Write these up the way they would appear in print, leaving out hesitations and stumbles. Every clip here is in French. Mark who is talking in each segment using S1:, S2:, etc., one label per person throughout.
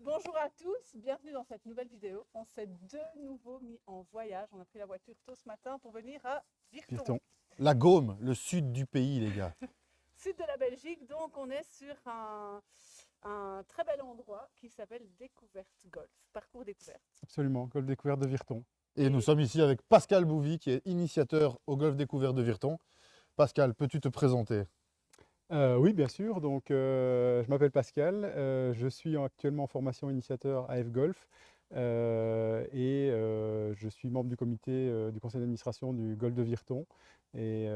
S1: Bonjour à tous, bienvenue dans cette nouvelle vidéo. On s'est de nouveau mis en voyage. On a pris la voiture tôt ce matin pour venir à Virton,
S2: Virton.
S3: La Gaume, le sud du pays, les gars.
S1: sud de la Belgique. Donc on est sur un très bel endroit qui s'appelle Découverte Golf, parcours découverte.
S2: Absolument, golf découverte de Virton.
S3: Et nous sommes ici avec Pascal Bouvy, qui est initiateur au Golf Découvert de Virton. Pascal, peux-tu te présenter?
S2: Oui, bien sûr. Donc, je m'appelle Pascal. Je suis actuellement en formation initiateur à F-Golf et je suis membre du comité du conseil d'administration du golf de Virton. Et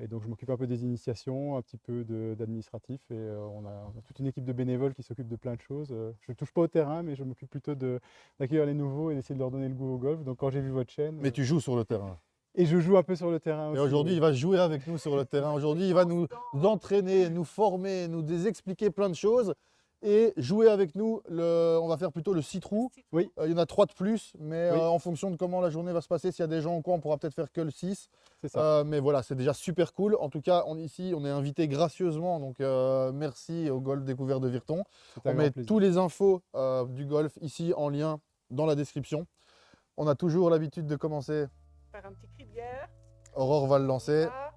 S2: donc, je m'occupe un peu des initiations, un petit peu d'administratif. Et on a toute une équipe de bénévoles qui s'occupe de plein de choses. Je ne touche pas au terrain, mais je m'occupe plutôt d'accueillir les nouveaux et d'essayer de leur donner le goût au golf. Donc, quand j'ai vu votre chaîne.
S3: Mais tu joues sur le terrain.
S2: Et je joue un peu sur le terrain
S3: Et
S2: aussi.
S3: aujourd'hui,
S2: Oui.
S3: il va jouer avec nous sur le terrain. Aujourd'hui, il va nous entraîner, nous former, nous expliquer plein de choses. Et jouer avec nous, on va faire plutôt le 6 trous.
S2: Oui.
S3: Il y en a 3 de plus, mais
S2: Oui.
S3: en fonction de comment la journée va se passer, s'il y a des gens ou quoi, on pourra peut-être faire que le 6.
S2: C'est ça.
S3: Mais voilà, c'est déjà super cool. En tout cas, ici, on est invité gracieusement. Donc, merci au Golf Découvert de Virton.
S2: C'est un
S3: On
S2: grand
S3: met
S2: plaisir.
S3: tous les infos du golf ici en lien dans la description. On a toujours l'habitude de commencer.
S1: Faire un petit cri de guerre.
S3: Aurore va le lancer.
S1: Voilà.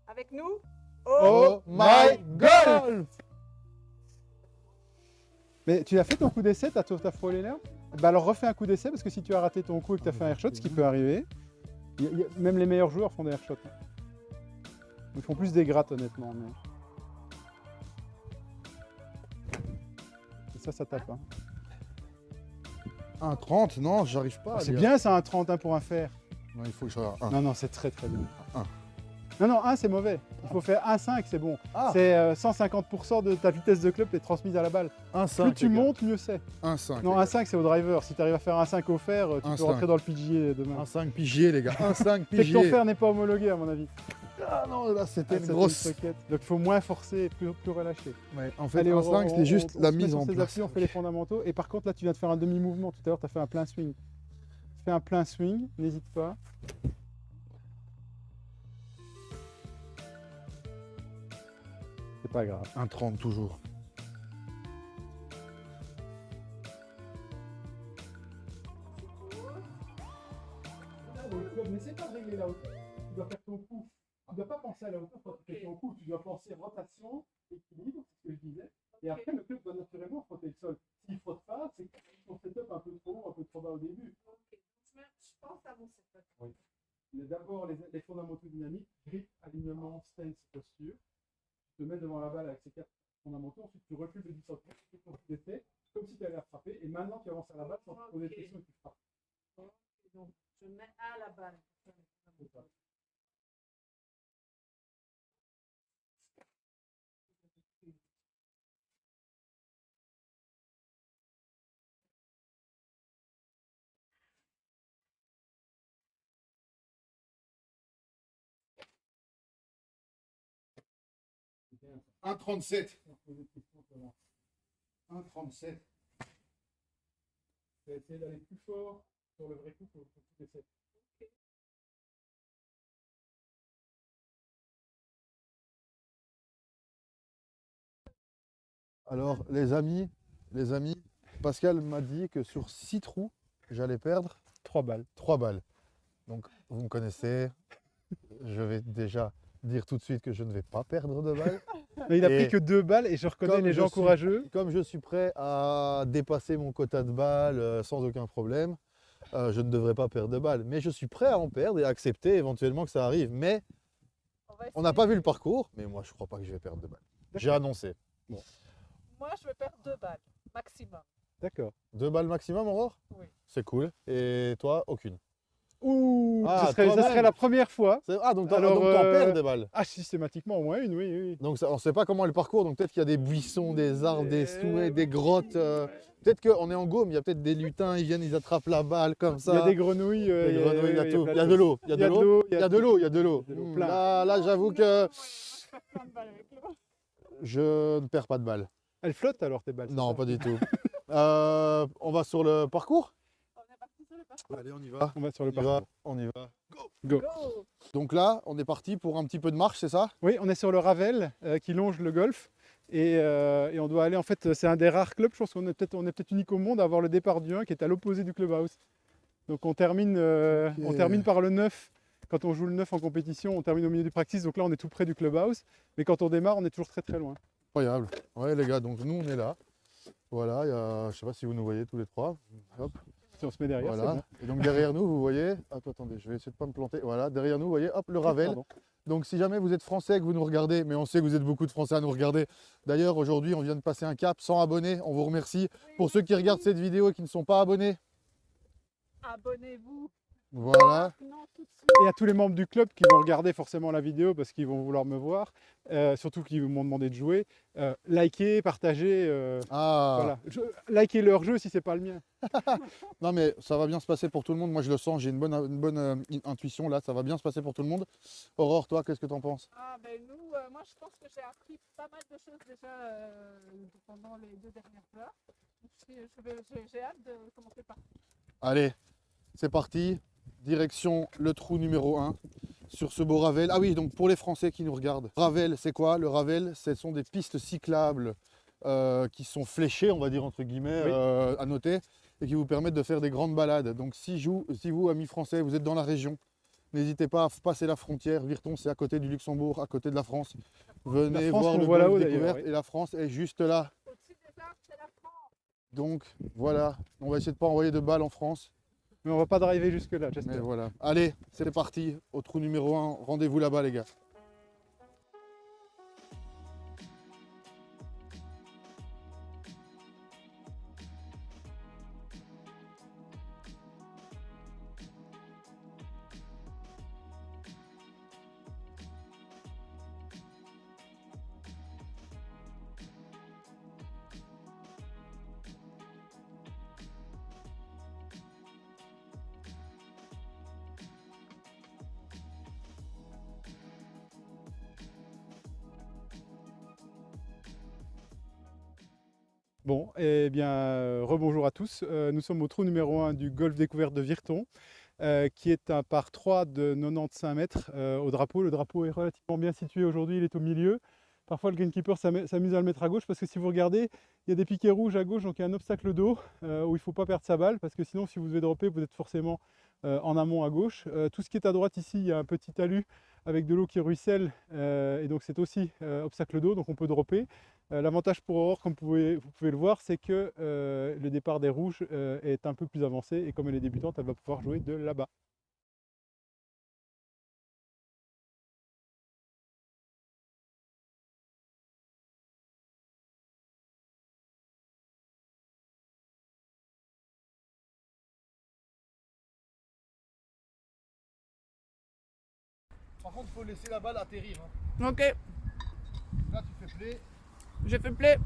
S1: Avec nous.
S3: Oh my golf!
S2: Mais tu as fait ton coup d'essai, t'as frôlé l'herbe? Bah alors refais un coup d'essai parce que si tu as raté ton coup et que tu as fait un airshot, ce qui peut arriver, même les meilleurs joueurs font des airshots. Ils font plus des grattes honnêtement. Mais... Et ça tape. Hein.
S3: 1,30, non, j'arrive pas. à
S2: C'est
S3: lire.
S2: bien ça un 31 pour un fer.
S3: Non, il faut que je fasse un.
S2: Non, non, c'est très très bien.
S3: Un.
S2: Non, non, 1 c'est mauvais. Il faut faire 1,5, c'est bon.
S3: Ah.
S2: C'est 150% de ta vitesse de club est transmise à la balle.
S3: 1,5.
S2: Plus tu montes, mieux c'est.
S3: 1,5.
S2: Non, 1,5 c'est au driver. Si tu arrives à faire 1,5 au fer, tu peux
S3: 1,5.
S2: rentrer dans le PGA demain.
S3: 1,5 pigier, les gars. 1,5
S2: C'est que ton
S3: pigier.
S2: fer n'est pas homologué à mon avis.
S3: Ah non, là, c'était une
S2: C'était
S3: grosse.
S2: socket. Donc il faut moins forcer et plus relâcher.
S3: Ouais, en fait,
S2: Allez,
S3: 1,5, c'était juste
S2: on
S3: la
S2: se met
S3: mise
S2: sur
S3: en
S2: ses
S3: place.
S2: appuis, on fait les fondamentaux. Et par contre, là, tu viens de faire un demi-mouvement. Tout à l'heure, tu as fait un plein swing. Fais un plein swing, n'hésite pas. C'est pas grave.
S3: 1,30 toujours.
S2: N'essaie pas de régler la hauteur. Tu dois faire ton coup. Tu ne dois pas penser à la hauteur quand tu fais ton coup. Tu dois penser rotation, équilibre, c'est ce que je disais. Et après, le club doit naturellement frotter le sol. S'il ne frotte pas, c'est ton setup un peu trop haut, un peu trop bas au début.
S1: Ok, je pense à mon setup.
S2: Oui. Mais d'abord, les fondamentaux dynamiques, grip, alignement, stance, posture. Tu te mets devant la balle avec ces 4 fondamentaux. Ensuite, tu recules de 10 cm, tu fais ton coup d'essai, comme si tu allais la frapper. Et maintenant, tu avances à la balle sans te poser de questions et tu frappes.
S1: Ok, donc je mets à la balle.
S2: C'est ça. C'est bien ça.
S3: 1,37.
S2: On se pose des questions, comment 1,37. Tu vas essayer d'aller plus fort sur le vrai coup pour tout essai.
S3: Alors, les amis, Pascal m'a dit que sur 6 trous, j'allais perdre
S2: 3 balles.
S3: 3 balles. Donc, vous me connaissez. Je vais déjà dire tout de suite que je ne vais pas perdre de balles.
S2: Mais il a
S3: Et
S2: pris que 2 balles et je reconnais
S3: comme
S2: les
S3: je
S2: gens
S3: suis-
S2: courageux.
S3: Comme je suis prêt à dépasser mon quota de balles sans aucun problème, je ne devrais pas perdre de balles. Mais je suis prêt à en perdre et à accepter éventuellement que ça arrive. Mais on n'a pas vu le parcours, mais moi je crois pas que je vais perdre de balles. J'ai annoncé.
S1: Moi, je vais perdre 2 balles, maximum.
S2: D'accord.
S3: 2 balles maximum, Aurore?
S1: Oui.
S3: C'est cool. Et toi, aucune.
S2: Ouh,
S3: Ah,
S2: ça
S3: toi-même.
S2: serait la première fois.
S3: Ah, donc t'en
S2: Alors,
S3: perds des balles.
S2: Ah, systématiquement, au moins une, oui, oui.
S3: Donc on ne sait pas comment est le parcours, donc peut-être qu'il y a des buissons, des arbres, des souhaits, des grottes. Peut-être qu'on est en Gaume, il y a peut-être des lutins, ils viennent, ils attrapent la balle comme ça.
S2: Il y a des grenouilles.
S3: Des grenouilles, il y a tout.
S2: plein
S3: Il y a de
S2: choses.
S3: l'eau. Il y a de l'eau. Il y a de l'eau. Il y a de l'eau.
S2: Il y a de l'eau, plein.
S3: Là, j'avoue que
S1: Plein de balles avec l'eau.
S3: je ne perds pas de balles.
S2: Elles flottent alors tes balles. c'est
S3: Non,
S2: ça
S3: pas du tout. On va sur le parcours?
S1: On est parti sur le parcours.
S3: Allez, on y va.
S2: On va sur le
S3: On y va.
S2: parcours.
S3: On y va.
S2: Go.
S1: Go.
S3: Donc là, on est parti pour un petit peu de marche, c'est ça?
S2: Oui, on est sur le Ravel qui longe le golf. Et on doit aller, en fait, c'est un des rares clubs, je pense qu'on est peut-être unique au monde à avoir le départ du 1 qui est à l'opposé du clubhouse. Donc on termine par le 9. Quand on joue le 9 en compétition, on termine au milieu du practice, donc là on est tout près du clubhouse. Mais quand on démarre, on est toujours très très loin.
S3: Incroyable. Ouais les gars, donc nous on est là. Voilà, je sais pas si vous nous voyez tous les trois. Hop.
S2: Si on se met derrière,
S3: Voilà.
S2: c'est bon.
S3: Et donc derrière nous, vous voyez, attendez, je vais essayer de pas me planter. Voilà, derrière nous, vous voyez, hop, le Ravel.
S2: Pardon.
S3: Donc si jamais vous êtes français, que vous nous regardez, mais on sait que vous êtes beaucoup de Français à nous regarder. D'ailleurs, aujourd'hui, on vient de passer un cap 100 abonnés. On vous remercie. Pour ceux qui regardent cette vidéo et qui ne sont pas abonnés,
S1: Abonnez-vous.
S3: voilà.
S1: Non, tout de suite.
S2: Et à tous les membres du club qui vont regarder forcément la vidéo parce qu'ils vont vouloir me voir, surtout qui m'ont demandé de jouer, likez, partagez,
S3: Ah,
S2: voilà. Likez leur jeu si c'est pas le mien.
S3: non mais ça va bien se passer pour tout le monde. Moi je le sens, j'ai une bonne intuition là, ça va bien se passer pour tout le monde. Aurore, toi, qu'est-ce que t'en penses?
S1: Ah ben nous, moi je pense que j'ai appris pas mal de choses déjà pendant les 2 dernières heures. J'ai hâte de commencer par.
S3: Allez, c'est parti. Direction le trou numéro 1 sur ce beau Ravel. Ah oui, donc pour les Français qui nous regardent, Ravel, c'est quoi? Le Ravel, ce sont des pistes cyclables qui sont fléchées, on va dire entre guillemets,
S2: Oui.
S3: à noter, et qui vous permettent de faire des grandes balades. Donc si vous, amis français, vous êtes dans la région, n'hésitez pas à passer la frontière. Virton, c'est à côté du Luxembourg, à côté de la France. Venez
S2: France
S3: voir
S2: qu'on
S3: le
S2: voit
S3: golfe
S2: là-haut,
S3: découverte
S2: d'ailleurs, oui.
S3: et la France est juste là.
S1: Au-dessus des arbres, c'est la France.
S3: Donc voilà, on va essayer de ne pas envoyer de balles en France.
S2: Mais on va pas driver jusque là,
S3: Mais
S2: j'espère.
S3: voilà. Allez, c'est parti au trou numéro 1. Rendez-vous là-bas, les gars.
S2: Bon, eh bien, rebonjour à tous. Nous sommes au trou numéro 1 du golfe découverte de Virton, qui est un par 3 de 95 mètres au drapeau. Le drapeau est relativement bien situé aujourd'hui, il est au milieu. Parfois, le greenkeeper s'amuse à le mettre à gauche parce que si vous regardez, il y a des piquets rouges à gauche, donc il y a un obstacle d'eau où il ne faut pas perdre sa balle parce que sinon, si vous devez dropper, vous êtes forcément en amont à gauche. Tout ce qui est à droite ici, il y a un petit talus avec de l'eau qui ruisselle et donc c'est aussi obstacle d'eau, donc on peut dropper. L'avantage pour Aurore, comme vous pouvez le voir, c'est que le départ des rouges est un peu plus avancé et comme elle est débutante, elle va pouvoir jouer de là-bas.
S3: Par contre, il faut laisser la balle atterrir. Hein.
S1: Ok,
S3: Là, tu fais play.
S1: j'ai fait play.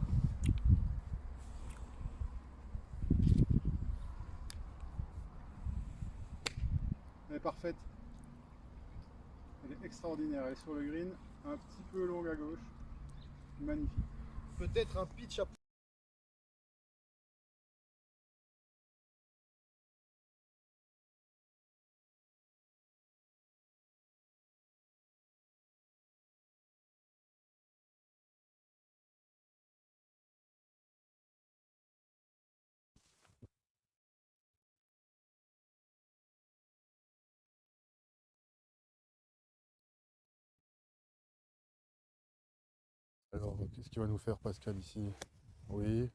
S2: Elle est parfaite. Elle est extraordinaire. Elle est sur le green, un petit peu longue à gauche. Magnifique.
S3: Peut-être un pitch à... Alors, qu'est-ce qu'il va nous faire Pascal ici? Oui.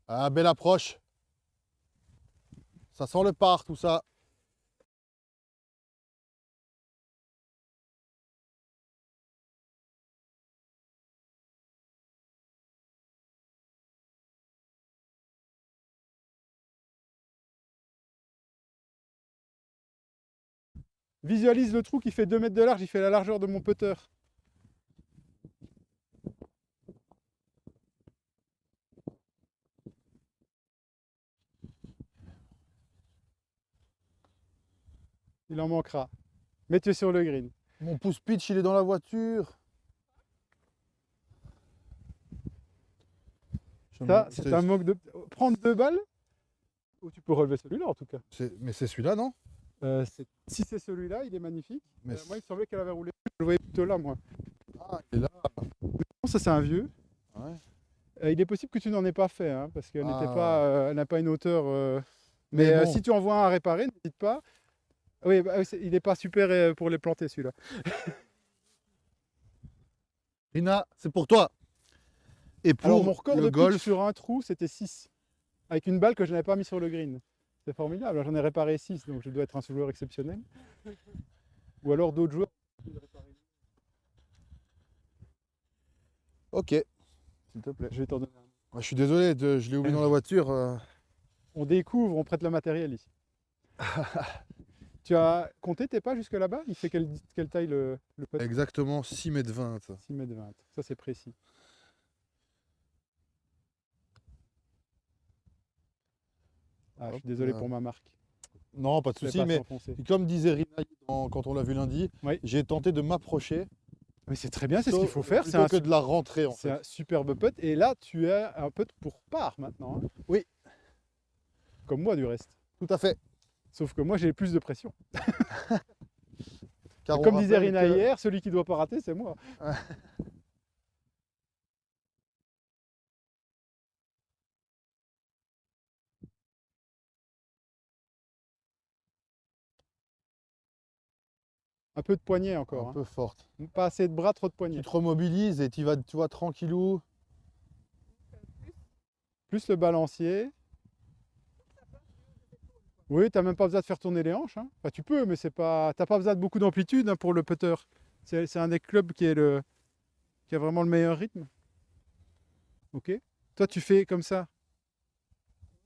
S3: Ah, belle approche. Ça sent le par, tout ça.
S2: Visualise le trou qui fait 2 mètres de large, il fait la largeur de mon putter. Il en manquera. Mais tu es sur le green.
S3: Mon pouce pitch, il est dans la voiture.
S2: Ça, c'est un manque de... Prendre 2 balles, ou tu peux relever celui-là en tout cas.
S3: Mais c'est celui-là, non?
S2: Si c'est celui-là, il est magnifique.
S3: Mais
S2: Moi, il me semblait qu'elle avait roulé. Je le voyais plutôt là, moi.
S3: Ah, il est là.
S2: Non, ça, c'est un vieux.
S3: Ouais.
S2: Il est possible que tu n'en aies pas fait, hein, parce qu'elle n'était
S3: Ah.
S2: pas, elle n'a pas une hauteur. Mais
S3: Mais bon.
S2: si tu en vois un à réparer, n'hésite pas. Oui, bah, il n'est pas super pour les planter celui-là.
S3: Rina, c'est pour toi. Et pour
S2: Alors mon record
S3: le
S2: de pitch
S3: golf,
S2: sur un trou, c'était 6. Avec une balle que je n'avais pas mis sur le green. C'est formidable. Alors, j'en ai réparé 6, donc je dois être un joueur exceptionnel. Ou alors d'autres joueurs.
S3: ok, s'il te plaît.
S2: Je vais t'en donner un.
S3: Je suis désolé, je l'ai oublié dans la voiture.
S2: On découvre, on prête le matériel ici. Tu as compté tes pas jusque là-bas? Il fait quelle taille le putt?
S3: Exactement 6,20 m.
S2: 6,20 m. Ça, c'est précis. Ah, je suis désolé pour ma marque.
S3: Non, pas de
S2: Je vais
S3: souci,
S2: pas
S3: mais
S2: s'enfoncer.
S3: comme disait Rina quand on l'a vu lundi,
S2: Oui.
S3: j'ai tenté de m'approcher.
S2: Mais c'est très bien, c'est ce qu'il faut faire.
S3: Plutôt que de la rentrer en
S2: C'est
S3: fait.
S2: un superbe putt. Et là, tu as un putt pour par maintenant, hein.
S3: Oui.
S2: Comme moi, du reste.
S3: Tout à fait.
S2: Sauf que moi, j'ai plus de pression.
S3: Car
S2: Et
S3: on
S2: comme disait
S3: rappelle
S2: Rina
S3: que-
S2: hier, celui qui ne doit pas rater, c'est moi. Un peu de poignet encore,
S3: un
S2: hein.
S3: peu forte.
S2: Pas assez de bras, trop de poignet.
S3: Tu te remobilises et tu vas tranquillou.
S2: Plus le balancier. Oui, t'as même pas besoin de faire tourner les hanches, hein. Enfin, tu peux, mais c'est pas. T'as pas besoin de beaucoup d'amplitude, hein, pour le putter. C'est un des clubs qui a vraiment le meilleur rythme. Ok. Toi, tu fais comme ça.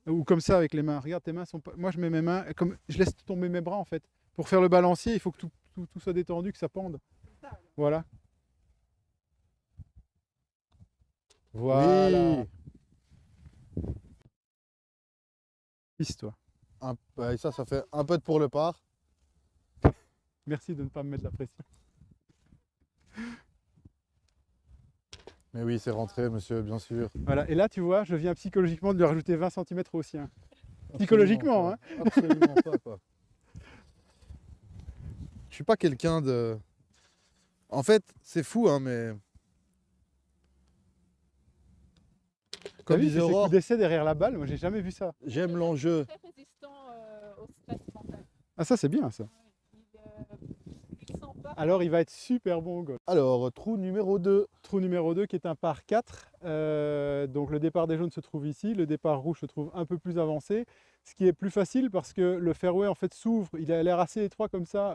S2: Ou comme ça avec les mains. Regarde, tes mains sont pas. Moi, je mets mes mains. Comme... Je laisse tomber mes bras en fait. Pour faire le balancier, il faut que tout soit détendu, que ça pende. Voilà. Voilà.
S3: Oui.
S2: Pisse-toi.
S3: Et ça fait un peu pour le par.
S2: Merci de ne pas me mettre la pression.
S3: Mais oui, c'est rentré, monsieur, bien sûr.
S2: Voilà. Et là, tu vois, je viens psychologiquement de lui rajouter 20 cm au sien. Psychologiquement, hein.
S3: Absolument pas, quoi. Je suis pas quelqu'un de. En fait, c'est fou, hein, mais.
S2: T'as
S3: Comme
S2: vu,
S3: disait
S2: c'est ces
S3: Aurore,
S2: coups d'essai derrière la balle. Moi, j'ai jamais vu ça.
S3: j'aime l'enjeu.
S1: Très résistant au stress mental.
S2: Ah, ça, c'est bien, ça.
S1: Il sent pas.
S2: Alors, il va être super bon au golf.
S3: Alors, trou numéro 2.
S2: Trou numéro 2 qui est un par 4. Donc le départ des jaunes se trouve ici, le départ rouge se trouve un peu plus avancé, ce qui est plus facile parce que le fairway en fait s'ouvre, il a l'air assez étroit comme ça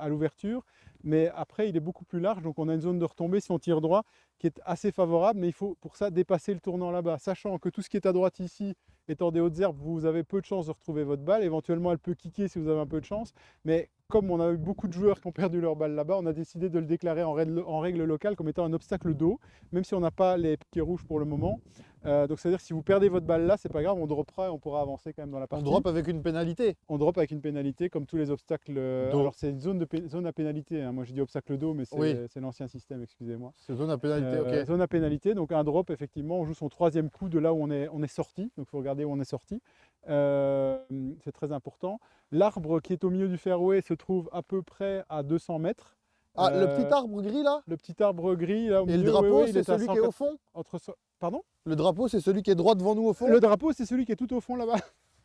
S2: à l'ouverture, mais après il est beaucoup plus large, donc on a une zone de retombée si on tire droit qui est assez favorable, mais il faut pour ça dépasser le tournant là-bas, sachant que tout ce qui est à droite ici étant des hautes herbes, vous avez peu de chances de retrouver votre balle, éventuellement elle peut kicker si vous avez un peu de chance, mais comme on a eu beaucoup de joueurs qui ont perdu leur balle là-bas, on a décidé de le déclarer en règle locale comme étant un obstacle d'eau, même si on n'a pas les piquets rouges pour le moment. Donc c'est-à-dire que si vous perdez votre balle là, c'est pas grave, on droppera et on pourra avancer quand même dans la
S3: On
S2: partie.
S3: drop avec une pénalité.
S2: On drop avec une pénalité, comme tous les obstacles.
S3: D'eau.
S2: Alors c'est une zone à pénalité, hein. Moi j'ai dit obstacle d'eau, mais c'est
S3: Oui.
S2: l'ancien système, excusez-moi.
S3: C'est zone à pénalité, ok.
S2: Zone à pénalité, donc un drop, effectivement, on joue son troisième coup de là où on est sorti, donc il faut regarder où on est sorti. C'est très important. L'arbre qui est au milieu du fairway se trouve à peu près à 200 mètres.
S3: Ah, le petit arbre gris là.
S2: Le petit arbre gris là au
S3: Et
S2: milieu.
S3: le drapeau,
S2: il
S3: c'est
S2: est à
S3: celui qui est au
S2: 100
S3: fond.
S2: Pardon?
S3: Le drapeau, c'est celui qui est droit devant nous au fond.
S2: Le drapeau, c'est celui qui est tout au fond là-bas.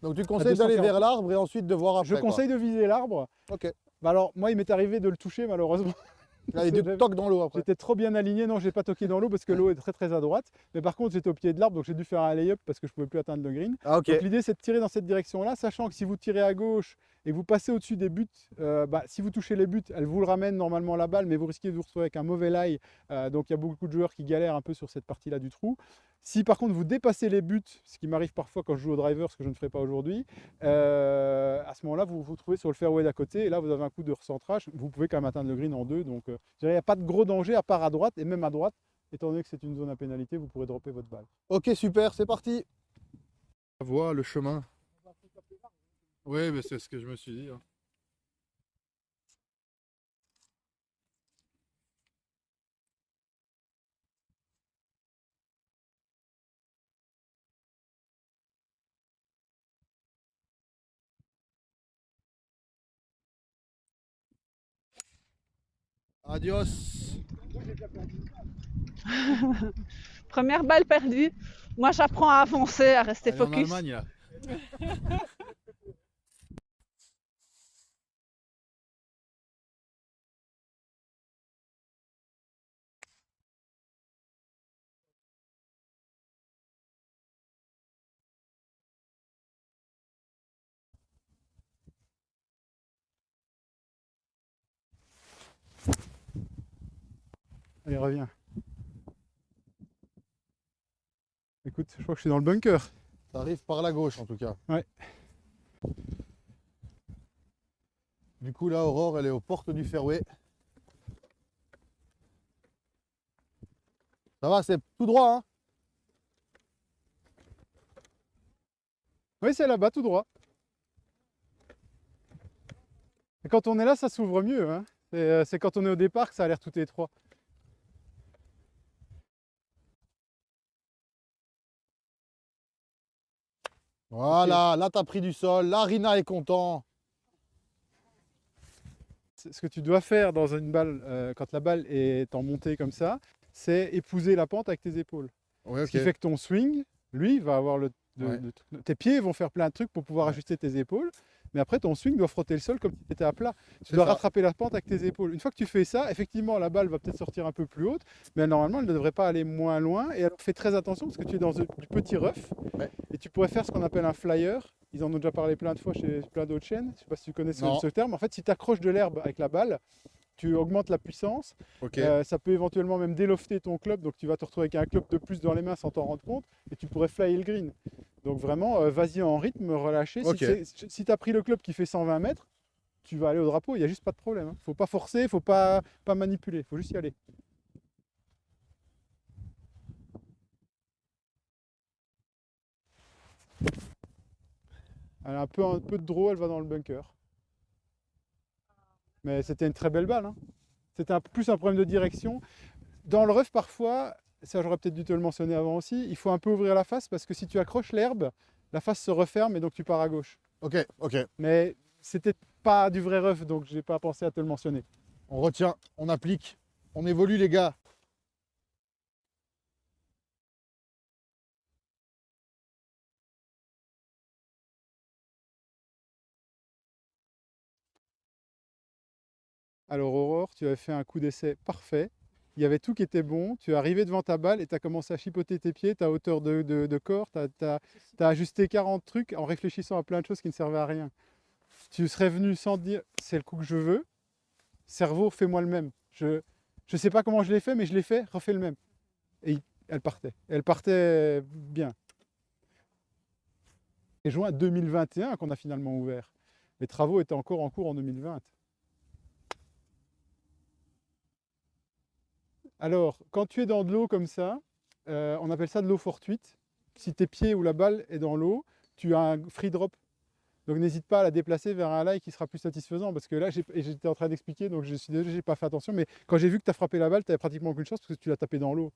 S3: Donc tu conseilles d'aller
S2: 240.
S3: vers l'arbre et ensuite de voir après.
S2: Je conseille de viser l'arbre.
S3: Quoi. Ok.
S2: Bah alors, moi, il m'est arrivé de le toucher malheureusement.
S3: Là, il y a du toc dans l'eau après.
S2: J'étais trop bien aligné, non, j'ai pas toqué dans l'eau parce que l'eau est très très à droite. Mais par contre, j'étais au pied de l'arbre, donc j'ai dû faire un lay-up parce que je pouvais plus atteindre le green.
S3: Ah, ok.
S2: Donc l'idée, c'est de tirer dans cette direction-là, sachant que si vous tirez à gauche et que vous passez au-dessus des buts, si vous touchez les buts, elle vous le ramène normalement la balle, mais vous risquez de vous retrouver avec un mauvais lie. Donc il y a beaucoup de joueurs qui galèrent un peu sur cette partie-là du trou. Si par contre vous dépassez les buts, ce qui m'arrive parfois quand je joue au driver, ce que je ne ferai pas aujourd'hui, à ce moment-là, vous vous trouvez sur le fairway d'à côté et là vous avez un coup de recentrage. Vous pouvez quand même atteindre le green en deux. Donc il n'y a pas de gros danger à part à droite, et même à droite, étant donné que c'est une zone à pénalité, vous pourrez dropper votre balle.
S3: Ok, super, c'est parti. La voie, le chemin. Oui, mais c'est ce que je me suis dit. Hein. Adios.
S1: Première balle perdue. Moi, j'apprends à avancer, à rester
S3: Allez, en
S1: focus.
S3: Allemagne, là.
S2: Allez, reviens. Écoute, je crois que je suis dans le bunker.
S3: Ça arrive par la gauche en tout cas.
S2: Ouais.
S3: Du coup là, Aurore, elle est aux portes du fairway. Ça va, c'est tout droit, hein?
S2: Oui, c'est là-bas, tout droit. Et quand on est là, ça s'ouvre mieux, hein. C'est quand on est au départ que ça a l'air tout étroit.
S3: Voilà, là t'as pris du sol, là Rina est content.
S2: Ce que tu dois faire dans une balle, quand la balle est en montée comme ça, c'est épouser la pente avec tes épaules.
S3: Ouais,
S2: Ce qui fait que ton swing, lui, va avoir
S3: Ouais.
S2: tes pieds vont faire plein de trucs pour pouvoir
S3: Ouais.
S2: ajuster tes épaules, mais après ton swing doit frotter le sol comme si tu étais à plat. Tu
S3: C'est
S2: dois
S3: ça.
S2: rattraper la pente avec tes épaules. Une fois que tu fais ça, effectivement, la balle va peut-être sortir un peu plus haute, mais normalement, elle ne devrait pas aller moins loin. Et alors, fais très attention parce que tu es dans du petit rough,
S3: Ouais.
S2: et tu pourrais faire ce qu'on appelle un flyer. Ils en ont déjà parlé plein de fois chez plein d'autres chaînes. Je ne sais pas si tu connais
S3: Non.
S2: ce terme. En fait, si tu accroches de l'herbe avec la balle, tu augmentes la puissance.
S3: Ok.
S2: Ça peut éventuellement même délofter ton club, donc tu vas te retrouver avec un club de plus dans les mains sans t'en rendre compte, et tu pourrais flyer le green. Donc vraiment, vas-y en rythme, relâché.
S3: Ok.
S2: Si tu as pris le club qui fait 120 mètres, tu vas aller au drapeau, il n'y a juste pas de problème. Hein. Faut pas forcer, faut pas manipuler, faut juste y aller. Elle a un peu de draw, elle va dans le bunker. Mais c'était une très belle balle. Hein. C'était plus un problème de direction. Dans le rough, parfois, ça j'aurais peut-être dû te le mentionner avant aussi, il faut un peu ouvrir la face parce que si tu accroches l'herbe, la face se referme et donc tu pars à gauche.
S3: Ok, ok.
S2: Mais c'était pas du vrai rough, donc j'ai pas pensé à te le mentionner.
S3: On retient, on applique, on évolue les gars.
S2: Alors Aurore, tu avais fait un coup d'essai parfait. Il y avait tout qui était bon. Tu es arrivé devant ta balle et tu as commencé à chipoter tes pieds, ta hauteur de corps. Tu as ajusté 40 trucs en réfléchissant à plein de choses qui ne servaient à rien. Tu serais venu sans te dire c'est le coup que je veux. Cerveau, fais-moi le même. Je ne sais pas comment je l'ai fait, mais je l'ai fait, refais le même. Et elle partait. Elle partait bien. Et juin 2021 qu'on a finalement ouvert. Les travaux étaient encore en cours en 2020. Alors, quand tu es dans de l'eau comme ça, on appelle ça de l'eau fortuite. Si tes pieds ou la balle est dans l'eau, tu as un free drop. Donc n'hésite pas à la déplacer vers un lie qui sera plus satisfaisant. Parce que là, j'étais en train d'expliquer, donc je suis désolé, j'ai pas fait attention. Mais quand j'ai vu que tu as frappé la balle, tu n'avais pratiquement aucune chance parce que tu l'as tapé dans l'eau.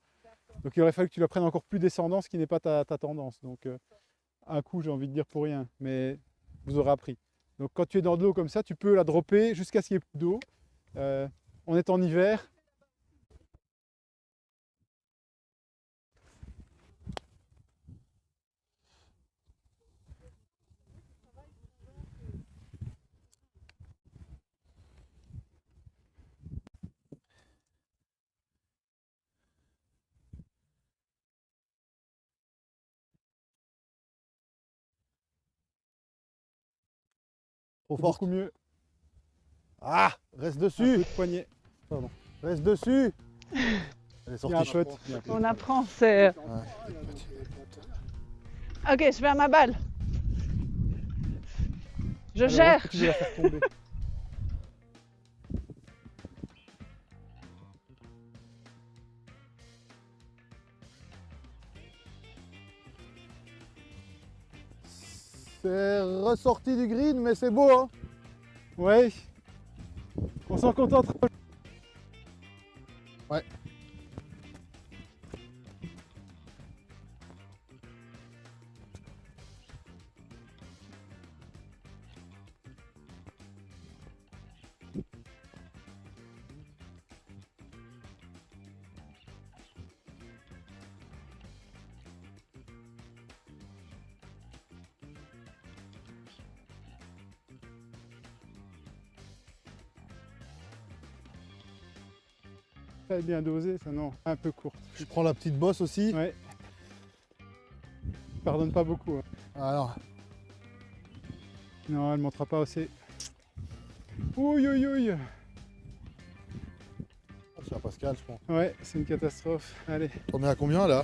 S2: Donc il aurait fallu que tu la prennes encore plus descendant, ce qui n'est pas ta tendance. Donc un coup, j'ai envie de dire pour rien. Mais vous aurez appris. Donc quand tu es dans de l'eau comme ça, tu peux la dropper jusqu'à ce qu'il n'y ait plus d'eau. On est en hiver.
S3: Trop
S2: C'est
S3: fort.
S2: beaucoup mieux.
S3: Ah, reste
S2: Un peu
S3: dessus,
S2: de poignet. Pardon.
S3: reste dessus. Elle est
S2: Il y a un
S3: sortie.
S2: putt. Il y a un putt.
S1: On apprend, c'est... Ok, je vais à ma balle. Je
S2: Alors,
S1: gère.
S2: est-ce que tu veux la faire tomber?
S3: C'est ressorti du green, mais c'est beau, hein.
S2: Ouais. On s'en contente.
S3: Ouais.
S2: très bien dosée, ça non, un peu courte.
S3: Je prends la petite bosse aussi.
S2: Ouais. Pardonne pas beaucoup. Hein.
S3: Alors,
S2: Non, elle montera pas assez. Ouille, ouille, ouille.
S3: c'est à Pascal, je pense.
S2: Ouais, c'est une catastrophe. Allez,
S3: On est à combien là?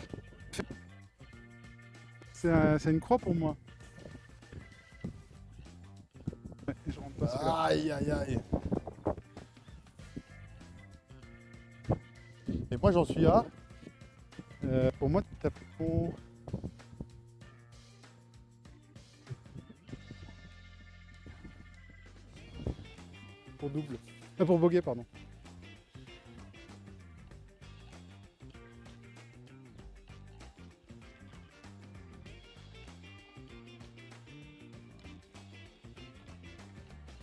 S2: c'est une croix pour moi. Ouais, je rentre pas celui-là.
S3: Aïe, aïe, aïe. Et moi, j'en suis à.
S2: Pour moi, tu tapes pour... Pour double. Pour bogey, pardon.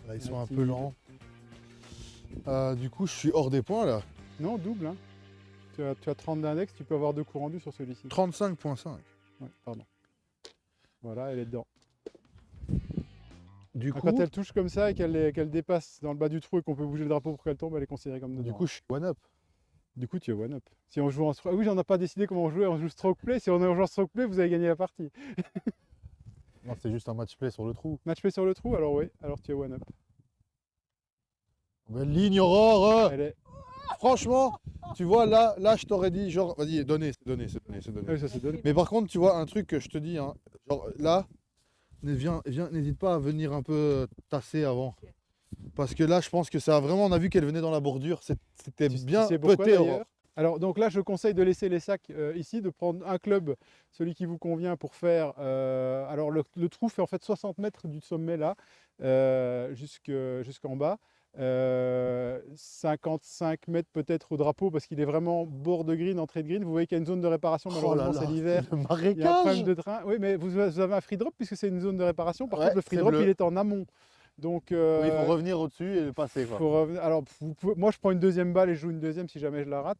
S3: Là, ils sont
S2: Ouais,
S3: un
S2: c'est
S3: peu
S2: une-
S3: lents. Du coup, je suis hors des points là.
S2: Non, double. Hein. Tu as 30 d'index, tu peux avoir 2 coups rendus sur celui-ci.
S3: 35,5.
S2: Ouais, pardon. Voilà, elle est dedans.
S3: Du
S2: Ah,
S3: coup,
S2: quand elle touche comme ça et qu'elle dépasse dans le bas du trou et qu'on peut bouger le drapeau pour qu'elle tombe, elle est considérée comme dedans.
S3: du coup, je suis one up.
S2: Du coup, tu es one up. Si on joue en stroke... Ah oui, on n'a pas décidé comment on jouait, on joue stroke play. Si on est en jouant stroke play, vous avez gagné la partie.
S3: Non, c'est juste un match play sur le trou.
S2: Match play sur le trou, alors oui, alors tu es one up.
S3: Belle ligne, Aurore.
S2: Elle est...
S3: Franchement, tu vois, là, je t'aurais dit, genre, vas-y, donnez, c'est donné, c'est donné, c'est donné.
S2: Ah oui, ça s'est donné.
S3: Mais par contre, tu vois, un truc que je te dis, hein, genre là, n'hésite pas à venir un peu tasser avant. Parce que là, je pense que ça a vraiment, on a vu qu'elle venait dans la bordure. C'était
S2: Tu
S3: bien
S2: sais pourquoi,
S3: pété,
S2: d'ailleurs
S3: Aurore.
S2: Alors donc là, je conseille de laisser les sacs ici, de prendre un club, celui qui vous convient pour faire... alors le trou fait en fait 60 mètres du sommet là, jusqu'en bas. 55 mètres peut-être au drapeau parce qu'il est vraiment bord de green, entrée de green. Vous voyez qu'il y a une zone de réparation,
S3: Oh là
S2: malheureusement c'est
S3: là,
S2: l'hiver.
S3: le
S2: Il y a un problème
S3: marécage.
S2: de train. Oui, mais vous avez un free drop puisque c'est une zone de réparation. Par
S3: Ouais,
S2: contre, le free
S3: c'est
S2: drop,
S3: bleu.
S2: il est en amont. Donc,
S3: Oui, il faut revenir au-dessus et le passer, quoi.
S2: faut revenir- Alors, moi, je prends une deuxième balle et je joue une deuxième si jamais je la rate.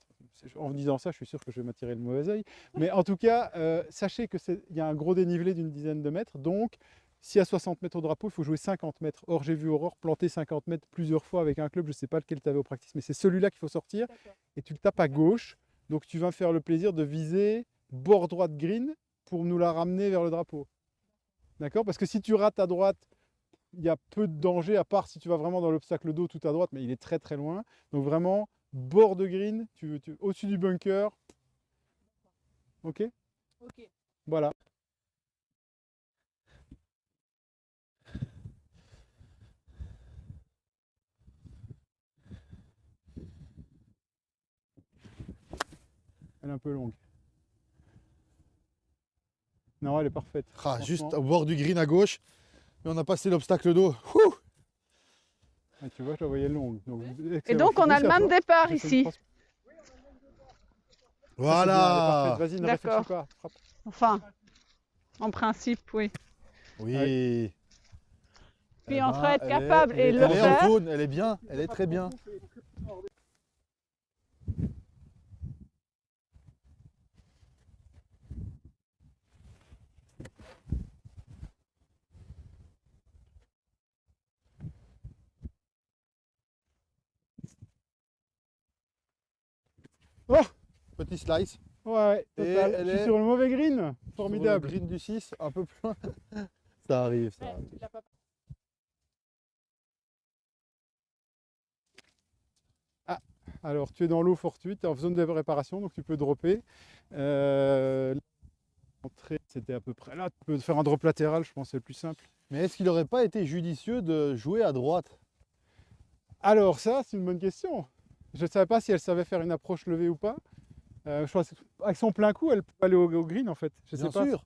S2: En disant ça, je suis sûr que je vais m'attirer le mauvais œil. Mais en tout cas, sachez qu'il y a un gros dénivelé d'une dizaine de mètres. Donc, si à 60 mètres au drapeau, il faut jouer 50 mètres. Or, j'ai vu Aurore planter 50 mètres plusieurs fois avec un club. Je ne sais pas lequel tu avais au practice, mais c'est celui-là qu'il faut sortir.
S1: D'accord.
S2: Et tu le tapes à gauche. Donc, tu vas faire le plaisir de viser bord droit de green pour nous la ramener vers le drapeau. D'accord? Parce que si tu rates à droite, il y a peu de danger, à part si tu vas vraiment dans l'obstacle d'eau tout à droite, mais il est très très loin. Donc vraiment, bord de green, au-dessus du bunker. Ok?
S1: Ok.
S2: Voilà. Elle est un peu longue. Non, elle est parfaite.
S3: Ah, juste
S2: franchement.
S3: au bord du green à gauche. Mais on a passé l'obstacle d'eau. Ouh.
S2: Ah, tu vois, je la voyais longue. Donc,
S4: Et
S2: excellent.
S4: donc, on a le
S2: Félicitations.
S4: même départ
S2: J'ai fait une
S4: ici.
S2: trans- Ça, c'est bien, elle est
S3: Voilà.
S2: parfaite. Vas-y, ne
S4: D'accord.
S2: réfléchis pas. Frappe.
S4: Enfin, en principe, oui.
S3: Oui.
S4: Puis
S3: Eh
S4: entre
S3: ben,
S4: être capable et le
S3: elle est en
S4: faire.
S3: zone, elle est bien, elle est très bien.
S2: Oh,
S3: Petit slice.
S2: ouais,
S3: Et
S2: total.
S3: elle
S2: Je suis
S3: est
S2: sur le mauvais green.
S3: Sur
S2: Formidable.
S3: le green du 6, un peu plus loin. Ça arrive, ça
S1: Ouais,
S3: arrive.
S1: tu l'as pas-
S2: Alors, tu es dans l'eau fortuite, tu es en zone de réparation, donc tu peux dropper. L'entrée, c'était à peu près là. Tu peux faire un drop latéral, je pense que c'est le plus simple.
S3: Mais est-ce qu'il n'aurait pas été judicieux de jouer à droite?
S2: Alors, ça, c'est une bonne question. Je ne savais pas si elle savait faire une approche levée ou pas. Je pense qu'avec son plein coup, elle peut aller au green, en fait. Je sais
S3: Bien
S2: pas.
S3: sûr.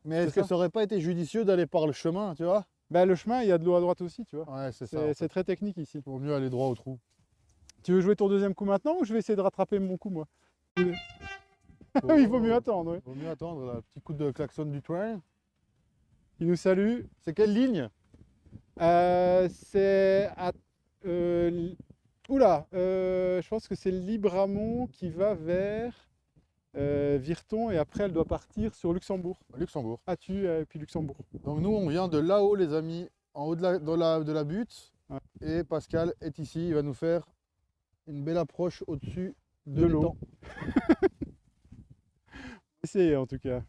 S3: Mais
S2: C'est
S3: est-ce que
S2: ça.
S3: ça aurait pas été judicieux d'aller par le chemin, tu vois?
S2: Ben, le chemin, il y a de l'eau à droite aussi, tu vois.
S3: Ouais, c'est ça.
S2: C'est
S3: en fait.
S2: très technique ici.
S3: Vaut mieux aller droit au trou.
S2: Tu veux jouer ton deuxième coup maintenant ou je vais essayer de rattraper mon coup, moi? Il vaut mieux attendre, oui.
S3: Vaut mieux attendre, là. Petit coup de klaxon du train.
S2: Il nous salue.
S3: C'est quelle ligne?
S2: C'est à... Oula, je pense que c'est Libramont qui va vers Virton et après elle doit partir sur Luxembourg.
S3: Luxembourg.
S2: Atu et puis Luxembourg.
S3: Donc nous, on vient de là-haut, les amis, en haut de la butte.
S2: Ouais.
S3: Et Pascal est ici, il va nous faire une belle approche au-dessus
S2: De
S3: de
S2: l'eau.
S3: l'étang.
S2: Essayez en tout cas.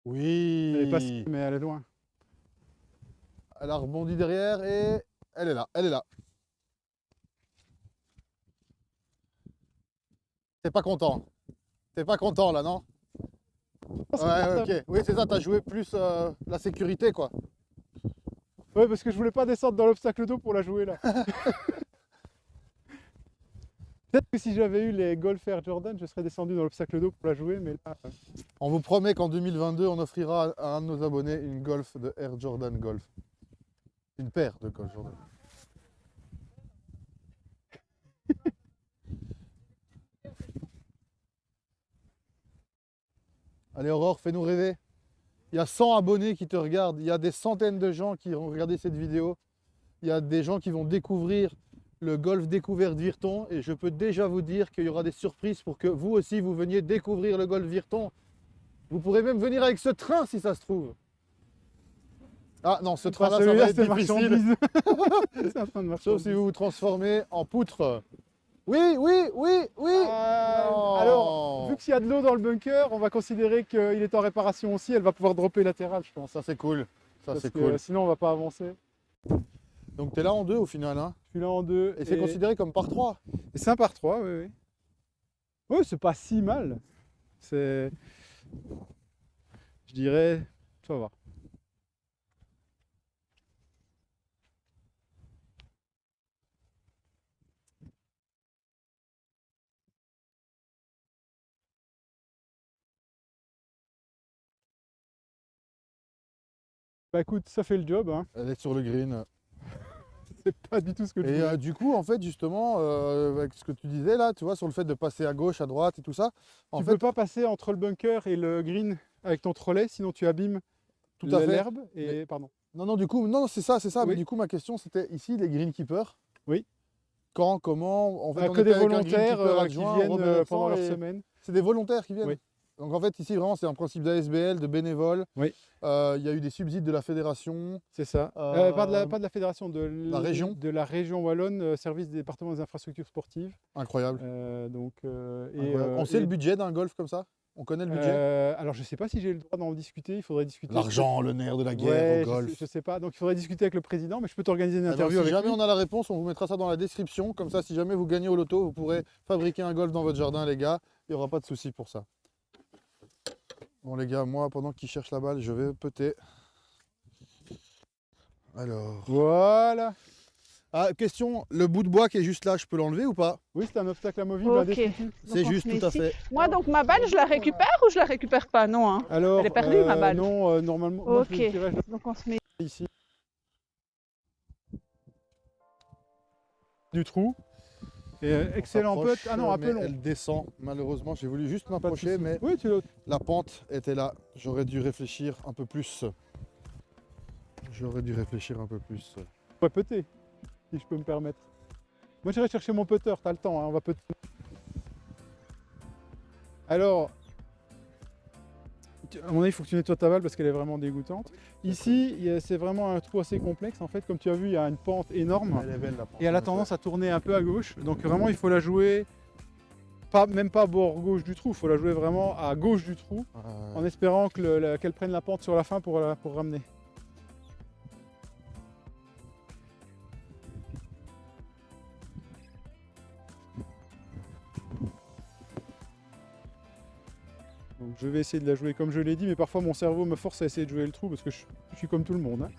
S2: Elle est pas si,
S3: Oui.
S2: mais elle est loin.
S3: Elle a rebondi derrière et elle est là, elle est là. T'es pas content. T'es pas content là, non? Ouais, ok. Oui, c'est ça, t'as joué plus la sécurité, quoi.
S2: Ouais, parce que je voulais pas descendre dans l'obstacle d'eau pour la jouer là. Peut-être que si j'avais eu les Golf Air Jordan, je serais descendu dans l'obstacle d'eau pour la jouer, mais là.
S3: On vous promet qu'en 2022, on offrira à un de nos abonnés une Golf de Air Jordan Golf. Une paire de Golf Jordan. Allez Aurore, fais-nous rêver. Il y a 100 abonnés qui te regardent, il y a des centaines de gens qui vont regarder cette vidéo. Il y a des gens qui vont découvrir le golf découverte Virton et je peux déjà vous dire qu'il y aura des surprises pour que vous aussi vous veniez découvrir le golf Virton. Vous pourrez même venir avec ce train si ça se trouve. Ah non, ce train-là, ça va être difficile.
S2: C'est en train de marcher.
S3: Sauf si vous vous transformez en poutre. Oui, oui, oui, oui. Non.
S2: Alors, vu qu'il y a de l'eau dans le bunker, on va considérer qu'il est en réparation aussi. Elle va pouvoir dropper latéral, je pense.
S3: Ça c'est cool. Ça
S2: Parce
S3: c'est
S2: que
S3: cool.
S2: sinon, on va pas avancer.
S3: Donc tu es là en deux au final. Hein.
S2: Je suis là en deux.
S3: Et c'est considéré comme par 3.
S2: Et c'est un par 3, oui, oui. Oui, c'est pas si mal. C'est. Je dirais. Ça va. Bah écoute, ça fait le job, hein.
S3: Elle est sur le green.
S2: C'est pas du tout ce que je
S3: Et
S2: voulais.
S3: du coup, en fait, justement, avec ce que tu disais là, tu vois, sur le fait de passer à gauche, à droite et tout ça, en
S2: Tu
S3: fait,
S2: peux pas passer entre le bunker et le green avec ton trolley, sinon tu abîmes
S3: tout à fait.
S2: l'herbe. Et pardon.
S3: Non, non, du coup, non, c'est ça, Mais
S2: Oui.
S3: du coup, ma question, c'était ici, les greenkeepers.
S2: Oui.
S3: Quand, comment, en fait, on
S2: Que
S3: était
S2: des
S3: avec un
S2: volontaires
S3: greenkeeper
S2: qui
S3: adjoint,
S2: viennent
S3: Robert
S2: pendant leur
S3: et-
S2: semaine.
S3: C'est des volontaires qui viennent.
S2: Oui.
S3: Donc en fait, ici, vraiment, c'est un principe d'ASBL, de bénévoles.
S2: Oui.
S3: Il y a eu des subsides de la fédération.
S2: C'est ça. Pas de la fédération, de
S3: la région.
S2: De la région wallonne, service des départements des infrastructures sportives.
S3: Incroyable.
S2: Incroyable.
S3: On sait le budget d'un golf comme ça? On connaît le budget?
S2: Alors je sais pas si j'ai le droit d'en discuter, il faudrait discuter.
S3: L'argent, le nerf de la guerre
S2: Ouais,
S3: au golf.
S2: je sais pas, donc il faudrait discuter avec le président, mais je peux t'organiser une
S3: Eh ben,
S2: interview
S3: si
S2: avec
S3: jamais
S2: lui.
S3: on a la réponse, on vous mettra ça dans la description. Comme ça, si jamais vous gagnez au loto, vous pourrez fabriquer un golf dans votre jardin, les gars. Il n'y aura pas de souci pour ça. Bon, les gars, moi, pendant qu'ils cherchent la balle, je vais peter. Alors.
S2: Voilà.
S3: Ah, question, le bout de bois qui est juste là, je peux l'enlever ou pas?
S2: Oui, c'est un obstacle amovible
S4: Ok.
S2: indestructible.
S3: C'est
S4: Donc, on
S3: juste,
S4: se met
S3: tout à
S4: ici.
S3: fait.
S4: Moi, donc ma balle, je la récupère ou je la récupère pas? Non, hein.
S2: Alors,
S4: Elle est perdue, ma balle.
S2: Non, normalement, moi, je
S4: Ok.
S2: dirais, je
S4: Donc on se met.
S2: la ici. Du trou. Et excellent
S3: S'approche,
S2: putt. Ah non, un peu
S3: mais
S2: long.
S3: elle descend, malheureusement. J'ai voulu juste
S2: Pas de
S3: m'approcher,
S2: souci.
S3: mais
S2: Oui, tu l'as.
S3: la pente était là. J'aurais dû réfléchir un peu plus. J'aurais dû réfléchir un peu plus.
S2: On va putter, si je peux me permettre. Moi, j'irai chercher mon putter, t'as le temps, hein, on va putter. Alors, à mon avis, il faut que tu nettoies ta balle parce qu'elle est vraiment dégoûtante. Ici, c'est vraiment un trou assez complexe. En fait, comme tu as vu, il y a une pente énorme
S3: Elle est belle, la pente.
S2: et elle a tendance à tourner un peu à gauche. Donc vraiment, il faut la jouer, même pas bord gauche du trou, il faut la jouer vraiment à gauche du trou en espérant qu'elle prenne la pente sur la fin pour ramener. Donc je vais essayer de la jouer comme je l'ai dit, mais parfois mon cerveau me force à essayer de jouer le trou parce que je suis comme tout le monde, hein.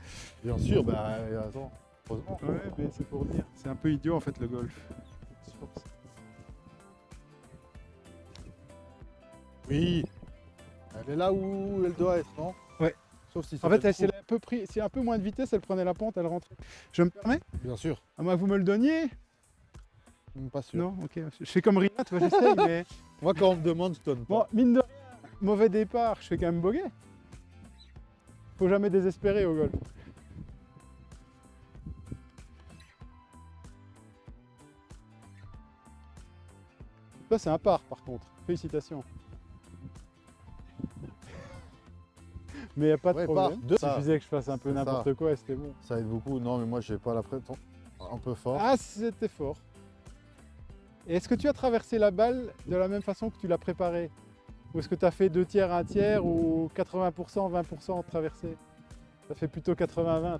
S3: Bien sûr, bah attends, heureusement.
S2: Ouais, mais c'est pour dire. C'est un peu idiot en fait le golf.
S3: Oui, elle est là où elle doit être, non?
S2: Ouais.
S3: Sauf si
S2: En fait,
S3: c'est
S2: c'est un peu moins de vitesse, elle prenait la pente, elle rentrait. Je me permets?
S3: bien sûr,
S2: À moins que vous me le donniez?
S3: pas sûr.
S2: Non, ok. Je fais comme Rina, tu vois, j'essaye, mais.
S3: Moi, quand on me demande, je donne pas.
S2: Bon, mine de rien, mauvais départ, je fais quand même bogey. Faut jamais désespérer au golf. Ça, c'est un par contre. Félicitations. Mais il n'y a pas de
S3: Ouais,
S2: problème.
S3: par deux,
S2: Il
S3: ça.
S2: suffisait que je fasse un peu
S3: C'est
S2: n'importe
S3: ça.
S2: quoi et c'était bon.
S3: Ça aide beaucoup. Non, mais moi, j'ai pas la pression. Un peu fort.
S2: Ah, c'était fort. Et est-ce que tu as traversé la balle de la même façon que tu l'as préparée? Ou est-ce que tu as fait 2 tiers, 1 tiers ou 80%, 20% traversé? Ça fait plutôt 80-20. Hein.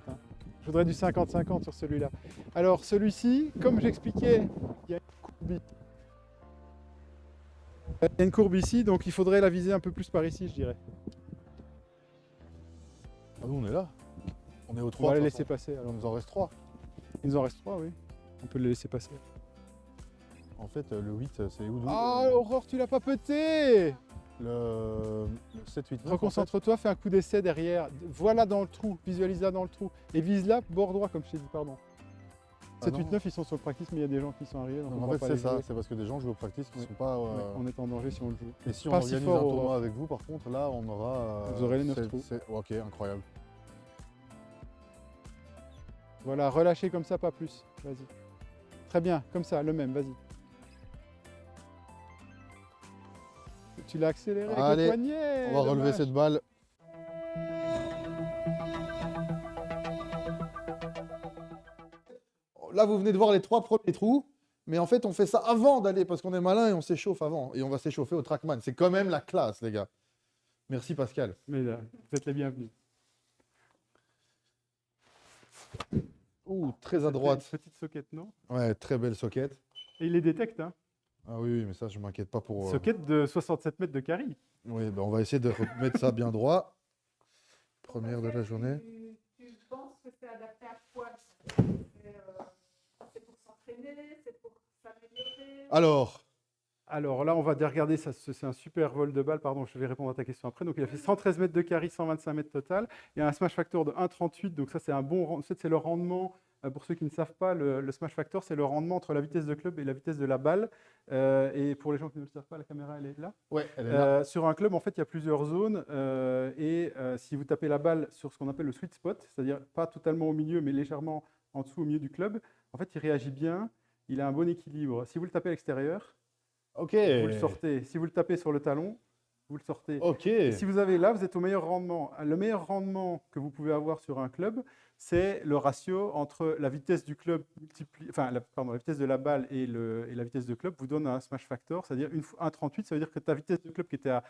S2: Je voudrais du 50-50 sur celui-là. Alors celui-ci, comme j'expliquais, il y a une courbe ici. Il y a une courbe ici, donc il faudrait la viser un peu plus par ici, je dirais.
S3: Ah, nous, on est là. On est au
S2: On
S3: 3.
S2: va les
S3: de toute
S2: laisser
S3: façon.
S2: passer.
S3: Il
S2: Alors.
S3: nous en reste 3.
S2: Il nous en reste 3, oui. On peut les laisser passer.
S3: En fait, le 8, c'est où?
S2: Ah, Aurore, tu l'as pas pété!
S3: Le 7, 8, 9.
S2: Reconcentre-toi, fais un coup d'essai derrière. Voilà dans le trou, visualise là dans le trou. Et vise là, bord droit, comme je t'ai dit, pardon.
S3: Ah
S2: 7,
S3: non.
S2: 8, 9, ils sont sur le practice, mais il y a des gens qui sont arrivés. Donc on
S3: En
S2: va
S3: fait,
S2: pas
S3: c'est
S2: les
S3: ça.
S2: jouer.
S3: C'est parce que des gens jouent au practice qui
S2: Ouais.
S3: sont pas.
S2: Ouais, on est en danger si on le joue.
S3: Et si on
S2: Pas si
S3: organise
S2: fort,
S3: un tournoi
S2: Aurore.
S3: avec vous, par contre, là, on aura.
S2: Vous aurez les 9 trous.
S3: Ok, incroyable.
S2: Voilà, relâchez comme ça, pas plus. Vas-y. Très bien, comme ça, le même, vas-y. Tu l'as accéléré avec
S3: Allez,
S2: le poignet.
S3: On va relever
S2: dommage.
S3: cette balle. Là, vous venez de voir les 3 premiers trous, mais en fait, on fait ça avant d'aller parce qu'on est malin et on s'échauffe avant. Et on va s'échauffer au Trackman. C'est quand même la classe, les gars. Merci, Pascal.
S2: Mais là, vous êtes les bienvenus.
S3: Ouh, très à droite.
S2: Petite socket, non?
S3: Ouais, très belle socket.
S2: Et il les détecte, hein.
S3: Ah oui, mais ça, je m'inquiète pas pour.
S2: Socket de 67 mètres de carry.
S3: Oui, ben on va essayer de remettre ça bien droit. Première de la journée.
S1: Tu penses que c'est adapté à quoi? C'est pour s'entraîner, c'est pour s'améliorer?
S3: Alors,
S2: là, on va regarder, ça, c'est un super vol de balle. Pardon, je vais répondre à ta question après. Donc, il a fait 113 mètres de carry, 125 mètres total. Il y a un smash factor de 1,38. Donc, ça, c'est un bon. C'est le rendement. Pour ceux qui ne savent pas, le smash factor, c'est le rendement entre la vitesse de club et la vitesse de la balle. Et pour les gens qui ne le savent pas, la caméra, elle est là.
S3: ouais, elle est là.
S2: Sur un club, en fait, il y a plusieurs zones. Si vous tapez la balle sur ce qu'on appelle le sweet spot, c'est-à-dire pas totalement au milieu, mais légèrement en dessous, au milieu du club, en fait, il réagit bien. Il a un bon équilibre. Si vous le tapez à l'extérieur,
S3: Ok.
S2: vous le sortez. Si vous le tapez sur le talon, vous le sortez.
S3: Ok.
S2: Et si vous avez là, vous êtes au meilleur rendement. Le meilleur rendement que vous pouvez avoir sur un club, c'est le ratio entre la vitesse du club la vitesse de la balle et la vitesse de club vous donne un smash factor, c'est-à-dire 1,38, ça veut dire que ta vitesse de club qui était à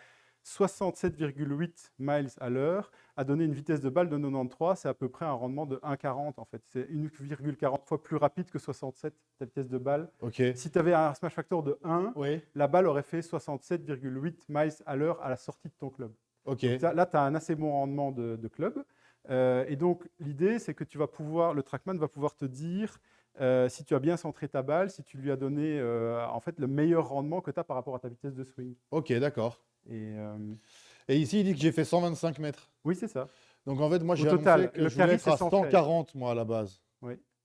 S2: 67,8 miles à l'heure a donné une vitesse de balle de 93, c'est à peu près un rendement de 1,40 en fait. C'est 1,40 fois plus rapide que 67, ta vitesse de balle.
S3: Ok.
S2: Si tu avais un smash factor de 1,
S3: Oui.
S2: la balle aurait fait 67,8 miles à l'heure à la sortie de ton club.
S3: Ok.
S2: Là, tu as un assez bon rendement de club. Et donc, l'idée, c'est que le Trackman va pouvoir te dire si tu as bien centré ta balle, si tu lui as donné en fait, le meilleur rendement que tu as par rapport à ta vitesse de swing.
S3: Ok, d'accord.
S2: Et,
S3: Et ici, il dit que j'ai fait 125 mètres.
S2: oui, c'est ça.
S3: Donc en fait, moi, j'ai
S2: total,
S3: annoncé que
S2: le
S3: je voulais
S2: carry,
S3: être à
S2: c'est sans frais.
S3: 140, moi, à la base.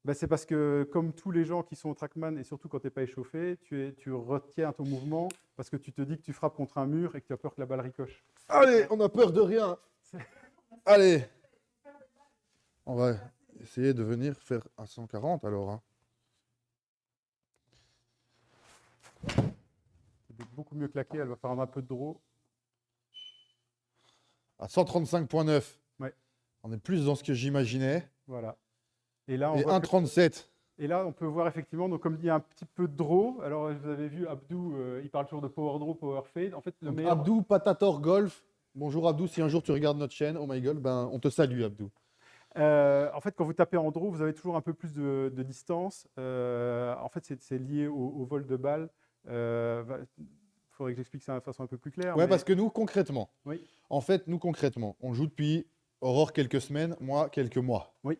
S2: Ben, c'est parce que, comme tous les gens qui sont au Trackman, et surtout quand tu n'es pas échauffé, tu retiens ton mouvement parce que tu te dis que tu frappes contre un mur et que tu as peur que la balle ricoche.
S3: Allez, on a peur de rien. Allez. On va essayer de venir faire à 140 alors. Hein.
S2: C'est beaucoup mieux claqué, elle va faire un peu de draw.
S3: À 135,9.
S2: Ouais.
S3: On est plus dans ce que j'imaginais.
S2: Voilà. Et là,
S3: Et 1,37.
S2: Et là, on peut voir effectivement, donc comme il y a un petit peu de draw, alors vous avez vu Abdou, il parle toujours de power draw, power fade. En fait, le
S3: Donc,
S2: meilleur...
S3: Abdou Patator Golf. Bonjour Abdou, si un jour tu regardes notre chaîne, oh my god, ben on te salue Abdou.
S2: En fait, quand vous tapez en draw, vous avez toujours un peu plus de distance. En fait, c'est lié au vol de balle. Il faudrait que j'explique ça de façon un peu plus claire.
S3: Ouais,
S2: mais-
S3: parce que nous, concrètement,
S2: Oui.
S3: en fait, on joue depuis Aurore quelques semaines, moi quelques mois.
S2: Oui.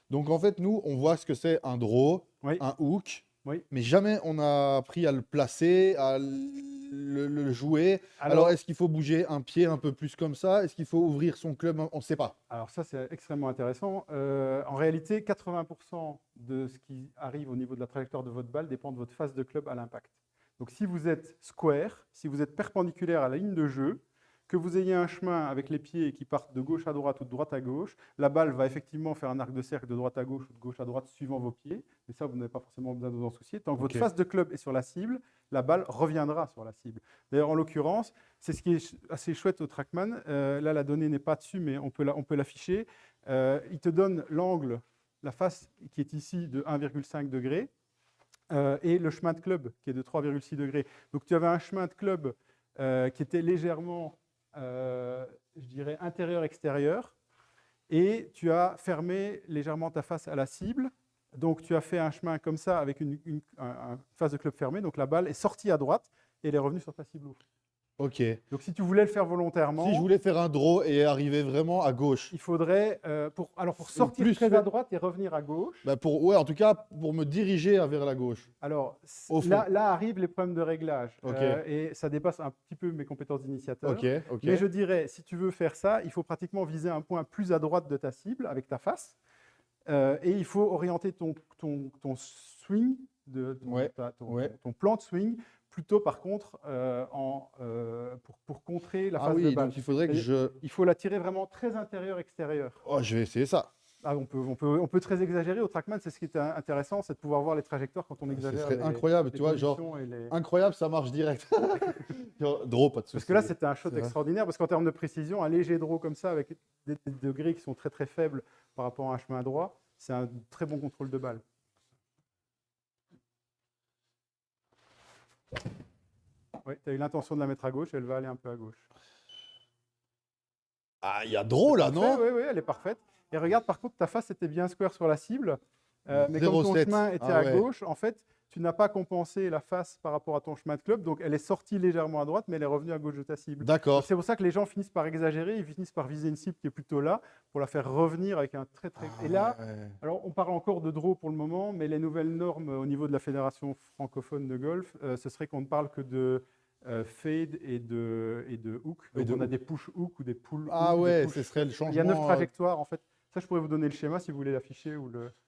S3: Donc en fait, nous, on voit ce que c'est un draw,
S2: Oui.
S3: un hook,
S2: Oui.
S3: mais jamais on a appris à le placer, à le jouer. Alors, est-ce qu'il faut bouger un pied un peu plus comme ça? Est-ce qu'il faut ouvrir son club? On ne sait pas.
S2: Alors ça, c'est extrêmement intéressant. En réalité, 80% de ce qui arrive au niveau de la trajectoire de votre balle dépend de votre phase de club à l'impact. Donc si vous êtes square, si vous êtes perpendiculaire à la ligne de jeu, Que vous ayez un chemin avec les pieds qui partent de gauche à droite ou de droite à gauche, la balle va effectivement faire un arc de cercle de droite à gauche ou de gauche à droite suivant vos pieds. Mais ça, vous n'avez pas forcément besoin de vous en soucier. Tant que votre face de club est sur la cible, la balle reviendra sur la cible. D'ailleurs, en l'occurrence, c'est ce qui est assez chouette au TrackMan. Là, la donnée n'est pas dessus, mais on peut l'afficher. Il te donne l'angle, la face qui est ici de 1,5 degré et le chemin de club qui est de 3,6 degrés. Donc, tu avais un chemin de club qui était légèrement, je dirais, intérieur-extérieur, et tu as fermé légèrement ta face à la cible. Donc, tu as fait un chemin comme ça avec une face de club fermée. Donc, la balle est sortie à droite et elle est revenue sur ta cible.
S3: Ok.
S2: Donc, si tu voulais le faire volontairement,
S3: Si je voulais faire un draw et arriver vraiment à gauche,
S2: il faudrait, pour sortir
S3: plus
S2: très
S3: fait-
S2: à droite et revenir à gauche.
S3: bah ouais, en tout cas, pour me diriger vers la gauche.
S2: Alors,
S3: Au fond.
S2: là arrivent les problèmes de réglage.
S3: Ok.
S2: Et ça dépasse un petit peu mes compétences d'initiateur.
S3: Ok, ok.
S2: Mais je dirais, si tu veux faire ça, il faut pratiquement viser un point plus à droite de ta cible avec ta face. Et il faut orienter ton swing, ton plan de swing, plutôt par contre pour contrer la
S3: Ah
S2: face de
S3: oui,
S2: balle.
S3: donc il faudrait que je...
S2: Il faut la tirer vraiment très intérieur-extérieur.
S3: Oh, je vais essayer ça.
S2: Ah, on peut très exagérer au TrackMan, c'est ce qui est intéressant, c'est de pouvoir voir les trajectoires quand on
S3: Ce
S2: exagère.
S3: serait incroyable, tu vois, genre, incroyable, ça marche direct. Genre, draw, pas de souci.
S2: Parce que là, c'était un shot
S3: C'est vrai.
S2: extraordinaire, parce qu'en termes de précision, un léger draw comme ça, avec des degrés qui sont très très faibles par rapport à un chemin droit, c'est un très bon contrôle de balle. Oui, tu as eu l'intention de la mettre à gauche, elle va aller un peu à gauche.
S3: Ah, il y a draw là, non?
S2: Oui, elle est parfaite. Et regarde, par contre, ta face était bien square sur la cible, mais comme ton
S3: 0,7.
S2: chemin était
S3: Ah
S2: à
S3: ouais.
S2: gauche, en fait, tu n'as pas compensé la face par rapport à ton chemin de club, donc elle est sortie légèrement à droite, mais elle est revenue à gauche de ta cible.
S3: D'accord.
S2: C'est pour ça que les gens finissent par exagérer, ils finissent par viser une cible qui est plutôt là, pour la faire revenir avec un très très... Et là,
S3: Ouais.
S2: alors on parle encore de draw pour le moment, mais les nouvelles normes au niveau de la Fédération francophone de golf, ce serait qu'on ne parle que de fade et de hook. Donc on a des push hook ou des pull hook.
S3: Ah
S2: des
S3: ouais,
S2: push-
S3: ce serait le changement.
S2: Il y a 9 trajectoires en fait. Ça, je pourrais vous donner le schéma si vous voulez l'afficher.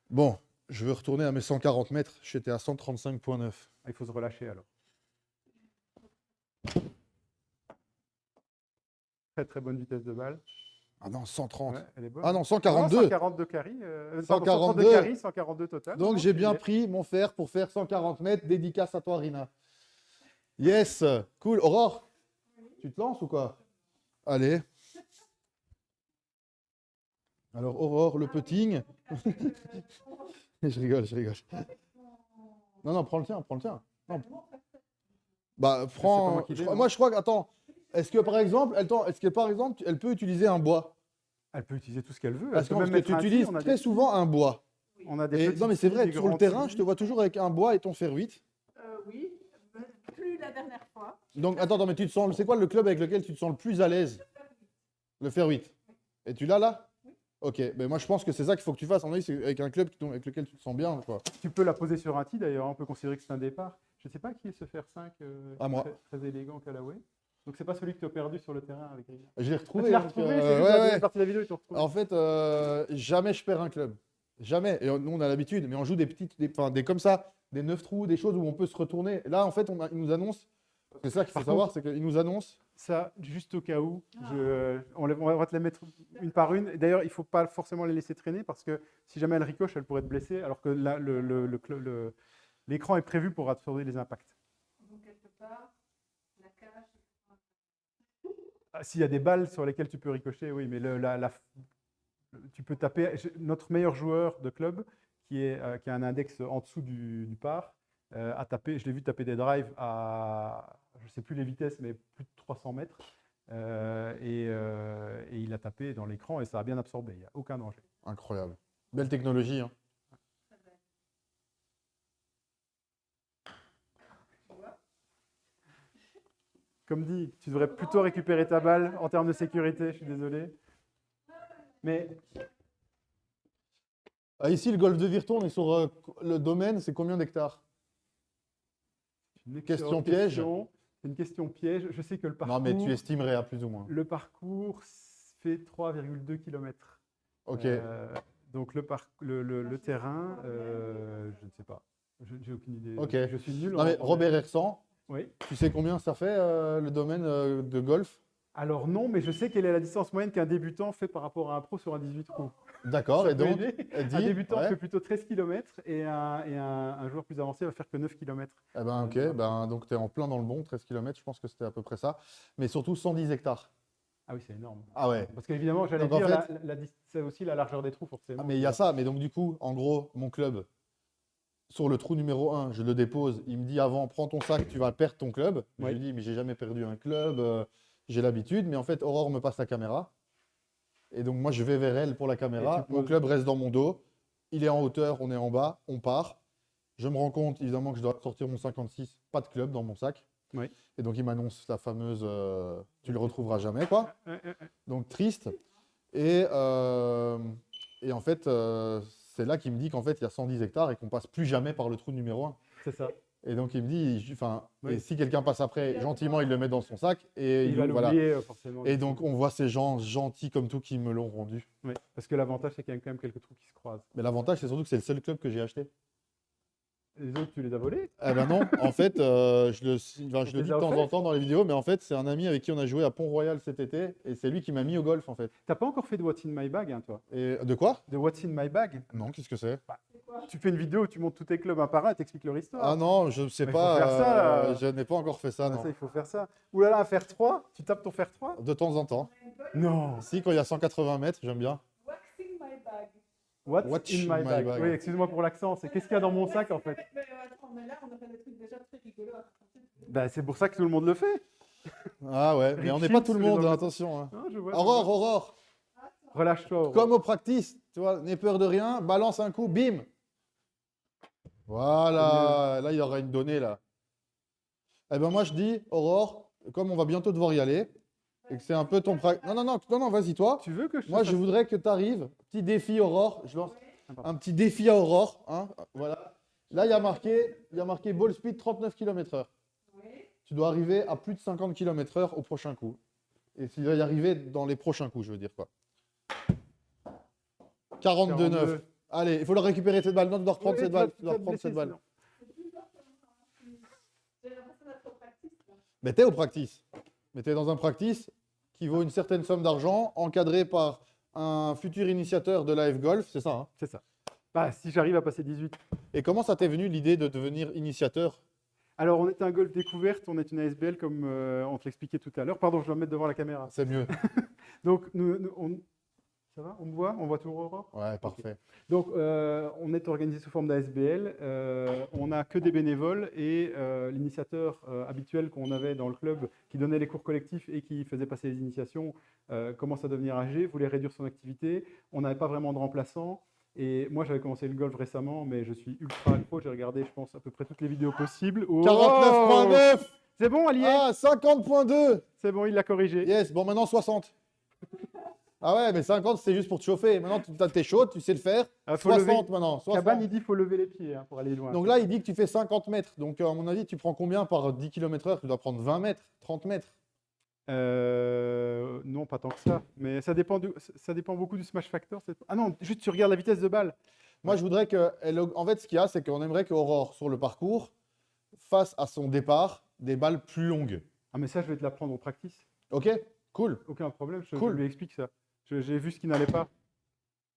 S3: Bon, je veux retourner à mes 140 mètres. J'étais à 135,9.
S2: Il faut se relâcher alors. Très très bonne vitesse de balle.
S3: Ah non, 130.
S2: Ouais, elle est bonne.
S3: Ah non,
S2: Non,
S3: 142.
S2: 142 carry.
S3: 142
S2: carry, 142 total.
S3: Donc
S2: Non,
S3: j'ai
S2: c'est
S3: bien
S2: bien.
S3: pris mon fer pour faire 140 mètres. Dédicace à toi, Rina. Yes, cool. Aurore, tu te lances ou quoi? Allez. Alors Aurore, le putting. Je rigole. Non, prends le tien. Non. Bah,
S2: pas
S3: prends.
S2: moi qui l'ai, non.
S3: Moi, je crois que. Attends. Est-ce que par exemple, elle peut utiliser un bois?
S2: Elle peut utiliser tout ce qu'elle veut.
S3: Parce
S2: Elle peut
S3: que
S2: même mettre
S3: tu
S2: un tee,
S3: utilises
S2: on a
S3: très
S2: des-
S3: souvent un bois.
S2: On a des
S3: Et,
S2: petits
S3: non, mais c'est
S2: tees,
S3: vrai,
S2: des
S3: sur le
S2: grands
S3: terrain,
S2: tees.
S3: je te vois toujours avec un bois et ton fer 8.
S1: Oui, plus la dernière fois.
S3: Donc, attends, mais tu te sens. C'est quoi le club avec lequel tu te sens le plus à l'aise? Le fer 8. Et tu l'as là? Ok, ben moi je pense que c'est ça qu'il faut que tu fasses. En vrai, c'est avec un club avec lequel tu te sens bien, quoi.
S2: Tu peux la poser sur un tee d'ailleurs, on peut considérer que c'est un départ. Je ne sais pas qui est ce fer 5
S3: À moi.
S2: très élégant Callaway. Donc c'est pas celui que tu as perdu sur le terrain avec Rina.
S3: Je l'ai
S2: Ah,
S3: retrouvé.
S2: tu l'as
S3: donc,
S2: retrouvé,
S3: ouais,
S2: j'ai vu
S3: ouais.
S2: la deuxième partie de la vidéo, ils t'ont retrouvé.
S3: En fait, jamais je perds un club. Jamais. Et nous, on a l'habitude, mais on joue des comme ça, des 9 trous, des choses où on peut se retourner. Là, en fait, ils nous annoncent. C'est ça qu'il faut
S2: Par
S3: savoir, c'est qu'ils nous annoncent.
S2: Ça, juste au cas où, on va te les mettre une par une. Et d'ailleurs, il ne faut pas forcément les laisser traîner parce que si jamais elles ricochent, elles pourraient te blesser, alors que là, l'écran est prévu pour absorber les impacts.
S1: Donc quelque part, la cage.
S2: Ah, s'il y a des balles sur lesquelles tu peux ricocher, oui, mais tu peux taper. Notre meilleur joueur de club, qui a un index en dessous du par, a tapé, je l'ai vu taper des drives à, je ne sais plus les vitesses, mais plus de 300 mètres. Et il a tapé dans l'écran et ça a bien absorbé, il n'y a aucun danger.
S3: Incroyable. Belle technologie. Hein.
S2: Comme dit, tu devrais plutôt récupérer ta balle en termes de sécurité, je suis désolé. Mais
S3: Ah, ici, le golf de Virton, on est sur le domaine, c'est combien d'hectares?
S2: une
S3: Question
S2: excellente
S3: piège.
S2: question. C'est une question piège. Je sais que le parcours,
S3: Non, mais tu estimerais à plus ou moins.
S2: le parcours fait 3,2 km.
S3: Ok.
S2: Donc le terrain, je ne sais pas. J'ai aucune idée.
S3: Ok.
S2: Je suis nul.
S3: Non, mais Robert Hersan,
S2: Oui.
S3: tu sais combien ça fait le domaine de golf?
S2: Alors non, mais je sais quelle est la distance moyenne qu'un débutant fait par rapport à un pro sur un 18 trous.
S3: D'accord,
S2: Ça
S3: et
S2: peut
S3: donc,
S2: aider.
S3: elle dit,
S2: Un débutant
S3: ouais.
S2: fait plutôt 13 km et un joueur plus avancé va faire que 9 km.
S3: Eh ben, ok, ben, donc tu es en plein dans le bon, 13 km, je pense que c'était à peu près ça. Mais surtout 110 hectares.
S2: Ah oui, c'est énorme.
S3: Ah ouais.
S2: Parce qu'évidemment, j'allais
S3: Donc, en
S2: dire,
S3: fait-
S2: c'est aussi la largeur des trous, forcément.
S3: Ah, mais il y a ça, mais donc du coup, en gros, mon club, sur le trou numéro 1, je le dépose, il me dit avant, prends ton sac, tu vas perdre ton club. Je
S2: Oui.
S3: lui dis, mais j'ai jamais perdu un club, j'ai l'habitude, mais en fait, Aurore me passe la caméra. Et donc moi, je vais vers elle pour la
S2: Et
S3: caméra,
S2: tu
S3: mon
S2: poses.
S3: club reste dans mon dos, il est en hauteur, on est en bas, on part. Je me rends compte, évidemment, que je dois sortir mon 56, pas de club dans mon sac.
S2: Oui.
S3: Et donc il m'annonce la fameuse, tu le retrouveras jamais, quoi. Donc triste. Et en fait, c'est là qu'il me dit qu'en fait, il y a 110 hectares et qu'on passe plus jamais par le trou numéro 1.
S2: C'est ça.
S3: Et donc il me dit, enfin,
S2: Oui.
S3: et si quelqu'un passe après, gentiment, il le met dans son sac. Et
S2: Il va
S3: voilà.
S2: l'oublier, forcément.
S3: Et donc on voit ces gens gentils comme tout qui me l'ont rendu.
S2: Oui, parce que l'avantage, c'est qu'il y a quand même quelques trous qui se croisent.
S3: Mais l'avantage, c'est surtout que c'est le seul club que j'ai acheté.
S2: Les autres, tu les as volés?
S3: Eh ben non, en fait, je le dis
S2: les
S3: de
S2: a
S3: temps en
S2: offerts
S3: temps dans les vidéos, mais en fait, c'est un ami avec qui on a joué à Pont-Royal cet été, et c'est lui qui m'a mis au golf, en fait.
S2: T'as pas encore fait de What's in my bag, hein, toi?
S3: Et de quoi?
S2: De What's in my bag?
S3: Non, qu'est-ce que c'est?
S2: Tu fais une vidéo où tu montes tous tes clubs un par un et t'expliques leur histoire.
S3: Ah non, je ne sais
S2: Mais il faut
S3: pas,
S2: faire ça,
S3: je n'ai pas encore fait ça,
S2: Ah,
S3: non.
S2: ça, il faut faire ça. Ouh là là, un fer 3? Tu tapes ton fer 3?
S3: De temps en temps.
S2: Non.
S3: Si, quand il y a 180 mètres, j'aime bien.
S1: Waxing my bag.
S2: What's in my bag? Oui, excuse-moi pour l'accent. C'est qu'est-ce qu'il y a dans mon sac, en fait?
S1: Mais attends, mais là, on a fait des trucs déjà très rigolos.
S2: Ben, c'est pour ça que tout le monde le fait.
S3: Ah ouais, mais on n'est
S2: Rick
S3: pas
S2: Shields
S3: tout le
S2: sous les
S3: monde,
S2: ongles.
S3: attention. Hein.
S2: Non, je vois,
S3: Aurore, Aurore,
S2: Relâche-toi. Aurore.
S3: comme au practice, tu vois, n'aie peur de rien, balance un coup, bim. Voilà, là il y aura une donnée là. Eh ben moi je dis, Aurore, comme on va bientôt devoir y aller, et que c'est un peu ton non, vas-y toi.
S2: Tu veux que je te
S3: Moi je
S2: fasse-
S3: voudrais que tu arrives, petit défi Aurore, je lance
S2: pardon.
S3: un petit défi à Aurore, hein, voilà. Là il y a marqué ball speed 39 km/h. Tu dois arriver à plus de 50 km/h au prochain coup. Et tu dois y arriver dans les prochains coups, je veux dire quoi. 42-9. Allez, il faut leur récupérer cette balle. Non, tu dois reprendre
S2: Oui,
S3: cette
S2: tu vas-
S3: balle.
S2: tu
S3: Tu dois
S2: vas te
S3: reprendre
S2: blesser,
S3: cette balle.
S2: sinon.
S1: J'ai l'impression d'être au practice. Là.
S3: Mais t'es au practice. Mais t'es dans un practice qui vaut une certaine somme d'argent, encadré par un futur initiateur de l'AF Golf, c'est ça, hein?
S2: C'est ça. Bah, si j'arrive à passer 18.
S3: Et comment ça t'est venu l'idée de devenir initiateur?
S2: Alors, on est un golf découverte, on est une ASBL comme on te l'expliquait tout à l'heure. Pardon, je dois me mettre devant la caméra.
S3: C'est mieux.
S2: Donc, ça va? On me voit? On voit toujours Aurore?
S3: Ouais, parfait.
S2: Donc, on est organisé sous forme d'ASBL. On n'a que des bénévoles et l'initiateur habituel qu'on avait dans le club qui donnait les cours collectifs et qui faisait passer les initiations commence à devenir âgé, voulait réduire son activité. On n'avait pas vraiment de remplaçant. Et moi, j'avais commencé le golf récemment, mais je suis ultra accro. J'ai regardé, je pense, à peu près toutes les vidéos possibles. Oh
S3: 49.9.
S2: C'est bon, Allié?
S3: Ah, 50.2.
S2: C'est bon, il l'a corrigé.
S3: Yes, bon, maintenant 60. Ah ouais, mais 50, c'est juste pour te chauffer. Maintenant, t'es chaud, tu sais le faire.
S2: Ah, faut
S3: 60
S2: lever-
S3: maintenant. 60.
S2: Cabane, il dit qu'il faut lever les pieds hein, pour aller loin.
S3: Donc là, il dit que tu fais 50 mètres. Donc, à mon avis, tu prends combien par 10 km/h? Tu dois prendre 20 mètres, 30 mètres.
S2: Non, pas tant que ça. Mais ça dépend beaucoup du smash factor. Ah non, juste tu regardes la vitesse de balle.
S3: Moi, je voudrais que. En fait, ce qu'il y a, c'est qu'on aimerait qu'Aurore, sur le parcours, fasse à son départ des balles plus longues.
S2: Ah mais ça, je vais te l'apprendre au practice.
S3: Ok? Cool.
S2: Aucun problème, je
S3: Cool.
S2: lui explique ça. J'ai vu ce qui n'allait pas.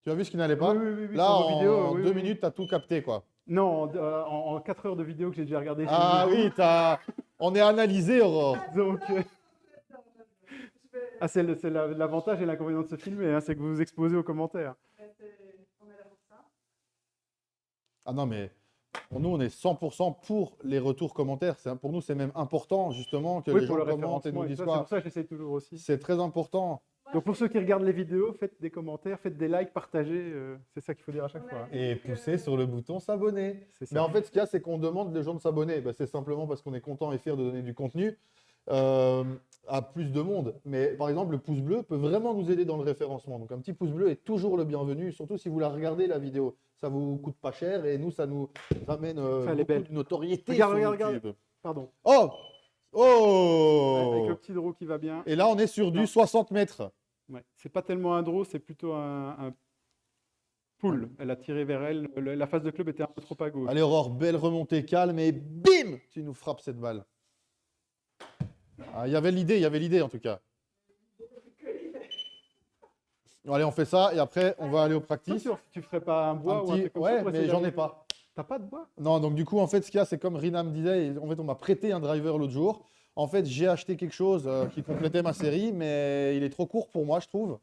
S3: Tu as vu ce qui n'allait pas?
S2: Oui,
S3: Là,
S2: sur vos vidéos,
S3: en
S2: oui,
S3: 2
S2: oui.
S3: minutes, tu as tout capté, quoi.
S2: Non, en 4 heures de vidéo que j'ai déjà regardé.
S3: Ah oui, on est analysé, Aurore.
S2: Donc, ah, c'est l'avantage et l'inconvénient de se filmer, hein, c'est que vous vous exposez aux commentaires.
S1: On est là pour ça.
S3: Ah non, mais pour nous, on est 100% pour les retours commentaires. Pour nous, c'est même important, justement, que
S2: Oui,
S3: les
S2: pour
S3: gens
S2: le
S3: commentent et
S2: référencement
S3: nous
S2: et tout
S3: disent
S2: ça, c'est
S3: quoi.
S2: pour ça que j'essaye toujours aussi.
S3: C'est très important.
S2: Donc pour ceux qui regardent les vidéos, faites des commentaires, faites des likes, partagez, c'est ça qu'il faut dire à chaque fois. hein.
S3: Et poussez sur le bouton s'abonner.
S2: C'est ça.
S3: Mais en fait, ce qu'il y a, c'est qu'on demande les gens de s'abonner. Ben, c'est simplement parce qu'on est content et fier de donner du contenu à plus de monde. Mais par exemple, le pouce bleu peut vraiment nous aider dans le référencement. Donc un petit pouce bleu est toujours le bienvenu, surtout si vous la regardez la vidéo. Ça vous coûte pas cher et nous, ça nous ramène
S2: elle est
S3: beaucoup
S2: belle.
S3: de notoriété
S2: Regarde,
S3: sur
S2: regarde,
S3: YouTube.
S2: Pardon.
S3: Oh!
S2: Avec
S3: Oh!
S2: le petit draw qui va bien.
S3: Et là, on est sur du
S2: Non.
S3: 60 mètres.
S2: Ouais. C'est pas tellement un draw, c'est plutôt un pull. Elle a tiré vers elle. La phase de club était un peu trop à gauche.
S3: Allez, Aurore, belle remontée calme et bim! Tu nous frappes cette balle. Ah, il y avait l'idée en tout cas. Allez, on fait ça et après, on va aller au
S2: Bien
S3: practice.
S2: sûr, tu ferais pas un bois
S3: Un
S2: ou un
S3: petit-
S2: truc comme ça
S3: Ouais,
S2: pour essayer
S3: mais j'en ai
S2: d'arriver.
S3: pas.
S2: T'as pas de bois?
S3: Non, donc du coup, en fait, ce qu'il y a, c'est comme Rina me disait, en fait, on m'a prêté un driver l'autre jour. En fait, j'ai acheté quelque chose qui complétait ma série, mais il est trop court pour moi, je trouve.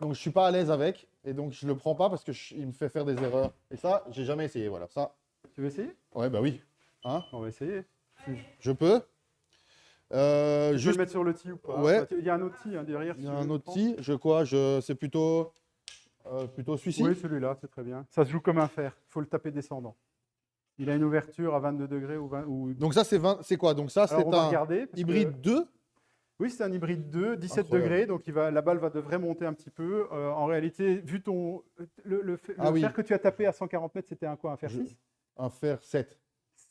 S3: Donc, je suis pas à l'aise avec. Et donc, je le prends pas parce que il me fait faire des erreurs. Et ça, j'ai jamais essayé. Voilà, ça.
S2: Tu veux essayer?
S3: Ouais, bah oui. Hein,
S2: On va essayer.
S3: je peux.
S2: Tu peux le
S3: Juste,
S2: mettre sur le tee ou pas?
S3: Ouais.
S2: Il y a un autre tee hein, derrière.
S3: il
S2: si
S3: y a
S2: tu
S3: un
S2: veux,
S3: autre
S2: prends.
S3: tee. C'est plutôt celui-ci.
S2: Oui, celui-là, c'est très bien. Ça se joue comme un fer. Il faut le taper descendant. Il a une ouverture à 22 degrés ou 20.
S3: Donc ça, c'est quoi? Donc ça,
S2: Alors,
S3: c'est
S2: on va
S3: un
S2: regarder. parce que-
S3: hybride 2.
S2: Oui, c'est un hybride 2, 17
S3: Incroyable.
S2: degrés. Donc la balle devrait monter un petit peu. En réalité, vu le
S3: Ah oui.
S2: fer que tu as tapé à 140 mètres, c'était un quoi? Un fer
S3: Je-
S2: 6?
S3: Un fer 7.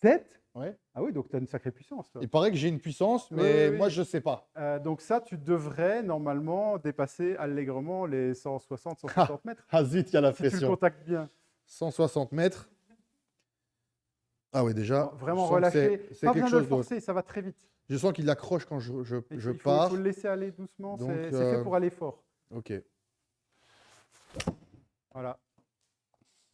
S2: 7?
S3: Ouais.
S2: Ah oui, donc tu as une sacrée puissance. Toi.
S3: Il paraît que j'ai une puissance,
S2: Oui,
S3: mais
S2: oui, oui.
S3: moi, je sais pas.
S2: Donc ça, tu devrais normalement dépasser allègrement les 160, 160 mètres.
S3: Ah zut, il y a la
S2: Si tu le
S3: pression.
S2: contactes bien.
S3: 160 mètres. Ah oui, déjà.
S2: Vraiment
S3: je sens que
S2: relâché.
S3: c'est
S2: Pas
S3: quelque
S2: besoin de le
S3: chose d'autre.
S2: forcer, ça va très vite.
S3: Je sens qu'il accroche quand je
S2: Il
S3: je
S2: faut,
S3: pars.
S2: il faut le laisser aller doucement.
S3: Donc,
S2: C'est fait pour aller fort.
S3: Ok.
S2: Voilà.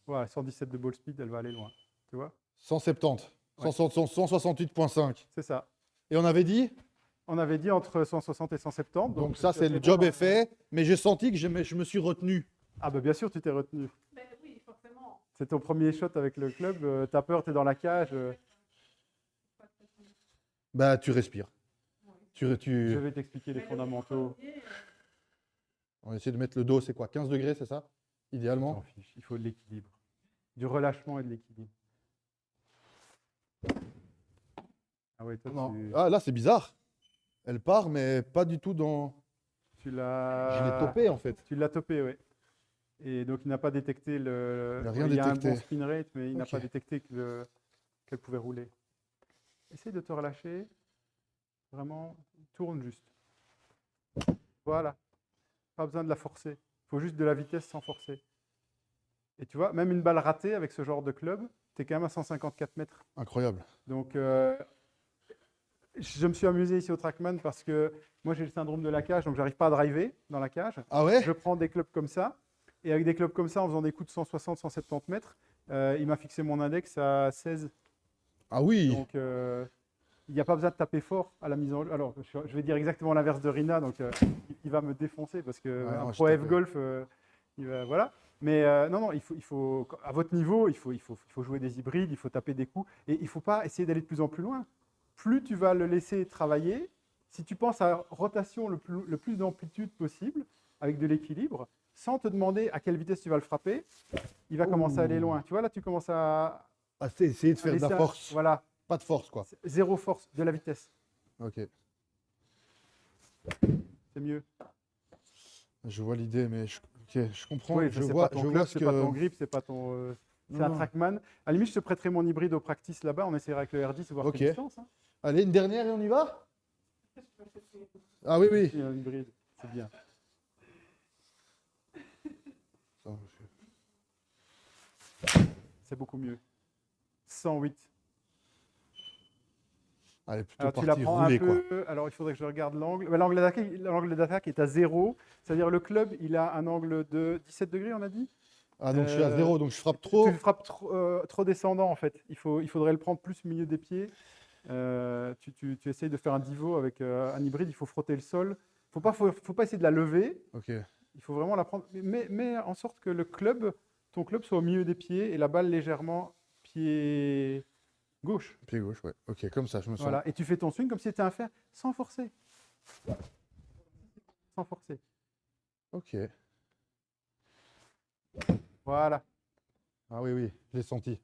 S2: Voilà, 117 de ball speed, elle va aller loin. Tu vois?
S3: 170.
S2: Ouais.
S3: 168,5.
S2: C'est ça.
S3: Et on avait dit,
S2: On avait dit entre 160 et 170.
S3: donc ça,
S2: tu
S3: c'est
S2: as
S3: le
S2: fait
S3: job
S2: bon.
S3: est fait, mais j'ai senti que je me suis retenu.
S2: Ah bah bien sûr, tu t'es retenu.
S1: Mais oui, forcément.
S2: C'est ton premier shot avec le club. T'as peur, t'es dans la cage.
S3: Bah, tu respires.
S2: Je
S3: Tu...
S2: vais t'expliquer les fondamentaux.
S3: On va essayer de mettre le dos, c'est quoi? 15 degrés, c'est ça?
S2: On
S3: Idéalement.
S2: s'en fiche. Il faut de l'équilibre. Du relâchement et de l'équilibre. Ah ouais, toi,
S3: Non. Ah, là, c'est bizarre. Elle part, mais pas du tout dans...
S2: tu l'as.
S3: Je l'ai topé, en fait.
S2: Tu l'as topé, oui. Et donc, il n'a pas détecté le.
S3: Il n'a rien
S2: y a un
S3: détecté.
S2: bon spin rate, mais il n'a
S3: Ok.
S2: pas détecté qu'elle pouvait rouler. Essaye de te relâcher. Vraiment, tourne juste. Voilà. Pas besoin de la forcer. Il faut juste de la vitesse sans forcer. Et tu vois, même une balle ratée avec ce genre de club, tu es quand même à 154 mètres.
S3: Incroyable.
S2: Donc, je me suis amusé ici au Trackman parce que moi, j'ai le syndrome de la cage, donc j'arrive pas à driver dans la cage.
S3: Ah ouais?
S2: Je prends des clubs comme ça, et avec des clubs comme ça, en faisant des coups de 160, 170 mètres, il m'a fixé mon index à 16.
S3: Ah oui.
S2: Donc, il n'y a pas besoin de taper fort à la mise en jeu. Alors, je vais dire exactement l'inverse de Rina, donc il va me défoncer parce que
S3: Ouais,
S2: un
S3: non, je
S2: pro F
S3: tapais.
S2: golf, il va, voilà. Mais non, il faut, à votre niveau, il faut jouer des hybrides, il faut taper des coups, et il ne faut pas essayer d'aller de plus en plus loin. Plus tu vas le laisser travailler, si tu penses à rotation le plus d'amplitude possible, avec de l'équilibre, sans te demander à quelle vitesse tu vas le frapper, il va commencer à aller loin. Tu vois, là, tu commences à
S3: Ah, c'est essayer de faire de
S2: laisser
S3: la force.
S2: Voilà,
S3: Pas de force, quoi.
S2: zéro force, de la vitesse.
S3: Ok.
S2: C'est mieux.
S3: Je vois l'idée, mais je comprends.
S2: Oui,
S3: je
S2: c'est
S3: vois,
S2: pas ton
S3: je
S2: club,
S3: vois ce
S2: c'est
S3: que...
S2: pas ton grip, c'est pas ton. C'est
S3: Non,
S2: un
S3: non.
S2: Trackman. À la limite, je te prêterai mon hybride au practice là-bas. On essaiera avec le R10 voir
S3: Ok.
S2: quelle distance. Hein.
S3: Allez, une dernière et on y va? Ah oui, oui.
S2: Oui, un hybride, c'est bien.
S3: Ça,
S2: C'est beaucoup mieux. 108.
S3: Allez, plutôt
S2: Alors tu la
S3: parti
S2: prends
S3: rouler,
S2: un
S3: quoi.
S2: peu. Alors il faudrait que je regarde l'angle. Ben, l'angle d'attaque est à 0. C'est-à-dire le club, il a un angle de 17 degrés, on a dit.
S3: Ah, donc je suis à 0, donc je frappe
S2: Tu
S3: trop.
S2: le frappes trop descendant en fait. Il faudrait le prendre plus au milieu des pieds. Tu essayes de faire un divo avec un hybride, il faut frotter le sol. Faut pas essayer de la lever.
S3: Ok.
S2: Il faut vraiment la prendre, mais en sorte que ton club soit au milieu des pieds et la balle légèrement pied gauche.
S3: Pied gauche, ouais. Ok, comme ça, je me sens.
S2: Voilà. Et tu fais ton swing comme si c'était un fer, sans forcer. Sans forcer.
S3: Ok.
S2: Voilà.
S3: Ah oui, oui, je l'ai senti.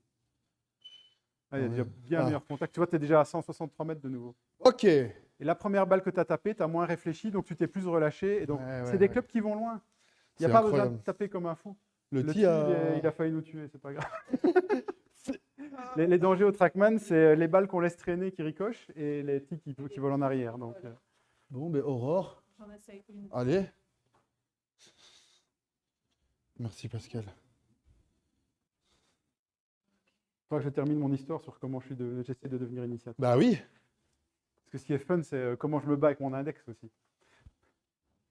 S2: Ah, il y a
S3: Ah
S2: déjà
S3: oui.
S2: bien
S3: Ah.
S2: meilleur contact. Tu vois, tu es déjà à 163 mètres de nouveau.
S3: Ok.
S2: Et la première balle que tu as tapée, tu as moins réfléchi, donc tu t'es plus relâché. Et donc,
S3: Ouais,
S2: c'est
S3: ouais,
S2: des
S3: ouais.
S2: clubs qui vont loin. Il n'y a
S3: C'est
S2: pas besoin
S3: incroyable.
S2: de taper comme un fou.
S3: Le
S2: Le
S3: tee
S2: tee,
S3: a...
S2: il a failli nous tuer, c'est pas grave. Les dangers au Trackman, c'est les balles qu'on laisse traîner qui ricochent et les tees qui volent en arrière. Donc,
S3: Bon, ben Aurore.
S1: J'en essaye une.
S3: Allez. Merci Pascal.
S2: faut que je termine mon histoire sur comment j'essaie de devenir initiateur.
S3: Bah oui.
S2: Parce que ce qui est fun, c'est comment je me bats avec mon index aussi.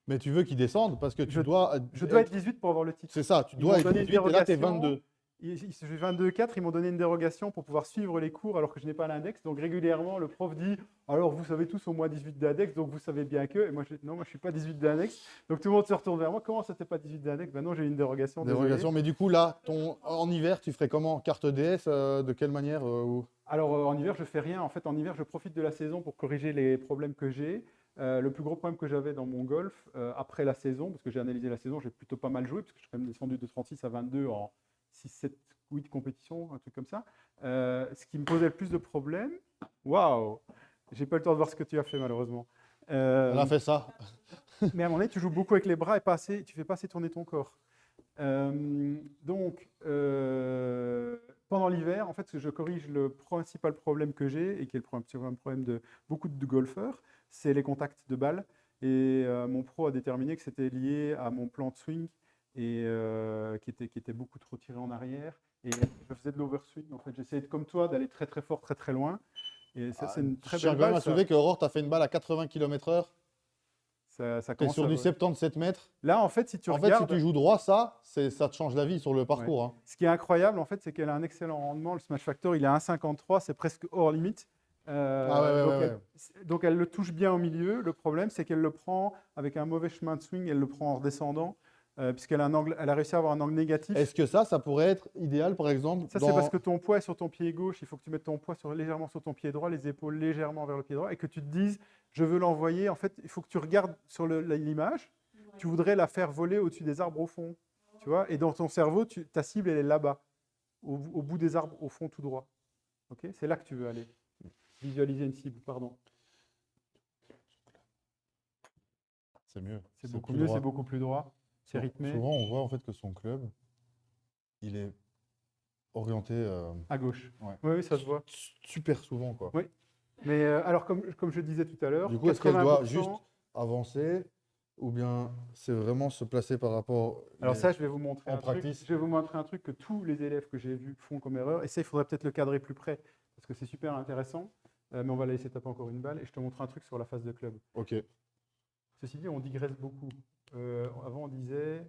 S3: Mais tu veux qu'ils descendent parce que
S2: Je
S3: dois
S2: être 18 pour avoir le titre.
S3: C'est ça, tu
S2: Ils
S3: dois
S2: m'ont
S3: être
S2: donné une
S3: 18 et là, tu es
S2: dérogation.
S3: 22.
S2: J'ai 22,4, ils m'ont donné une dérogation pour pouvoir suivre les cours alors que je n'ai pas l'index. Donc régulièrement, le prof dit « Alors, vous savez tous au moins 18 d'index, donc vous savez bien que… » Et moi, je dis « Non, moi, je ne suis pas 18 d'index. » Donc tout le monde se retourne vers moi. « Comment ça, tu n'es pas 18 d'index ?» Ben non, j'ai eu une dérogation.
S3: Dérogation, mais du coup, là, en hiver, tu ferais comment? Carte DS, de quelle manière
S2: Alors, en hiver, je fais rien. En fait, en hiver, je profite de la saison pour corriger les problèmes que j'ai. Le plus gros problème que j'avais dans mon golf, après la saison, parce que j'ai analysé la saison, j'ai plutôt pas mal joué, parce que je suis quand même descendu de 36 à 22 en 6, 7, 8 compétitions, un truc comme ça. Ce qui me posait le plus de problèmes, waouh, j'ai pas eu le temps de voir ce que tu as fait malheureusement.
S3: On a fait ça.
S2: Mais à un moment donné, tu joues beaucoup avec les bras et pas assez, tu fais pas assez tourner ton corps. Donc, pendant l'hiver, en fait, je corrige le principal problème que j'ai, et qui est le problème de beaucoup de golfeurs, c'est les contacts de balles. Et mon pro a déterminé que c'était lié à mon plan de swing, et qui était beaucoup trop tiré en arrière. Et je faisais de l'overswing. En fait, j'essayais, comme toi, d'aller très très fort, très très loin. Et ça, c'est une très
S3: Je tiens
S2: belle
S3: quand même
S2: balle.
S3: à soulever que Aurore, tu as fait une balle à 80 km/h.
S2: Ça
S3: Tu es
S2: commence
S3: sur
S2: à-
S3: du 77 mètres.
S2: Là, en fait, si tu
S3: En fait,
S2: regardes…
S3: si tu joues droit, ça te change la vie sur le parcours.
S2: Ouais.
S3: Hein.
S2: Ce qui est incroyable, en fait, c'est qu'elle a un excellent rendement. Le Smash Factor, il est à 1,53, c'est presque hors limite. Donc, elle le touche bien au milieu. Le problème, c'est qu'elle le prend avec un mauvais chemin de swing, elle le prend en redescendant, puisqu'elle a un angle, elle a réussi à avoir un angle négatif.
S3: Est-ce que ça pourrait être idéal, par exemple
S2: Ça, c'est parce que ton poids est sur ton pied gauche. Il faut que tu mettes ton poids légèrement sur ton pied droit, les épaules légèrement vers le pied droit, et que tu te dises, je veux l'envoyer. En fait, il faut que tu regardes sur l'image. Tu voudrais la faire voler au-dessus des arbres au fond. Tu vois, et dans ton cerveau, ta cible, elle est là-bas, au bout des arbres, au fond, tout droit. Okay, c'est là que tu veux aller. Visualiser une cible, pardon.
S3: C'est mieux.
S2: C'est beaucoup mieux, c'est beaucoup plus droit. C'est rythmé.
S3: Souvent, on voit en fait que son club, il est orienté
S2: à gauche.
S3: Ouais.
S2: Oui, ça se voit.
S3: Super souvent, quoi.
S2: Oui. Mais alors, comme je disais tout à l'heure,
S3: du coup, est-ce qu'elle doit juste avancer ou bien c'est vraiment se placer par rapport…
S2: Alors ça, je vais vous montrer
S3: en practice.
S2: Je vais vous montrer un truc que tous les élèves que j'ai vus font comme erreur. Et ça, il faudrait peut-être le cadrer plus près, parce que c'est super intéressant. Mais on va la laisser taper encore une balle. Et je te montre un truc sur la phase de club.
S3: Ok.
S2: Ceci dit, on digresse beaucoup. Avant, on disait…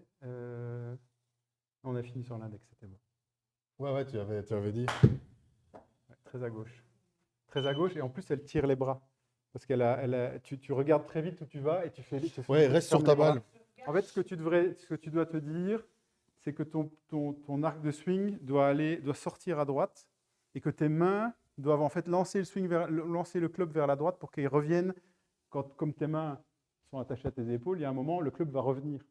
S2: on a fini sur l'index, c'était bon.
S3: Ouais, tu avais dit.
S2: Ouais, très à gauche. Très à gauche, et en plus, elle tire les bras. Parce tu regardes très vite où tu vas et tu fais…
S3: Ouais, reste sur ta balle.
S2: En fait, ce que tu dois te dire, c'est que ton arc de swing doit sortir à droite et que tes mains doivent en fait lancer le club vers la droite pour qu'il revienne. Comme tes mains sont attachées à tes épaules, il y a un moment, le club va revenir.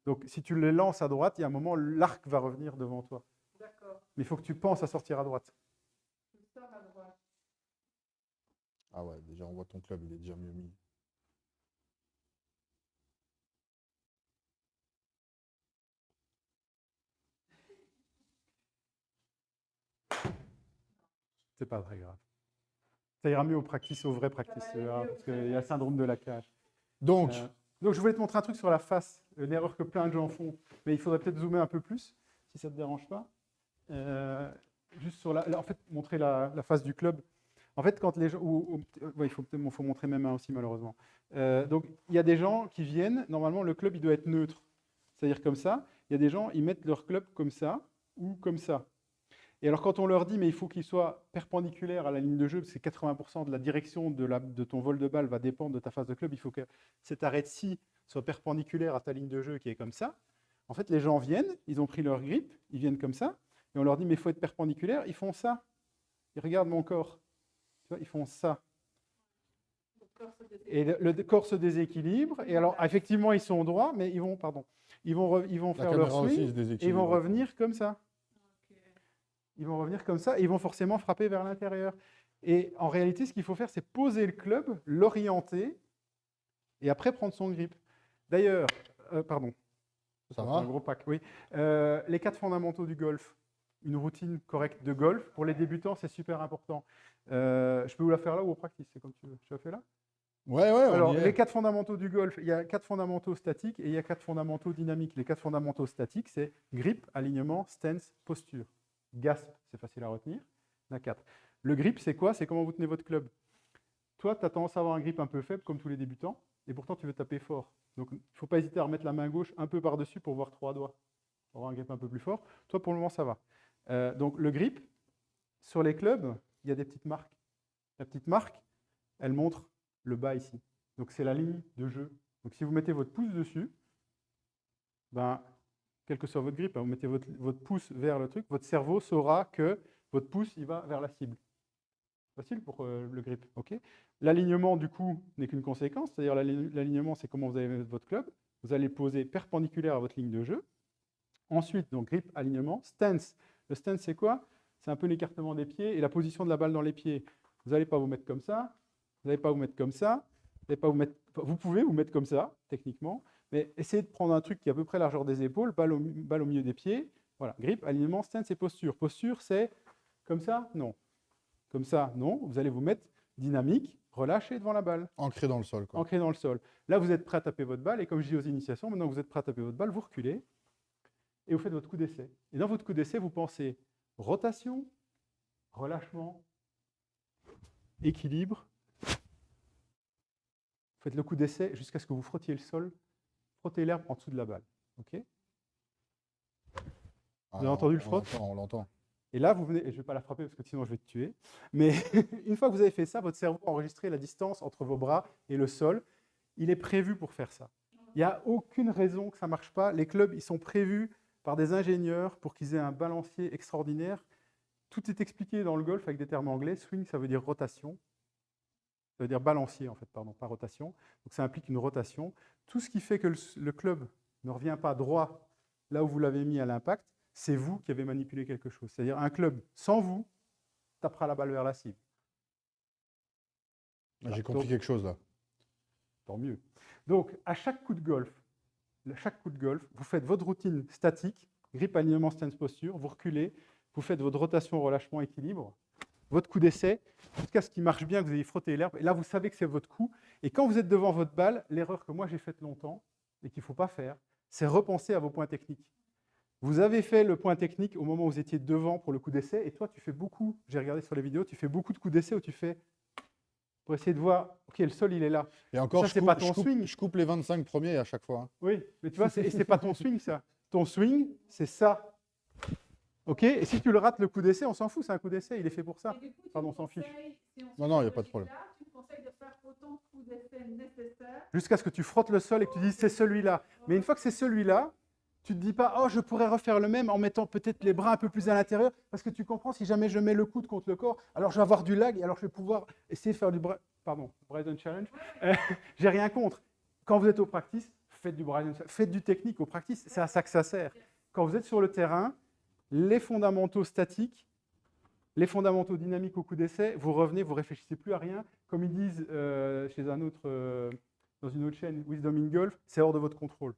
S2: Donc, si tu les lances à droite, il y a un moment, l'arc va revenir devant toi.
S1: D'accord.
S2: Mais il faut que tu penses à sortir à droite.
S1: Je sors à droite.
S3: Ah ouais, déjà, on voit ton club, il est déjà mieux mis.
S2: C'est pas très grave. Ça ira mieux au vrai practice, parce qu'il y a le syndrome de la cage. Donc, je voulais te montrer un truc sur la face, une erreur que plein de gens font, mais il faudrait peut-être zoomer un peu plus, si ça ne te dérange pas. Juste sur en fait, montrer la face du club. En fait, quand les gens… il faut montrer mes mains aussi, malheureusement. Donc, il y a des gens qui viennent, normalement, le club, il doit être neutre. C'est-à-dire comme ça. Il y a des gens, ils mettent leur club comme ça, ou comme ça. Et alors, quand on leur dit, mais il faut qu'il soit perpendiculaire à la ligne de jeu, parce que 80% de la direction de ton vol de balle va dépendre de ta face de club, il faut que cet arrêt-ci soit perpendiculaire à ta ligne de jeu qui est comme ça. En fait, les gens viennent, ils ont pris leur grip, ils viennent comme ça, et on leur dit, mais il faut être perpendiculaire, ils font ça. Ils regardent mon corps. Tu vois, ils font ça. Et le corps se déséquilibre, et alors, effectivement, ils sont droits, mais ils vont faire leur swing, et ils vont revenir comme ça. Ils vont revenir comme ça et ils vont forcément frapper vers l'intérieur. Et en réalité, ce qu'il faut faire, c'est poser le club, l'orienter et après prendre son grip. D'ailleurs, pardon.
S3: Ça va ?
S2: Un gros pack, oui. Les 4 fondamentaux du golf. Une routine correcte de golf. Pour les débutants, c'est super important. Je peux vous la faire là ou au practice, c'est comme tu veux. Tu la fais là ?
S3: Ouais.
S2: Alors, les 4 fondamentaux du golf, il y a 4 fondamentaux statiques et il y a 4 fondamentaux dynamiques. Les 4 fondamentaux statiques, c'est grip, alignement, stance, posture. Gasp, c'est facile à retenir. Il y en a 4. Le grip, c'est quoi ? C'est comment vous tenez votre club. Toi, tu as tendance à avoir un grip un peu faible, comme tous les débutants. et pourtant tu veux taper fort. Donc il ne faut pas hésiter à remettre la main gauche un peu par-dessus pour voir 3 doigts, pour avoir un grip un peu plus fort. Toi, pour le moment, ça va. Donc le grip, sur les clubs, il y a des petites marques. La petite marque, elle montre le bas ici. Donc c'est la ligne de jeu. Donc si vous mettez votre pouce dessus, ben, quel que soit votre grip, vous mettez votre pouce vers le truc, votre cerveau saura que votre pouce il va vers la cible. Facile pour le grip. Okay. L'alignement, du coup, n'est qu'une conséquence. C'est-à-dire l'alignement, c'est comment vous allez mettre votre club. Vous allez le poser perpendiculaire à votre ligne de jeu. Ensuite, donc grip, alignement. Stance. Le stance, c'est quoi? C'est un peu l'écartement des pieds et la position de la balle dans les pieds. Vous n'allez pas vous mettre comme ça. Vous n'allez pas vous mettre comme ça. Vous pouvez vous mettre comme ça, techniquement. Mais essayez de prendre un truc qui est à peu près la largeur des épaules, balle au milieu des pieds. Voilà, grip, alignement, stance et posture. Posture, c'est comme ça? Non. Comme ça, non. Vous allez vous mettre dynamique, relâché devant la balle.
S3: Ancré dans le sol, quoi.
S2: Ancré dans le sol. Là, vous êtes prêt à taper votre balle. Et comme je dis aux initiations, maintenant que vous êtes prêt à taper votre balle, vous reculez et vous faites votre coup d'essai. Et dans votre coup d'essai, vous pensez rotation, relâchement, équilibre. Vous faites le coup d'essai jusqu'à ce que vous frottiez le sol, frottez l'herbe en dessous de la balle. OK? Vous avez entendu le frotte?
S3: On l'entend.
S2: Et là, vous venez, et je ne vais pas la frapper parce que sinon je vais te tuer, mais une fois que vous avez fait ça, votre cerveau a enregistré la distance entre vos bras et le sol. Il est prévu pour faire ça. Il n'y a aucune raison que ça ne marche pas. Les clubs, ils sont prévus par des ingénieurs pour qu'ils aient un balancier extraordinaire. Tout est expliqué dans le golf avec des termes anglais. Swing, ça veut dire rotation. Ça veut dire balancier, en fait, pardon, pas rotation. Donc ça implique une rotation. Tout ce qui fait que le club ne revient pas droit là où vous l'avez mis à l'impact, c'est vous qui avez manipulé quelque chose. C'est-à-dire un club sans vous tapera la balle vers la cible.
S3: J'ai compris quelque chose là.
S2: Tant mieux. Donc, à chaque coup de golf, vous faites votre routine statique, grip, alignement, stance, posture, vous reculez, vous faites votre rotation, relâchement, équilibre, votre coup d'essai, jusqu'à ce qu'il marche bien, que vous ayez frotté l'herbe. Et là, vous savez que c'est votre coup. Et quand vous êtes devant votre balle, l'erreur que moi j'ai faite longtemps et qu'il ne faut pas faire, c'est repenser à vos points techniques. Vous avez fait le point technique au moment où vous étiez devant pour le coup d'essai, et toi, tu fais beaucoup, j'ai regardé sur les vidéos, tu fais beaucoup de coups d'essai où tu fais, pour essayer de voir, ok, le sol, il est là.
S3: Et encore,
S2: ça, c'est pas ton swing.
S3: Je coupe les 25 premiers à chaque fois. Hein.
S2: Oui, mais tu vois, c'est pas ton swing, ça. Ton swing, c'est ça. Ok, et si tu le rates le coup d'essai, on s'en fout, c'est un coup d'essai, il est fait pour ça. Pardon, on s'en fiche.
S3: Non, il n'y a pas de problème.
S1: Tu me conseilles de faire autant de coups d'essai nécessaires.
S2: Jusqu'à ce que tu frottes le sol et que tu dises, c'est celui-là. Mais une fois que c'est celui-là, tu ne te dis pas, oh, je pourrais refaire le même en mettant peut-être les bras un peu plus à l'intérieur, parce que tu comprends, si jamais je mets le coude contre le corps, alors je vais avoir du lag, et alors je vais pouvoir essayer de faire du Bryson Challenge. J'ai rien contre. Quand vous êtes au practice, faites du Bryson Challenge, faites du technique au practice, c'est à ça que ça sert. Quand vous êtes sur le terrain, les fondamentaux statiques, les fondamentaux dynamiques au coup d'essai, vous revenez, vous ne réfléchissez plus à rien. Comme ils disent chez un autre, dans une autre chaîne, Wisdom in Golf, c'est hors de votre contrôle.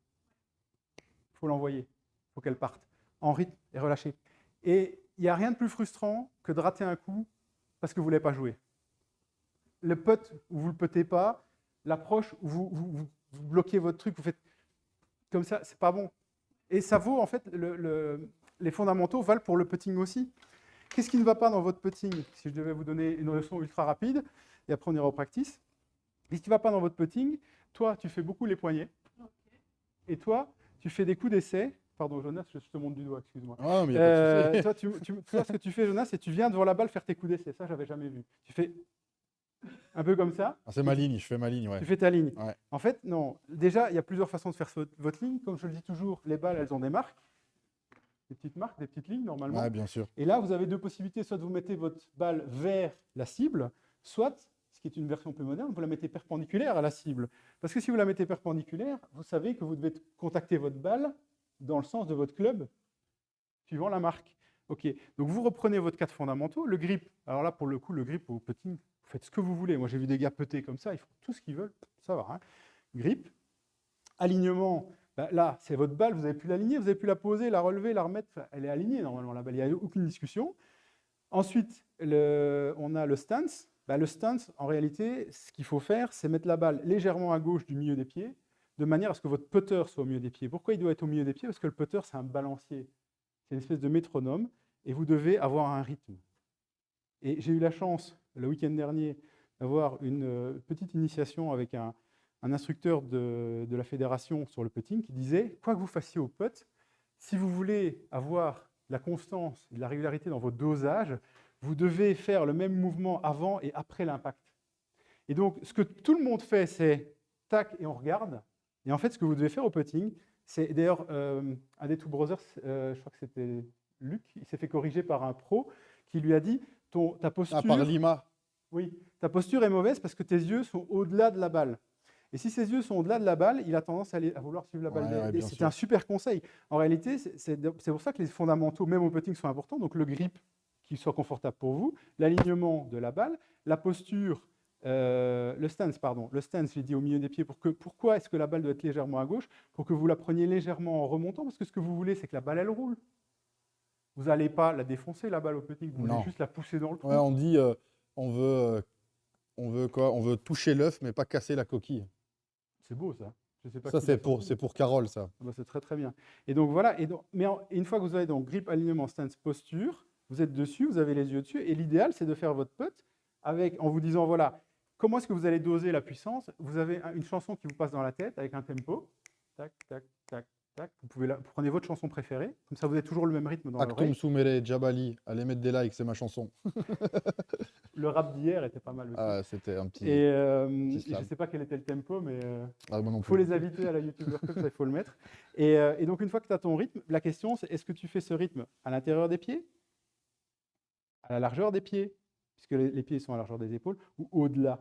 S2: Il faut l'envoyer, il faut qu'elle parte en rythme et relâchée. Et il n'y a rien de plus frustrant que de rater un coup parce que vous ne l'avez pas joué. Le putt où vous ne le puttez pas, l'approche où vous bloquez votre truc, vous faites comme ça, c'est pas bon. Et ça vaut, en fait, les fondamentaux valent pour le putting aussi. Qu'est-ce qui ne va pas dans votre putting? Si je devais vous donner une leçon ultra rapide, et après on ira au practice. Qu'est-ce qui ne va pas dans votre putting? Toi, tu fais beaucoup les poignets. Et toi, tu fais des coups d'essai. Pardon, Jonas, je te montre du doigt, excuse-moi.
S3: Ah, mais il y a pas de
S2: toi, toi, ce que tu fais, Jonas, c'est que tu viens devant la balle faire tes coups d'essai. Ça, j'avais jamais vu. Tu fais un peu comme ça.
S3: Ah, c'est ma ligne, je fais ma ligne, ouais.
S2: Tu fais ta ligne.
S3: Ouais.
S2: En fait, non. Déjà, il y a plusieurs façons de faire votre ligne. Comme je le dis toujours, les balles, elles ont des marques. Des petites marques, des petites lignes, normalement.
S3: Ouais, bien sûr.
S2: Et là, vous avez deux possibilités. Soit vous mettez votre balle vers la cible, soit, ce qui est une version plus moderne, vous la mettez perpendiculaire à la cible. Parce que si vous la mettez perpendiculaire, vous savez que vous devez contacter votre balle dans le sens de votre club, suivant la marque. OK. Donc, vous reprenez votre quatre fondamentaux. Le grip, alors là, pour le coup, le grip au putting, vous faites ce que vous voulez. Moi, j'ai vu des gars putter comme ça, ils font tout ce qu'ils veulent. Ça va. Hein. Grip. Alignement, ben là, c'est votre balle, vous avez pu l'aligner, vous avez pu la poser, la relever, la remettre. Elle est alignée, normalement, la balle. Il n'y a aucune discussion. Ensuite, on a le stance. Ben, le stance, en réalité, ce qu'il faut faire, c'est mettre la balle légèrement à gauche du milieu des pieds, de manière à ce que votre putter soit au milieu des pieds. Pourquoi il doit être au milieu des pieds? Parce que le putter, c'est un balancier. C'est une espèce de métronome, et vous devez avoir un rythme. Et j'ai eu la chance, le week-end dernier, d'avoir une petite initiation avec un un instructeur de la fédération sur le putting qui disait, quoi que vous fassiez au putt, si vous voulez avoir la constance et la régularité dans votre dosage, vous devez faire le même mouvement avant et après l'impact. Et donc, ce que tout le monde fait, c'est tac et on regarde. Et en fait, ce que vous devez faire au putting, c'est d'ailleurs un des Two Brothers, je crois que c'était Luc, il s'est fait corriger par un pro qui lui a dit ta posture.
S3: Ah, par Lima.
S2: Oui, ta posture est mauvaise parce que tes yeux sont au-delà de la balle. Et si ses yeux sont au-delà de la balle, il a tendance à vouloir suivre la balle.
S3: Ouais,
S2: c'est un super conseil. En réalité, c'est pour ça que les fondamentaux, même au putting, sont importants. Donc le grip qui soit confortable pour vous, l'alignement de la balle, la posture, le stance, pardon. Le stance, j'ai dit au milieu des pieds. Pourquoi est-ce que la balle doit être légèrement à gauche? Pour que vous la preniez légèrement en remontant, parce que ce que vous voulez, c'est que la balle, elle roule. Vous n'allez pas la défoncer, la balle au putting, vous voulez juste la pousser dans le trou.
S3: Ouais, on dit, on veut quoi? On veut toucher l'œuf, mais pas casser la coquille.
S2: C'est beau, ça. Je sais pas
S3: Ça, c'est pour Carole, ça.
S2: Ah bah, c'est très, très bien. Et donc, voilà. Mais une fois que vous avez donc grip, alignement, stance, posture, vous êtes dessus, vous avez les yeux dessus. Et l'idéal, c'est de faire votre putt en vous disant, voilà, comment est-ce que vous allez doser la puissance? Vous avez une chanson qui vous passe dans la tête avec un tempo. Tac, tac, tac, tac. Vous prenez votre chanson préférée. Comme ça, vous avez toujours le même rythme dans l'oreille.
S3: Aktoum Soumere, Djabali, allez mettre des likes, c'est ma chanson.
S2: Le rap d'hier était pas mal aussi.
S3: Ah, c'était un petit.
S2: Et
S3: petit
S2: je ne
S3: slam.
S2: sais pas quel était le tempo, mais
S3: Ah, moi non
S2: il faut
S3: plus.
S2: les inviter à la YouTuber Cup, ça il faut le mettre. Et donc, une fois que tu as ton rythme, la question c'est est-ce que tu fais ce rythme à l'intérieur des pieds, à la largeur des pieds, puisque les pieds sont à la largeur des épaules, ou au-delà?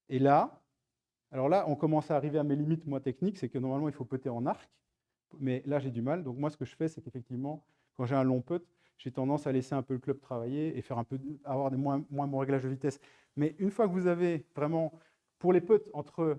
S2: Et là, alors là, on commence à arriver à mes limites, moi, techniques, c'est que normalement, il faut putter en arc. Mais là, j'ai du mal. Donc, moi, ce que je fais, c'est qu'effectivement, quand j'ai un long putt, j'ai tendance à laisser un peu le club travailler et faire avoir moins mon réglage de vitesse. Mais une fois que vous avez vraiment, pour les putts, entre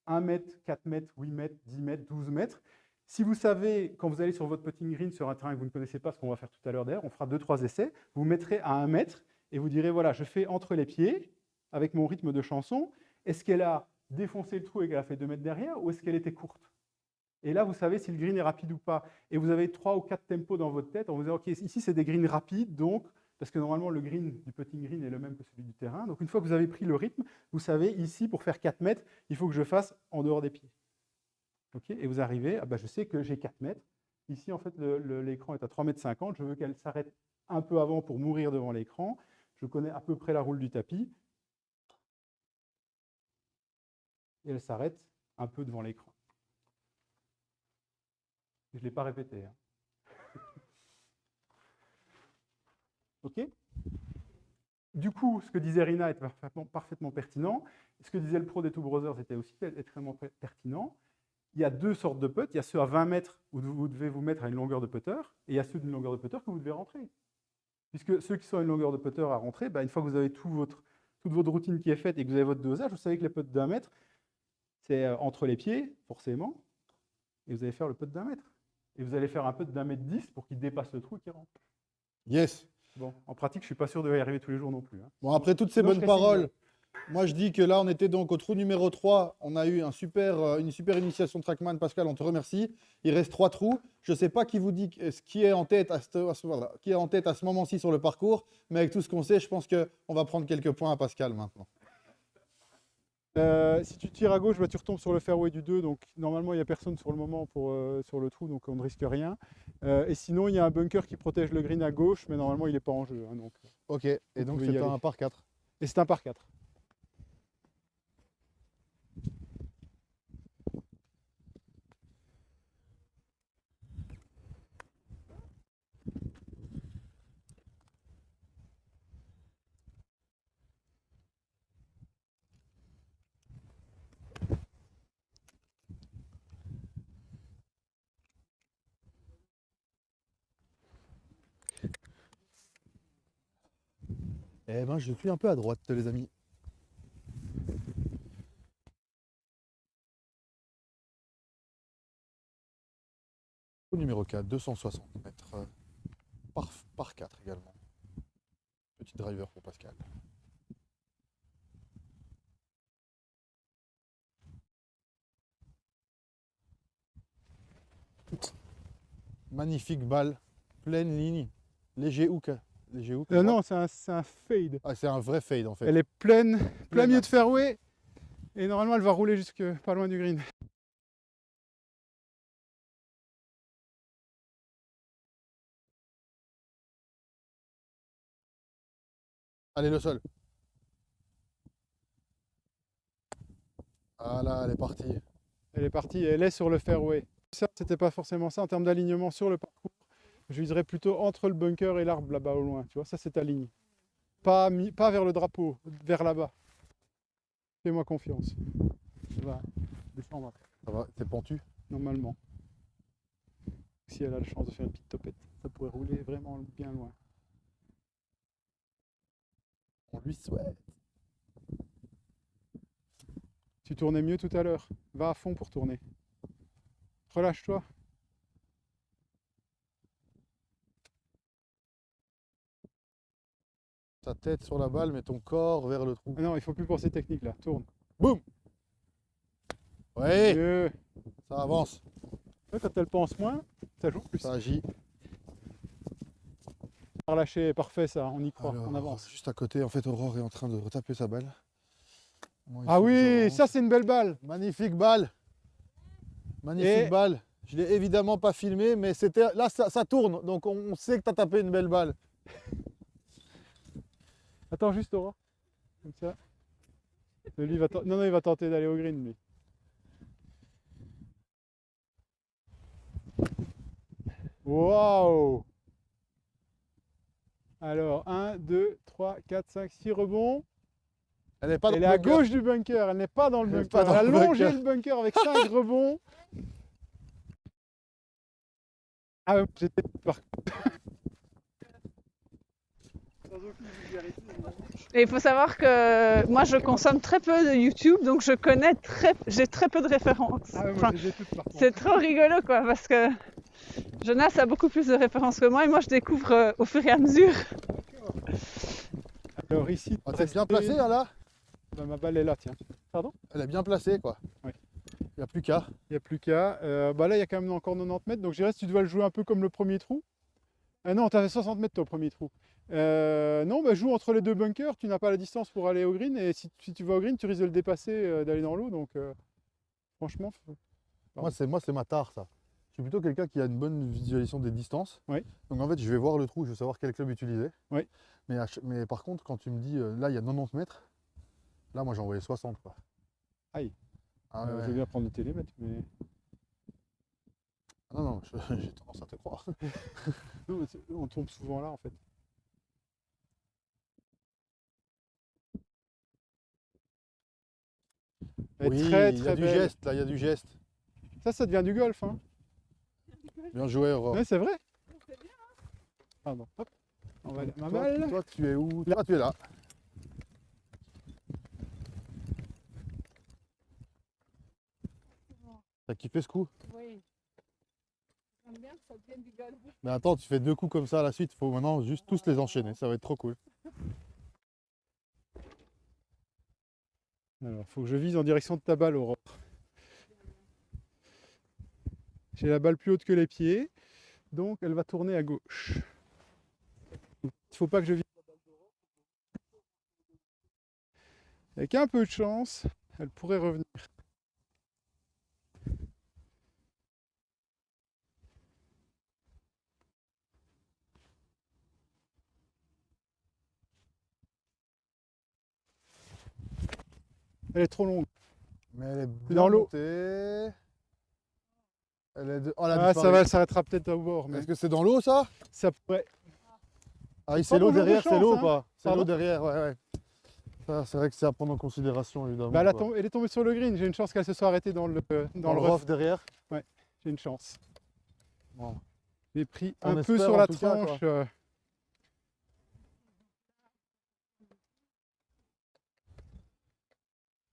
S2: 1 mètre, 4 mètres, 8 mètres, 10 mètres, 12 mètres, si vous savez, quand vous allez sur votre putting green, sur un terrain que vous ne connaissez pas, ce qu'on va faire tout à l'heure d'ailleurs, on fera 2-3 essais, vous vous mettrez à 1 mètre et vous direz, voilà, je fais entre les pieds, avec mon rythme de chanson, est-ce qu'elle a défoncé le trou et qu'elle a fait 2 mètres derrière, ou est-ce qu'elle était courte? Et là, vous savez si le green est rapide ou pas. Et vous avez 3 ou 4 tempos dans votre tête en vous disant, OK, ici, c'est des greens rapides, donc, parce que normalement, le green du putting green est le même que celui du terrain. Donc, une fois que vous avez pris le rythme, vous savez, ici, pour faire 4 mètres, il faut que je fasse en dehors des pieds. Okay, et vous arrivez, je sais que j'ai 4 mètres. Ici, en fait, l'écran est à 3,50 m. Je veux qu'elle s'arrête un peu avant pour mourir devant l'écran. Je connais à peu près la roule du tapis. Et elle s'arrête un peu devant l'écran. Je ne l'ai pas répété. Hein. OK? Du coup, ce que disait Rina est parfaitement pertinent. Ce que disait le pro des Two Brothers était aussi extrêmement pertinent. Il y a 2 sortes de putts. Il y a ceux à 20 mètres où vous devez vous mettre à une longueur de putter, et il y a ceux d'une longueur de putter que vous devez rentrer. Puisque ceux qui sont à une longueur de putter à rentrer, une fois que vous avez toute votre routine qui est faite et que vous avez votre dosage, vous savez que les putts d'1 mètre, c'est entre les pieds, forcément, et vous allez faire le putt d'1 mètre. Et vous allez faire un putt d'1 mètre 10 pour qu'il dépasse le trou et qu'il rentre.
S3: Yes.
S2: Bon, en pratique, je ne suis pas sûr de y arriver tous les jours non plus. Hein.
S3: Bon, après toutes ces bonnes paroles, moi je dis que là, on était donc au trou numéro 3. On a eu une super initiation Trackman. Pascal, on te remercie. Il reste 3 trous. Je ne sais pas qui vous dit qui est en tête à ce moment-ci sur le parcours, mais avec tout ce qu'on sait, je pense qu'on va prendre quelques points à Pascal maintenant.
S2: Si tu tires à gauche, tu retombes sur le fairway du 2, donc normalement il n'y a personne sur le moment sur le trou, donc on ne risque rien. Et sinon il y a un bunker qui protège le green à gauche, mais normalement il n'est pas en jeu. Hein, donc,
S3: ok, et donc c'est un par 4.
S2: Et c'est un par 4.
S3: Eh ben, je suis un peu à droite, les amis. Au numéro 4, 260 mètres par 4 également. Petit driver pour Pascal. Magnifique balle, pleine ligne, léger hook.
S2: Non, c'est un fade.
S3: Ah, c'est un vrai fade en fait.
S2: Elle est plein milieu de fairway. Et normalement, elle va rouler jusque pas loin du green.
S3: Allez, le sol. Ah là, elle est partie.
S2: Elle est partie et elle est sur le fairway. Ça, c'était pas forcément ça en termes d'alignement sur le parcours. Je viserais plutôt entre le bunker et l'arbre là-bas au loin. Tu vois, ça c'est ta ligne. Pas vers le drapeau, vers là-bas. Fais-moi confiance. Ça va descendre après,
S3: Ça va, t'es pentu.
S2: normalement. Si elle a la chance de faire une petite topette, ça pourrait rouler vraiment bien loin.
S3: On lui souhaite.
S2: Tu tournais mieux tout à l'heure. Va à fond pour tourner. Relâche-toi.
S3: Ta tête sur la balle, mais ton corps vers le trou.
S2: Ah non, il faut plus penser technique là. Tourne.
S3: Boum. Ouais,
S2: Mieux.
S3: ça avance.
S2: Là, quand elle pense moins, ça joue plus.
S3: Ça agit.
S2: Relâché, parfait ça. On y croit.
S3: Alors,
S2: On avance.
S3: juste à côté, en fait, Aurore est en train de retaper sa balle. Moi, il
S2: Ah
S3: faut que
S2: oui,
S3: j'avance.
S2: ça c'est une belle balle.
S3: Magnifique balle. Magnifique
S2: Et-
S3: balle. Je l'ai évidemment pas filmé, mais c'était là ça tourne, donc on sait que tu as tapé une belle balle.
S2: Attends juste Aura. Comme ça. Lui, il va non, non, il va tenter d'aller au green lui. Waouh! Alors, 1, 2, 3, 4, 5, 6 rebonds.
S3: Elle est pas dans
S2: Elle
S3: le
S2: est à
S3: bunker.
S2: gauche du bunker, elle n'est pas dans le
S3: Elle est
S2: bunker.
S3: pas dans
S2: Elle a
S3: le
S2: longé
S3: bunker.
S2: le bunker avec 5 rebonds. Ah, j'étais par
S4: Et il faut savoir que moi, je consomme très peu de YouTube, donc j'ai très peu de références.
S2: Ah ouais, moi
S4: Enfin,
S2: j'ai toutes par contre.
S4: c'est trop rigolo, quoi, parce que Jonas a beaucoup plus de références que moi, et moi, je découvre au fur et à mesure.
S2: Alors ici,
S3: Ah, t'es bien placé là.
S2: Bah, ma balle est là, tiens.
S3: Elle est bien placée quoi.
S2: Oui.
S3: Il n'y a plus qu'à.
S2: Il n'y a plus qu'à. Bah là, il y a quand même encore 90 mètres, donc je dirais que tu dois le jouer un peu comme le premier trou. Non, tu avais 60 mètres toi, au premier trou. Non, bah, joue entre les deux bunkers, tu n'as pas la distance pour aller au green, et si tu vas au green, tu risques de le dépasser, d'aller dans l'eau, donc franchement...
S3: Moi c'est ma tare ça. Je suis plutôt quelqu'un qui a une bonne visualisation des distances.
S2: Oui.
S3: Donc en fait je vais voir le trou, je vais savoir quel club utiliser.
S2: Oui.
S3: Mais par contre quand tu me dis là il y a 90 mètres, là moi j'ai envoyé 60 quoi.
S2: Aïe.
S3: Ah,
S2: Je
S3: ouais.
S2: vais bien prendre le télémètre, mais...
S3: Non, non, j'ai tendance à te croire.
S2: Non, mais on tombe souvent là, en fait. Elle est
S3: Oui,
S2: très,
S3: il y a
S2: très
S3: du
S2: belle.
S3: geste, là, il y a du geste.
S2: Ça devient du golf, hein.
S3: Bien joué, Aurore.
S2: Ouais, c'est vrai. Pardon. Hop. On va aller à ma balle.
S3: Toi, tu es où?
S2: Là.
S3: Toi, tu es là. T'as kiffé ce coup?
S1: Oui. J'aime bien que ça devienne du golf.
S3: Mais attends, tu fais 2 coups comme ça à la suite, il faut maintenant juste tous les enchaîner, ça va être trop cool.
S2: Alors, faut que je vise en direction de ta balle, Aurore. J'ai la balle plus haute que les pieds, donc elle va tourner à gauche. Il ne faut pas que je vise la balle d'Aurore. Avec un peu de chance, elle pourrait revenir. Elle est trop longue.
S3: Mais elle est bien
S2: dans l'eau.
S3: montée. Elle est oh, elle a
S2: Ah,
S3: disparu.
S2: ça va, elle s'arrêtera peut-être au bord. Mais
S3: Est-ce que c'est dans l'eau ça?
S2: ça pourrait.
S3: Ah oui,
S2: Pas
S3: c'est l'eau
S2: toujours de
S3: derrière, c'est
S2: chance,
S3: l'eau ou
S2: hein.
S3: pas? C'est
S2: Pardon
S3: l'eau derrière, ouais, ouais. Ça, c'est vrai que c'est à prendre en considération évidemment.
S2: Bah,
S3: quoi.
S2: elle est tombée sur le green. J'ai une chance qu'elle se soit arrêtée dans le
S3: Dans le
S2: rough.
S3: rough derrière.
S2: J'ai une chance.
S3: Bon.
S2: J'ai pris
S3: On
S2: un peu
S3: espère,
S2: sur
S3: en
S2: la
S3: tout cas,
S2: tranche.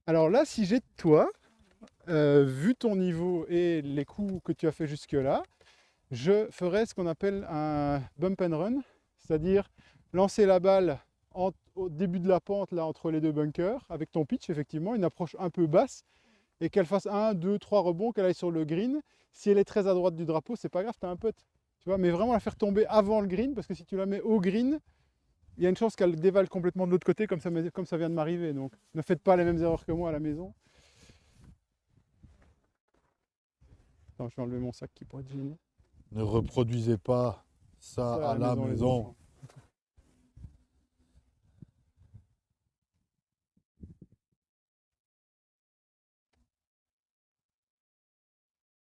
S2: Alors là, si j'étais toi, vu ton niveau et les coups que tu as fait jusque-là, je ferais ce qu'on appelle un bump and run, c'est-à-dire lancer la balle au début de la pente, là, entre les deux bunkers, avec ton pitch, effectivement, une approche un peu basse, et qu'elle fasse 1, 2, 3 rebonds, qu'elle aille sur le green. Si elle est très à droite du drapeau, c'est pas grave, tu as un putt. Tu vois, mais vraiment la faire tomber avant le green, parce que si tu la mets au green, il y a une chance qu'elle dévale complètement de l'autre côté, comme ça vient de m'arriver. Donc ne faites pas les mêmes erreurs que moi à la maison. Attends, je vais enlever mon sac qui pourrait te gêner.
S3: Ne reproduisez pas ça à la
S2: les
S3: maison.
S2: enfants.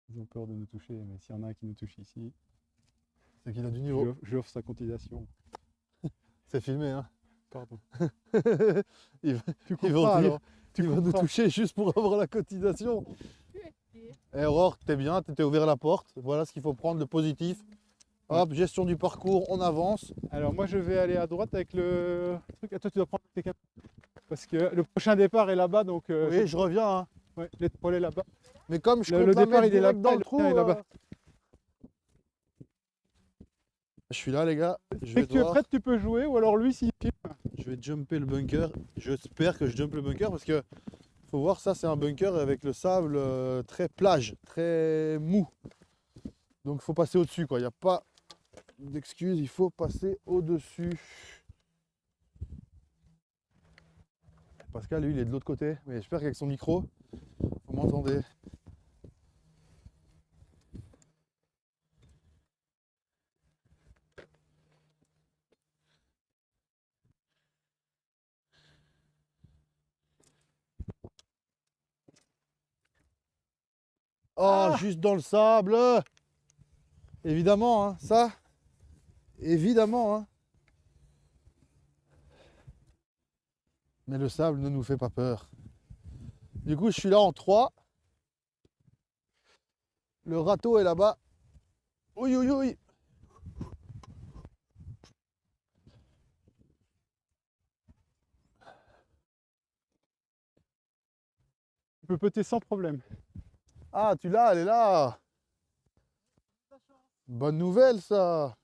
S2: Ils ont peur de nous toucher, mais s'il y en a un qui nous touche ici,
S3: C'est qu'il a du niveau.
S2: j'offre sa cotisation.
S3: C'est filmé, hein.
S2: Pardon.
S3: Il
S2: Tu
S3: Ils vont
S2: couperas,
S3: dire-
S2: alors.
S3: Tu vas nous
S2: couperas.
S3: toucher juste pour avoir la cotisation.
S1: Tu es qui?
S3: Eh Aurore, t'es bien, t'étais ouvert la porte. Voilà ce qu'il faut prendre, le positif. Hop, gestion du parcours, on avance.
S2: Alors moi je vais aller à droite avec le truc. Ah, toi tu dois prendre tes caméras. Parce que le prochain départ est là-bas, donc
S3: Oui, je reviens. Hein.
S2: ouais, l'étoile est là-bas.
S3: Mais comme je
S2: Le
S3: compte la
S2: départ,
S3: mettre
S2: il est
S3: direct
S2: là-bas,
S3: dans
S2: et
S3: le
S2: le
S3: trou.
S2: tien est là-bas.
S3: Je suis là, les gars. Je
S2: Dès
S3: vais,
S2: que tu es
S3: devoir-
S2: prête, tu peux jouer, ou alors lui s'il filme.
S3: je vais jumper le bunker. J'espère que je jump le bunker parce que faut voir, ça c'est un bunker avec le sable très plage, très mou. Donc il faut passer au-dessus, quoi. Il n'y a pas d'excuse, il faut passer au-dessus. Pascal, lui, il est de l'autre côté, mais j'espère qu'avec son micro, vous m'entendez. Oh, juste dans le sable. Évidemment, hein, ça. Évidemment, hein. Mais le sable ne nous fait pas peur. Du coup, je suis là en 3. Le râteau est là-bas. Oui, oui, oui.
S2: Tu peux péter sans problème.
S3: Ah, tu l'as, elle est là. Bonne nouvelle, ça.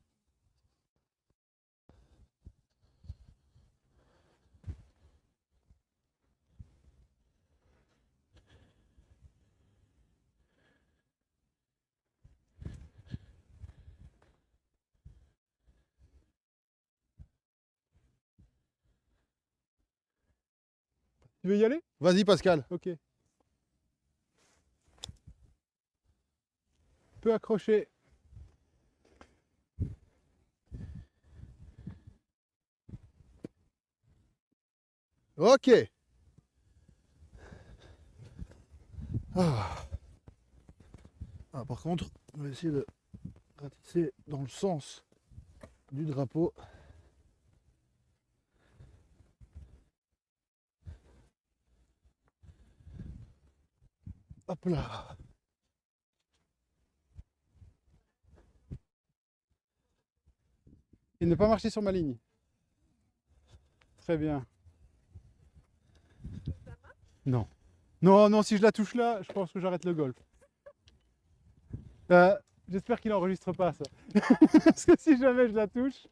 S2: Tu veux y aller?
S3: Vas-y, Pascal.
S2: Ok. Tu peux accrocher.
S3: Ok. Ah. Ah, par contre, on va essayer de ratisser dans le sens du drapeau. Hop là.
S2: Et ne pas marcher sur ma ligne. Très bien. Non. Non, non, si je la touche là, je pense que j'arrête le golf. J'espère qu'il n'enregistre pas ça. Parce que si jamais je la touche,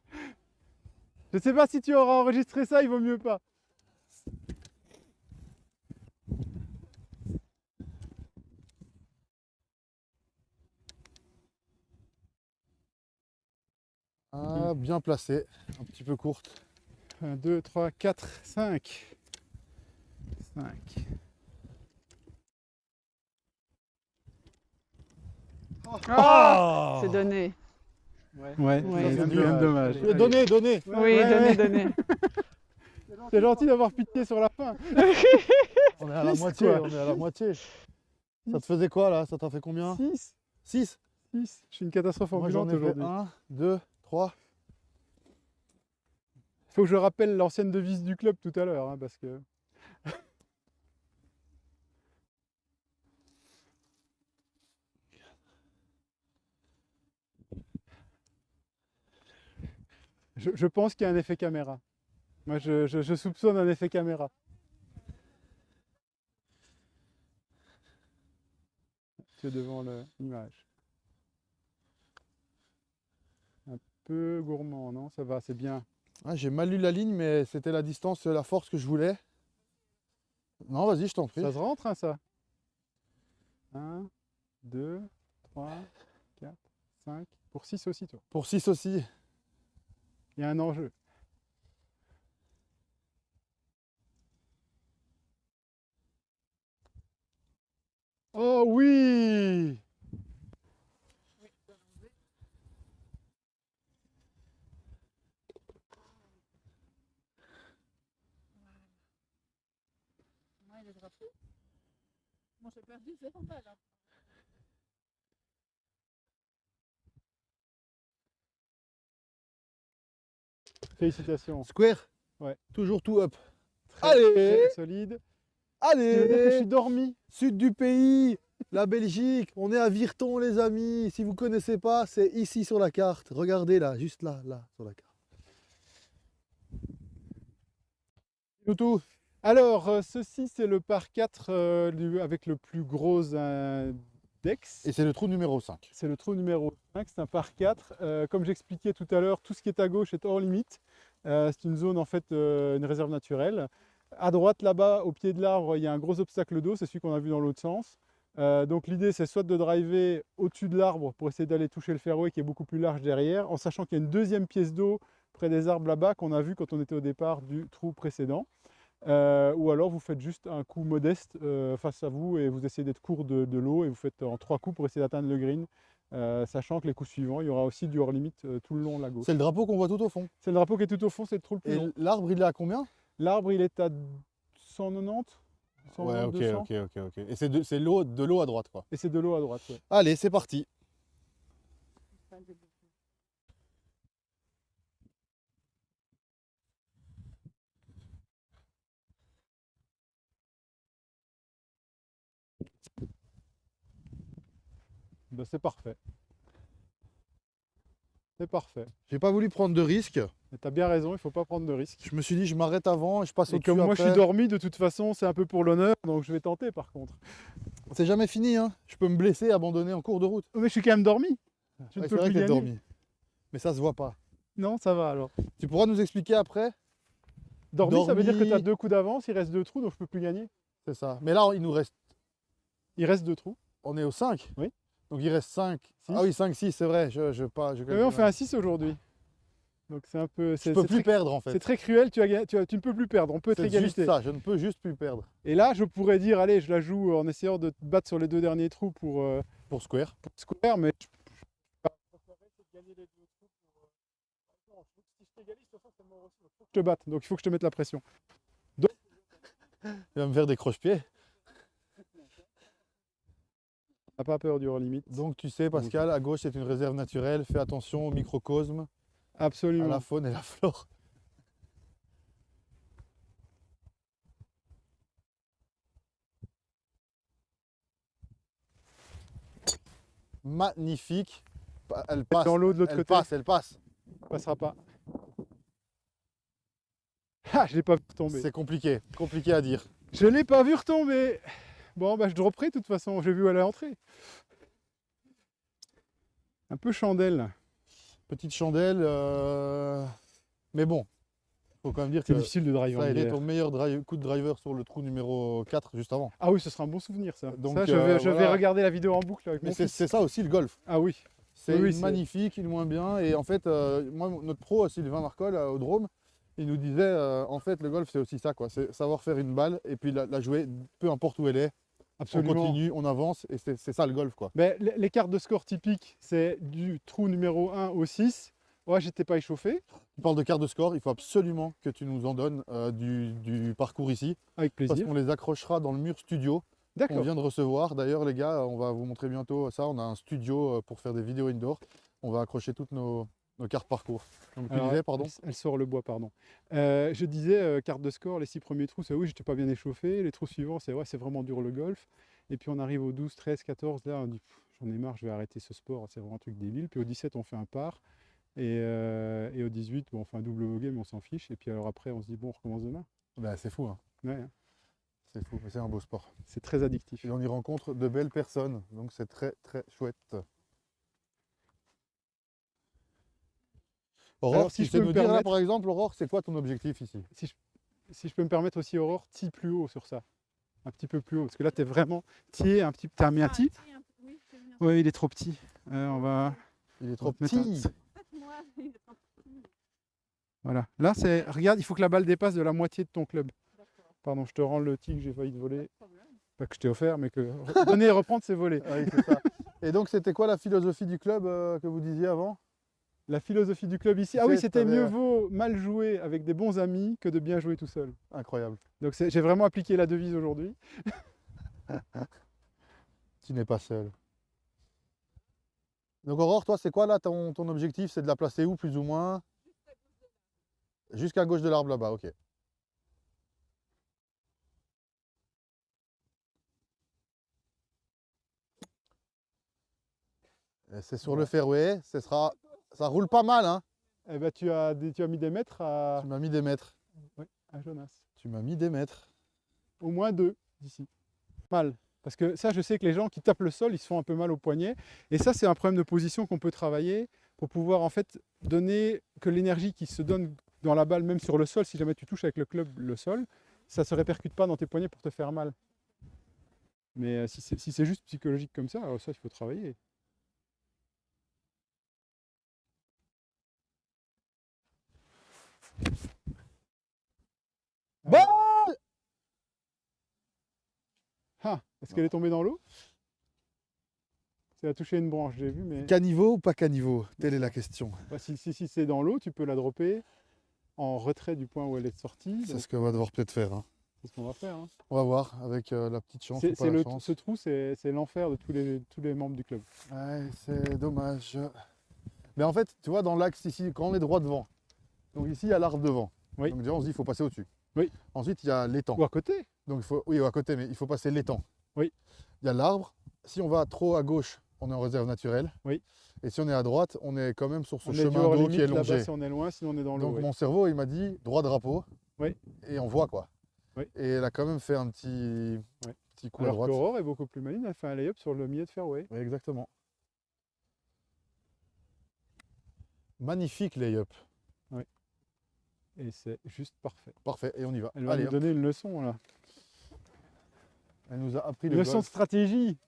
S2: je sais pas si tu auras enregistré ça, il vaut mieux pas.
S3: Ah, bien placé. Un petit peu courte.
S2: 1, 2, 3, 4, 5. 5.
S4: Ah, c'est donné.
S2: Ouais,
S4: Ouais,
S2: c'est
S3: c'est
S2: quand
S3: dur.
S2: même dommage.
S3: Mais donnez, donnez.
S2: Ouais,
S4: Oui,
S2: ouais,
S4: donné,
S2: ouais.
S4: donné.
S2: C'est gentil d'avoir pitié sur la fin.
S3: On est à la
S2: Six,
S3: moitié,
S2: quoi.
S3: on est à la moitié. Ça te faisait quoi là? Ça t'en fait combien?
S2: 6.
S3: 6.
S2: 6. Je suis une catastrophe
S3: Moi j'en
S2: ambulante
S3: ai fait
S2: aujourd'hui.
S3: 1, 2, 3.
S2: Il faut que je rappelle l'ancienne devise du club tout à l'heure, hein, parce que... Je pense qu'il y a un effet caméra. Moi, je soupçonne un effet caméra. Tu es devant l'image. Un peu gourmand, non? Ça va, c'est bien.
S3: Ah, j'ai mal lu la ligne, mais c'était la distance, la force que je voulais. Non, vas-y, je t'en prie.
S2: Ça se rentre, hein, ça? 1, 2, 3, 4, 5. Pour 6 aussi, toi.
S3: Pour 6 aussi.
S2: Il y a un enjeu. Oh oui!
S1: il est gratuit. Moi, j'ai perdu 0 balles. Hein.
S2: Félicitations.
S3: Square.
S2: Ouais.
S3: Toujours tout up.
S2: Très,
S3: Allez,
S2: très solide. Tu veux dire que je
S3: allez,
S2: suis dormi?
S3: sud du pays, la Belgique. On est à Virton, les amis. Si vous connaissez pas, c'est ici sur la carte. Regardez là, juste là, là, sur la carte.
S2: Toutou. Alors, ceci, c'est le par 4 avec le plus gros index.
S3: Et c'est le trou numéro 5.
S2: C'est le trou numéro 5, c'est un par 4. Comme j'expliquais tout à l'heure, tout ce qui est à gauche est hors limite. C'est une zone, en fait, une réserve naturelle. À droite, là-bas, au pied de l'arbre, il y a un gros obstacle d'eau, c'est celui qu'on a vu dans l'autre sens. Donc l'idée, c'est soit de driver au-dessus de l'arbre pour essayer d'aller toucher le fairway qui est beaucoup plus large derrière, en sachant qu'il y a une deuxième pièce d'eau près des arbres là-bas qu'on a vu quand on était au départ du trou précédent. Ou alors vous faites juste un coup modeste face à vous et vous essayez d'être court de l'eau et vous faites en 3 coups pour essayer d'atteindre le green, sachant que les coups suivants, il y aura aussi du hors-limite tout le long de la gauche.
S3: C'est le drapeau qu'on voit tout au fond.
S2: C'est le drapeau qui est tout au fond, c'est le trou le plus
S3: Et
S2: long.
S3: l'arbre, il est à combien?
S2: L'arbre, il est à 190, 190, 200.
S3: ok. Et c'est de l'eau à droite, quoi.
S2: Et c'est de l'eau à droite. Ouais.
S3: Allez, c'est parti.
S2: Ben, c'est parfait. C'est parfait.
S3: J'ai pas voulu prendre de risques.
S2: Et t'as bien raison, il ne faut pas prendre de risques.
S3: Je me suis dit, je m'arrête avant et je passe
S2: Et
S3: au-dessus
S2: comme moi je suis
S3: après.
S2: dormi, de toute façon, c'est un peu pour l'honneur, donc je vais tenter par contre.
S3: C'est jamais fini, hein. Je peux me blesser et abandonner en cours de route.
S2: Oh, mais je suis quand même dormi. Tu ne
S3: Ouais, c'est
S2: peux
S3: vrai
S2: plus
S3: que t'es
S2: gagner.
S3: dormi. Mais ça se voit pas.
S2: Non, ça va alors.
S3: Tu pourras nous expliquer après?
S2: Dormi, ça veut dire que tu as
S3: Dormi.
S2: 2 coups d'avance, il reste 2 trous, donc je peux plus gagner.
S3: C'est ça. Mais là, il nous reste.
S2: Il reste 2 trous.
S3: On est au 5.
S2: Oui.
S3: Donc il reste 5.
S2: Six.
S3: Ah oui, 5, 6, c'est vrai.
S2: On fait un 6 aujourd'hui. Donc c'est un peu.
S3: Je peux plus perdre en
S2: C'est
S3: fait.
S2: très cruel, tu ne peux plus perdre, on peut être
S3: C'est juste
S2: égalité.
S3: ça, je ne peux juste plus perdre.
S2: Et là, je pourrais dire, allez, je la joue en essayant de te battre sur les 2 derniers trous pour
S3: Pour Square.
S2: square, mais je te batte, donc il faut que je te mette la pression.
S3: Il va me faire des croche-pieds.
S2: T'as pas peur du hors limite.
S3: Donc tu sais, Pascal, à gauche c'est une réserve naturelle. Fais attention au microcosme, à
S2: Absolument.
S3: la faune et la flore. Magnifique. Elle passe.
S2: Dans l'eau de l'autre
S3: Elle
S2: côté,
S3: passe, elle passe.
S2: passera pas. Ah, je l'ai pas vu retomber.
S3: C'est compliqué, compliqué à dire.
S2: Je l'ai pas vu retomber. Bon, bah je dropperai de toute façon, j'ai vu où elle est entrée. Un peu chandelle.
S3: Petite chandelle, mais bon, faut quand même dire
S2: C'est
S3: que
S2: difficile de driver
S3: ça
S2: en
S3: a été
S2: hiver.
S3: ton meilleur coup de driver sur le trou numéro 4 juste avant.
S2: Ah oui, ce sera un bon souvenir ça.
S3: Donc,
S2: Ça, je vais
S3: voilà.
S2: regarder la vidéo en boucle avec
S3: Mais
S2: mon
S3: c'est
S2: fils.
S3: ça aussi le golf.
S2: Ah oui.
S3: C'est
S2: Oui,
S3: une
S2: c'est-
S3: magnifique, une moins bien. Et en fait, moi, notre pro, Sylvain Marcol, au Drôme, il nous disait, en fait, le golf, c'est aussi ça, quoi. C'est savoir faire une balle et puis la jouer, peu importe où elle est.
S2: Absolument.
S3: On continue, on avance, et c'est ça le golf, quoi.
S2: Mais les cartes de score typiques, c'est du trou numéro 1 au 6. Ouais, j'étais pas échauffé.
S3: Tu parles de carte de score, il faut absolument que tu nous en donnes du parcours ici,
S2: Avec
S3: parce
S2: plaisir.
S3: qu'on les accrochera dans le mur studio qu'on
S2: D'accord.
S3: vient de recevoir. D'ailleurs, les gars, on va vous montrer bientôt ça. On a un studio pour faire des vidéos indoor. On va accrocher toutes nos cartes parcours. Donc tu
S2: Alors,
S3: disais, pardon?
S2: Elle sort le bois, pardon. Je disais, carte de score, les 6 premiers trous, c'est oui, j'étais pas bien échauffé. Les trous suivants, c'est ouais, c'est vraiment dur le golf. Et puis on arrive au 12, 13, 14, là on dit pff, j'en ai marre, je vais arrêter ce sport, c'est vraiment un truc débile. Puis au 17, on fait un par. Et au 18, bon, on fait un double bogey, mais on s'en fiche. Et puis alors après, on se dit bon, on recommence demain.
S3: Ben, c'est fou, hein.
S2: Ouais, hein.
S3: C'est fou, mais c'est un beau sport.
S2: C'est très addictif.
S3: Et on y rencontre de belles personnes, donc c'est très très chouette. Aurore,
S2: Alors, si
S3: tu
S2: je
S3: sais
S2: peux
S3: nous
S2: me
S3: dire là
S2: permettre-
S3: par exemple, Aurore, c'est quoi ton objectif ici?
S2: Si je peux me permettre aussi, Aurore, tille plus haut sur ça. Un petit peu plus haut. Parce que là, tu es vraiment tillé un petit peu. T'as mis un tee?
S1: Oui, c'est bien.
S2: Oui, il est trop petit. On va.
S3: Il est
S2: on
S3: trop
S2: va te mettre un-
S3: petit.
S1: Moi, il est trop petit.
S2: Voilà. Là, c'est. Regarde, il faut que la balle dépasse de la moitié de ton club.
S1: D'accord,
S2: Pardon, je te rends le tee que j'ai failli te
S1: pas
S2: voler.
S1: de problème.
S2: Pas que je t'ai offert, mais que. Donner et reprendre, c'est voler.
S3: Ah oui, c'est ça. Et donc c'était quoi la philosophie du club que vous disiez avant?
S2: La philosophie du club ici. Ah oui,
S3: sais,
S2: c'était
S3: t'avais-
S2: mieux vaut mal jouer avec des bons amis que de bien jouer tout seul.
S3: Incroyable.
S2: Donc j'ai vraiment appliqué la devise aujourd'hui.
S3: Tu n'es pas seul. Donc Aurore, toi, c'est quoi là ton objectif? C'est de la placer où, plus ou moins? Jusqu'à gauche de l'arbre là-bas, ok. Et c'est sur le fairway, ça roule pas mal, hein?
S2: Eh ben, tu as mis des mètres
S3: Tu m'as mis des mètres.
S2: à Jonas.
S3: Tu m'as mis des mètres.
S2: Au moins 2 d'ici. Mal. Parce que ça, je sais que les gens qui tapent le sol, ils se font un peu mal au poignet. Et ça, c'est un problème de position qu'on peut travailler pour pouvoir en fait donner que l'énergie qui se donne dans la balle, même sur le sol, si jamais tu touches avec le club le sol, ça ne se répercute pas dans tes poignets pour te faire mal. Mais si c'est juste psychologique comme ça, alors ça, il faut travailler.
S3: Bon!
S2: Ah, est-ce qu'elle est tombée dans l'eau? Ça a touché une branche, j'ai vu, mais
S3: Caniveau ou pas caniveau? Telle est la question.
S2: bah, si c'est dans l'eau, tu peux la dropper en retrait du point où elle est sortie.
S3: C'est
S2: Donc,
S3: ce qu'on va devoir peut-être faire, hein.
S2: c'est ce qu'on va faire. Hein.
S3: On va voir avec la petite chance ou pas la chance.
S2: Ce trou, c'est l'enfer de tous les membres du club.
S3: Ouais, c'est dommage. Mais en fait, tu vois, dans l'axe ici, quand on est droit devant, donc ici, il y a l'arbre devant.
S2: Oui.
S3: Donc déjà, on se dit, il faut passer au-dessus.
S2: Oui.
S3: Ensuite, il y a l'étang.
S2: Ou à côté.
S3: Donc il faut, oui, à côté, mais il faut passer l'étang.
S2: Oui.
S3: Il y a l'arbre. Si on va trop à gauche, on est en réserve naturelle.
S2: Oui.
S3: Et si on est à droite, on est quand même sur ce
S2: On est
S3: chemin
S2: du hors
S3: d'eau qui est
S2: limite là-bas
S3: longé.
S2: si on est loin, sinon on est dans l'eau.
S3: Donc
S2: Oui.
S3: mon cerveau, il m'a dit droit drapeau.
S2: Oui.
S3: Et on voit quoi.
S2: Oui.
S3: Et elle a quand même fait un petit,
S2: Oui.
S3: petit coup à
S2: Alors
S3: droite.
S2: qu'Aurore est beaucoup plus maligne, elle fait un lay-up sur le milieu de fairway.
S3: Oui, exactement. Magnifique lay-up.
S2: Et c'est juste parfait.
S3: Parfait, et on y va.
S2: Elle va
S3: Allez,
S2: nous
S3: hop.
S2: donner une leçon là.
S3: Elle nous a appris
S2: Une
S3: le
S2: leçon de
S3: golf.
S2: stratégie.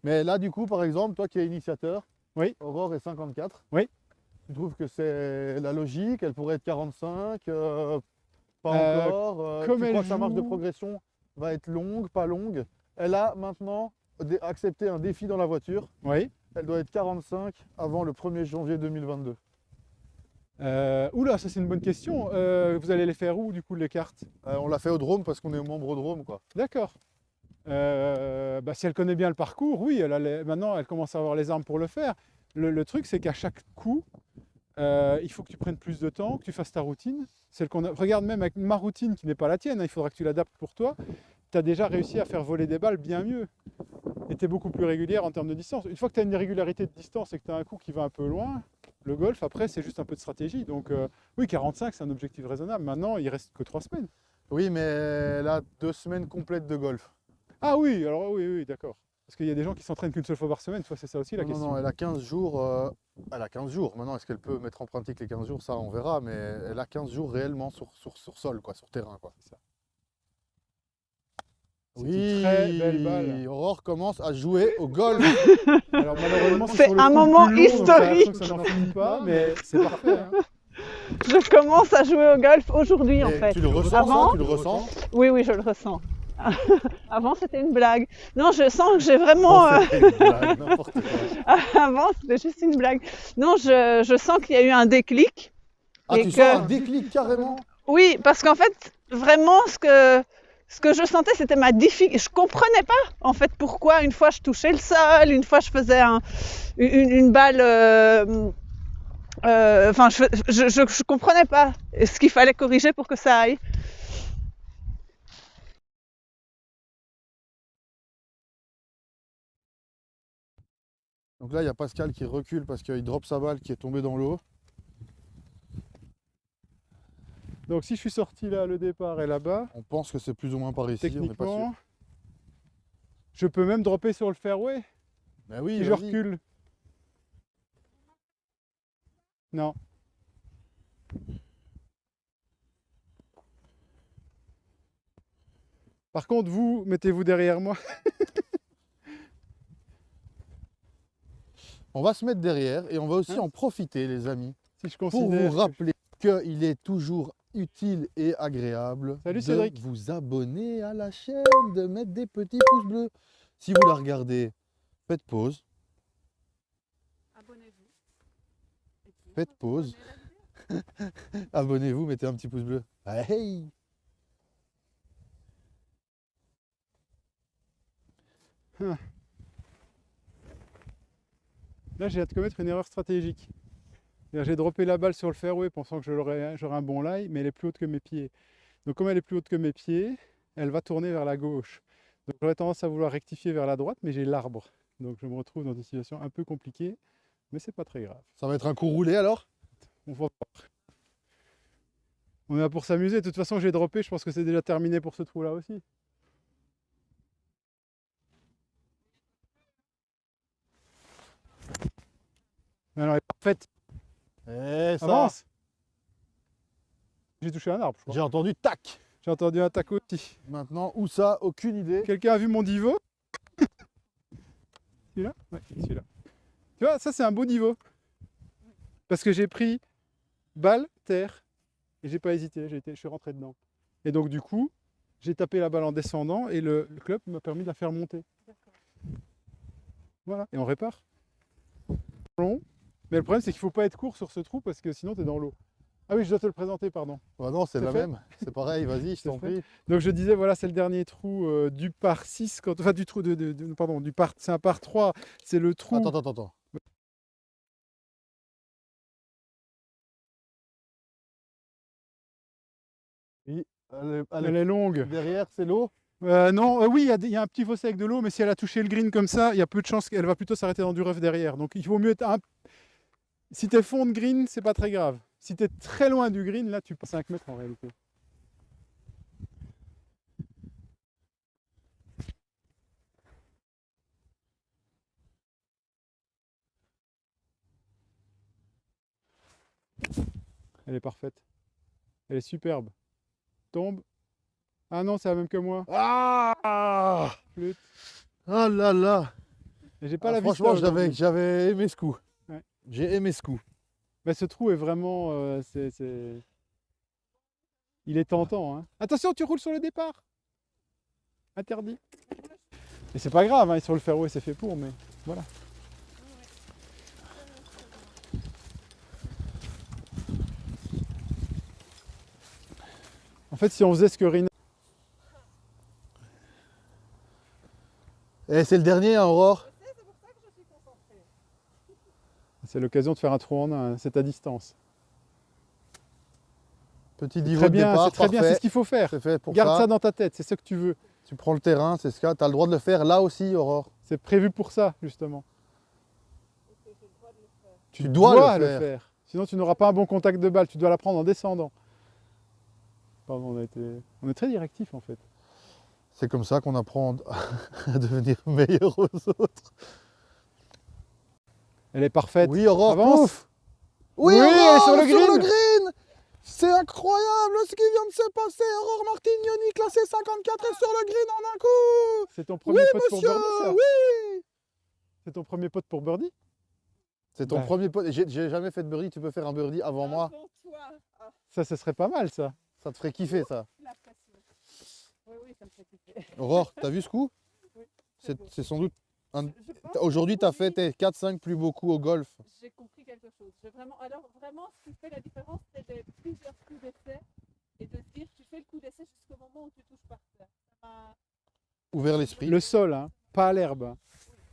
S3: Mais là, du coup, par exemple, toi qui es initiateur,
S2: Oui.
S3: Aurore est 54.
S2: Oui.
S3: Tu trouves que c'est la logique? Elle pourrait être 45, pas encore.
S2: comme
S3: tu
S2: elle
S3: crois que sa marge de
S2: joue-
S3: progression va être longue, pas longue? Elle a maintenant accepté un défi dans la voiture.
S2: Oui.
S3: Elle doit être 45 avant le 1er janvier 2022.
S2: Oula, ça c'est une bonne question. Vous allez les faire où du coup les cartes?
S3: On l'a fait au drôme parce qu'on est membre au drôme, quoi.
S2: D'accord. Bah, si elle connaît bien le parcours, oui, maintenant elle commence à avoir les armes pour le faire. Le truc, c'est qu'à chaque coup, il faut que tu prennes plus de temps, que tu fasses ta routine. Regarde, même avec ma routine qui n'est pas la tienne, hein, il faudra que tu l'adaptes pour toi. Tu as déjà réussi à faire voler des balles bien mieux. Et tu es beaucoup plus régulière en termes de distance. Une fois que tu as une régularité de distance et que tu as un coup qui va un peu loin, le golf, après, c'est juste un peu de stratégie. Donc, oui, 45, c'est un objectif raisonnable. Maintenant, il reste que 3 semaines.
S3: Oui, mais elle a 2 semaines complètes de golf.
S2: Ah oui, alors oui, d'accord. Parce qu'il y a des gens qui s'entraînent qu'une seule fois par semaine. Toi, c'est ça aussi la
S3: Non,
S2: question.
S3: non, elle a 15 jours. Elle a 15 jours. Maintenant, est-ce qu'elle peut mettre en pratique les 15 jours? Ça, on verra. Mais elle a 15 jours réellement sur sol, quoi, sur terrain, quoi.
S2: C'est ça. C'est
S3: Oui,
S2: une très belle balle.
S3: Aurore commence à jouer au golf.
S2: Alors malheureusement,
S4: C'est
S2: sur le
S4: un
S2: trou le
S4: moment
S2: plus long, donc j'ai l'impression
S4: historique.
S2: que ça n'en finit pas, mais c'est parfait. Hein.
S4: Je commence à jouer au golf aujourd'hui en
S3: Et
S4: fait.
S3: tu le ressens,
S4: Avant,
S3: ça? Tu le ressens?
S4: oui, je le ressens. Avant, c'était une blague. Non, je sens que j'ai vraiment.
S3: Oh, c'était une blague, n'importe quoi.
S4: Avant, c'était juste une blague. Non, je sens qu'il y a eu un déclic.
S3: Ah,
S4: Et
S3: tu
S4: que-
S3: sens un déclic carrément?
S4: Oui, parce qu'en fait, vraiment, ce que je sentais, c'était ma difficulté. Je comprenais pas, en fait, pourquoi une fois je touchais le sol, une fois je faisais une balle. Enfin, je comprenais pas ce qu'il fallait corriger pour que ça aille.
S3: Donc là, il y a Pascal qui recule parce qu'il drop sa balle qui est tombée dans l'eau.
S2: Donc si je suis sorti là, le départ est là-bas,
S3: On pense que c'est plus ou moins par ici, on n'est pas sûr.
S2: techniquement, je peux même dropper sur le fairway
S3: Mais oui,
S2: si je
S3: vas-y.
S2: recule. Non. Par contre, vous, mettez-vous derrière moi.
S3: On va se mettre derrière et on va aussi
S2: Hein?
S3: en profiter, les amis,
S2: Si je
S3: pour
S2: considère.
S3: vous rappeler qu'il est toujours utile et agréable
S2: Salut,
S3: de
S2: Cédric.
S3: vous abonner à la chaîne, de mettre des petits pouces bleus. Si vous la regardez, faites pause,
S1: Abonnez-vous.
S3: Faites pause. Abonnez-vous, mettez un petit pouce bleu. Hey!
S2: Là, j'ai hâte de commettre une erreur stratégique. C'est-à-dire, j'ai droppé la balle sur le fairway pensant que j'aurais un bon lie, mais elle est plus haute que mes pieds. Donc comme elle est plus haute que mes pieds, elle va tourner vers la gauche. Donc j'aurais tendance à vouloir rectifier vers la droite, mais j'ai l'arbre. Donc je me retrouve dans une situation un peu compliquée, mais c'est pas très grave.
S3: Ça va être un coup roulé alors?
S2: On va voir. On est là pour s'amuser. De toute façon, j'ai droppé, je pense que c'est déjà terminé pour ce trou-là aussi. Alors, elle est parfaite.
S3: Eh, ça.
S2: Avance. J'ai touché un arbre, je crois.
S3: J'ai entendu tac.
S2: J'ai entendu un tac aussi.
S3: Maintenant, où ça? Aucune idée.
S2: Quelqu'un a vu mon niveau? Celui-là? Ouais, celui-là. Tu vois, ça c'est un beau niveau. Parce que j'ai pris balle, terre, et j'ai pas hésité, je suis rentré dedans. Et donc du coup, j'ai tapé la balle en descendant et le club m'a permis de la faire monter. Voilà, et on répare. Long. Mais le problème c'est qu'il faut pas être court sur ce trou parce que sinon tu es dans l'eau. Ah oui, je dois te le présenter, pardon.
S3: Bah non, c'est
S2: C'est
S3: la
S2: fait.
S3: même. C'est pareil, vas-y, je t'en
S2: C'est fait.
S3: prie.
S2: Donc je disais, voilà, c'est le dernier trou du par 6, enfin du trou pardon, du par, c'est un par 3, c'est le trou.
S3: Attends. Oui,
S2: Elle est longue.
S3: derrière, c'est l'eau.
S2: Non, oui, il y a un petit fossé avec de l'eau, mais si elle a touché le green comme ça, il y a peu de chances qu'elle va plutôt s'arrêter dans du rough derrière. Donc il vaut mieux être si t'es fond de green, c'est pas très grave. Si t'es très loin du green, là tu passes 5 mètres en réalité. Elle est parfaite. Elle est superbe. Tombe. Ah non, c'est la même que moi.
S3: Ah!
S2: Flûte.
S3: Ah là là!
S2: Et j'ai pas la vista
S3: Franchement,
S2: aujourd'hui.
S3: j'avais aimé ce coup.
S2: Ouais.
S3: J'ai aimé ce coup.
S2: Mais ce trou est vraiment. Il est tentant. Hein. Attention, tu roules sur le départ. Interdit. Et c'est pas grave, hein, sur le fairway c'est fait pour, mais voilà. En fait, si on faisait ce que Rina.
S3: Et c'est le dernier, hein, Aurore?
S2: C'est l'occasion de faire un trou en un, hein, c'est à distance.
S3: Petit
S2: Très
S3: niveau de
S2: bien,
S3: départ,
S2: c'est très bien, c'est
S3: parfait.
S2: ce qu'il faut faire.
S3: C'est fait pour
S2: Garde ça
S3: ça.
S2: dans ta tête, c'est ce que tu veux.
S3: Tu prends le terrain, c'est ce que tu as le droit de le faire là aussi, Aurore.
S2: C'est prévu pour ça, justement.
S3: Tu dois le
S2: le faire. Sinon, tu n'auras pas un bon contact de balle. Tu dois la prendre en descendant. Pardon, on est très directif en fait.
S3: C'est comme ça qu'on apprend à devenir meilleur aux autres.
S2: Elle est parfaite.
S3: Oui, Aurore,
S2: Avance.
S3: pouf. Oui,
S2: Oui,
S3: Aurore,
S2: elle est sur le
S3: green. C'est incroyable ce qui vient de se passer. Aurore Martignoni, classé 54, est sur le green en un coup.
S2: C'est ton premier pote pour
S3: Monsieur,
S2: birdie, ça.
S3: oui.
S2: C'est ton premier pote pour birdie.
S3: C'est ton
S2: Bah.
S3: premier pote. J'ai jamais fait de birdie, tu peux faire un birdie avant moi.
S1: Avant toi. Ah,
S2: Ça, ce serait pas mal, ça.
S3: Ça te ferait kiffer ça.
S1: la pression. Oui, ça me fait kiffer.
S3: Aurore, t'as vu ce coup?
S1: Oui,
S3: C'est sans doute.
S1: Je pense
S3: Aujourd'hui,
S1: que
S3: tu as fait
S1: oui,
S3: tes 4-5 plus beaux coups au golf.
S1: J'ai compris quelque chose. Alors vraiment, ce qui fait la différence, c'est de plusieurs coups d'essai et de se dire, tu fais le coup d'essai jusqu'au moment où tu touches par terre. Ça m'a-
S3: Ouvert l'esprit.
S2: Le sol, hein, pas à l'herbe. Hein.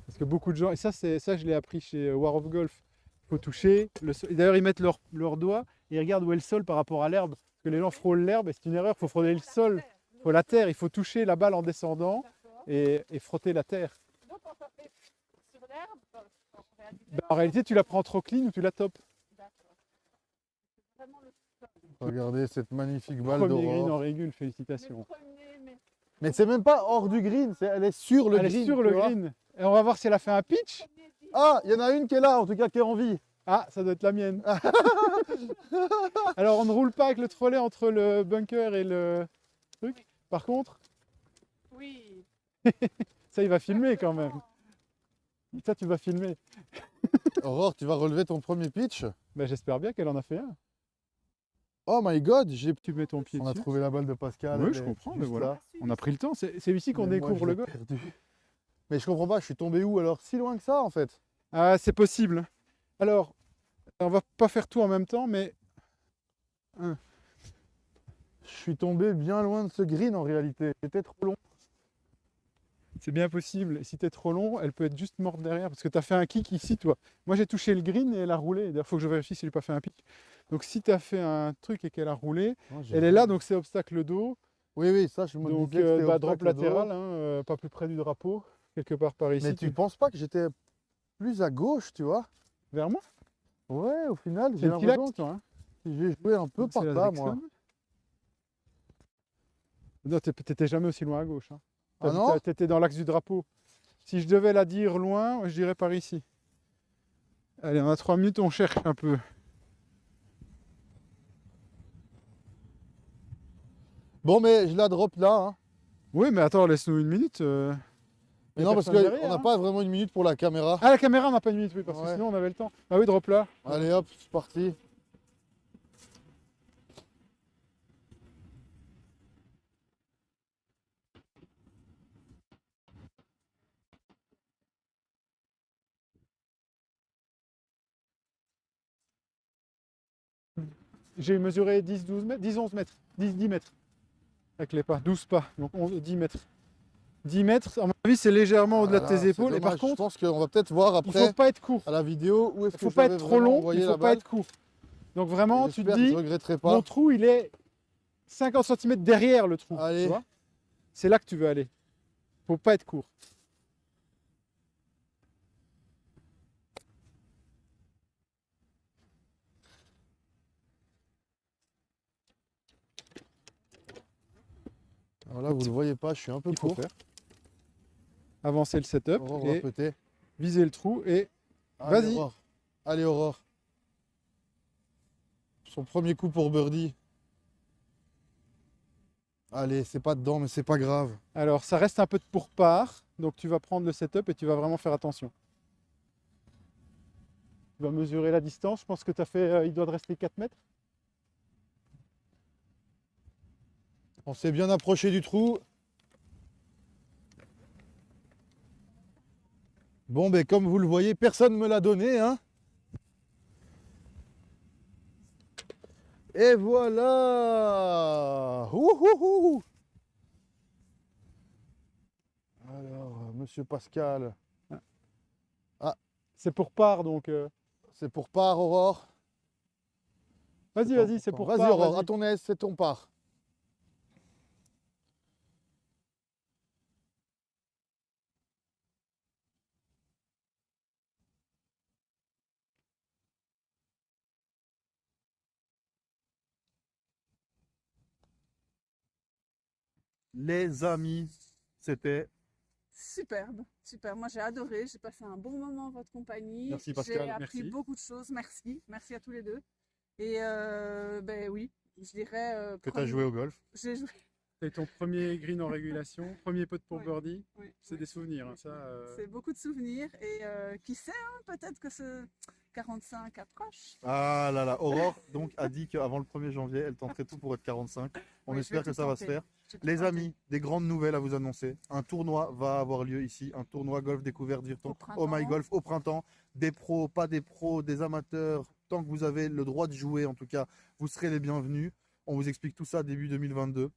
S2: Parce que beaucoup de gens, et ça, je l'ai appris chez War of Golf. Il faut toucher le sol. Et d'ailleurs, ils mettent leur doigt et ils regardent où est le sol par rapport à l'herbe. Parce que les gens frôlent l'herbe et c'est une erreur. Il faut frôler le sol. Il faut la terre. Il faut toucher la balle en descendant
S1: D'accord.
S2: et frotter la terre.
S1: Donc quand ça fait sur l'herbe, en réalité,
S2: Ben, en réalité, tu la prends trop clean ou tu la topes.
S1: d'accord. C'est vraiment le
S3: Regardez cette magnifique balle
S2: Premier green en
S3: d'Aurore.
S2: régule, félicitations.
S1: premier, mais
S3: Mais c'est même pas hors du green, elle est sur le
S2: Elle
S3: green.
S2: est sur
S3: tu
S2: le
S3: vois.
S2: green. Et on va voir si elle a fait un pitch.
S1: premier dit,
S3: Ah, il y en a une qui est là, en tout cas qui est en vie.
S2: Ah, ça doit être la mienne. Alors, on ne roule pas avec le trolley entre le bunker et le truc. Par contre,
S1: oui.
S2: ça, il va filmer quand même. Ça, tu vas filmer.
S3: Aurore, tu vas relever ton premier pitch.
S2: Ben, j'espère bien qu'elle en a fait un.
S3: Oh my god,
S2: Tu mets ton pied
S3: on a
S2: dessus.
S3: trouvé la balle de Pascal.
S2: Oui,
S3: elle
S2: je
S3: est
S2: comprends, mais
S3: juste
S2: voilà.
S3: là.
S2: On a pris le temps. C'est ici qu'on
S3: Mais moi,
S2: découvre
S3: je
S2: le
S3: l'ai
S2: golf.
S3: perdu. Mais je comprends pas, je suis tombé où alors? Si loin que ça en fait.
S2: Ah, c'est possible. Alors, On va pas faire tout en même temps, mais
S3: Je suis tombé bien loin de ce green en réalité. C'était trop long.
S2: c'est bien possible. Et si tu es trop long, elle peut être juste morte derrière. Parce que tu as fait un kick ici, toi. Moi, j'ai touché le green et elle a roulé. D'ailleurs, il faut que je vérifie si je n'ai pas fait un pic. Donc, si tu as fait un truc et qu'elle a roulé, elle est là, donc c'est obstacle dos.
S3: Oui, oui, ça, je me
S2: Donc,
S3: disais que c'était
S2: drop
S3: obstacle dos.
S2: latéral, hein, pas plus près du drapeau. Quelque part par ici.
S3: Mais tu penses pas que j'étais plus à gauche, tu vois?
S2: Vers moi?
S3: Ouais, au final,
S2: C'est
S3: j'ai
S2: une
S3: l'impression
S2: filax, toi, hein.
S3: que j'ai joué un peu
S2: C'est
S3: par
S2: la
S3: là, moi.
S2: Drexel. Non, t'étais jamais aussi loin à gauche, hein.
S3: Ah non?
S2: T'étais dans l'axe du drapeau. Si je devais la dire loin, je dirais par ici. Allez, on a 3 minutes, on cherche un peu.
S3: Bon, mais je la drop là, hein.
S2: Oui, mais attends, laisse-nous une minute.
S3: Mais
S2: Y a
S3: non, parce
S2: personne
S3: qu'on
S2: derrière,
S3: n'a
S2: hein.
S3: pas vraiment une minute pour la caméra.
S2: Ah, la caméra, on n'a pas une minute, oui, parce que
S3: Ouais.
S2: sinon on avait le temps. Ah oui, drop là.
S3: Allez hop, c'est parti.
S2: J'ai mesuré 10, 12 mètres, 10, 11 mètres, 10 mètres. Avec les pas, 12 pas, donc 10 mètres. 10 mètres, à mon avis, c'est légèrement au-delà de
S3: Voilà,
S2: tes
S3: c'est
S2: épaules. Et par
S3: dommage. Je
S2: contre,
S3: pense qu'on va peut-être voir
S2: il ne
S3: après
S2: faut pas être court.
S3: à la vidéo où est-ce
S2: Il
S3: que
S2: ne faut pas
S3: j'avais
S2: être trop
S3: vraiment
S2: long,
S3: envoyé
S2: il ne
S3: la
S2: faut pas
S3: balle.
S2: être court. Donc vraiment, tu te
S3: J'espère que je
S2: dis,
S3: regretterai
S2: mon
S3: pas.
S2: trou, il est 50 cm derrière le trou.
S3: Allez.
S2: Tu vois, c'est là que tu veux aller. Faut pas être court.
S3: Alors là, vous ne le voyez pas, je suis un peu
S2: Il faut
S3: court.
S2: faire. Avancer le setup
S3: Aurore va
S2: et
S3: péter.
S2: viser le trou et
S3: Allez,
S2: vas-y.
S3: Aurore. Allez, Aurore. Son premier coup pour birdie. Allez, c'est pas dedans, mais c'est pas grave.
S2: Alors ça reste un peu de pourpart, donc tu vas prendre le setup et tu vas vraiment faire attention. Tu vas mesurer la distance, je pense que tu as fait, il doit te rester 4 mètres.
S3: On s'est bien approché du trou. Bon, ben comme vous le voyez, personne ne me l'a donné, hein. Et voilà. Ouhouhou. Alors, monsieur Pascal,
S2: C'est pourpart, donc
S3: c'est pour part, Aurore.
S2: vas-y, vas-y, c'est pour
S3: Vas-y,
S2: part.
S3: Aurore,
S2: Vas-y.
S3: à ton aise, c'est ton part. Les amis, c'était...
S4: Superbe, super. Moi, j'ai adoré. J'ai passé un bon moment en votre compagnie.
S3: Merci, Pascal.
S4: J'ai appris
S2: Merci.
S4: beaucoup de choses. Merci. Merci à tous les deux. Et ben oui, je dirais.
S3: Que tu as joué au golf.
S4: J'ai joué.
S2: C'est ton premier green en régulation, premier putt pour
S4: Oui.
S2: birdie.
S4: Oui,
S2: C'est
S4: oui.
S2: des souvenirs, hein, ça.
S4: C'est beaucoup de souvenirs. Et qui sait, hein, peut-être que ce 45 approche.
S3: Ah là là, Aurore donc a dit qu'avant le 1er janvier, elle tenterait tout pour être 45. On
S4: Oui, je
S3: espère
S4: vais
S3: que
S4: tout
S3: ça va se
S4: tenter.
S3: faire.
S4: J'ai tout
S3: Les
S4: tenté.
S3: amis, des grandes nouvelles à vous annoncer. Un tournoi va avoir lieu ici, un tournoi golf découverte Virton
S4: Au printemps.
S3: Oh My Golf au printemps. Des pros, pas des pros, des amateurs. Tant que vous avez le droit de jouer, en tout cas, vous serez les bienvenus. On vous explique tout ça début 2022.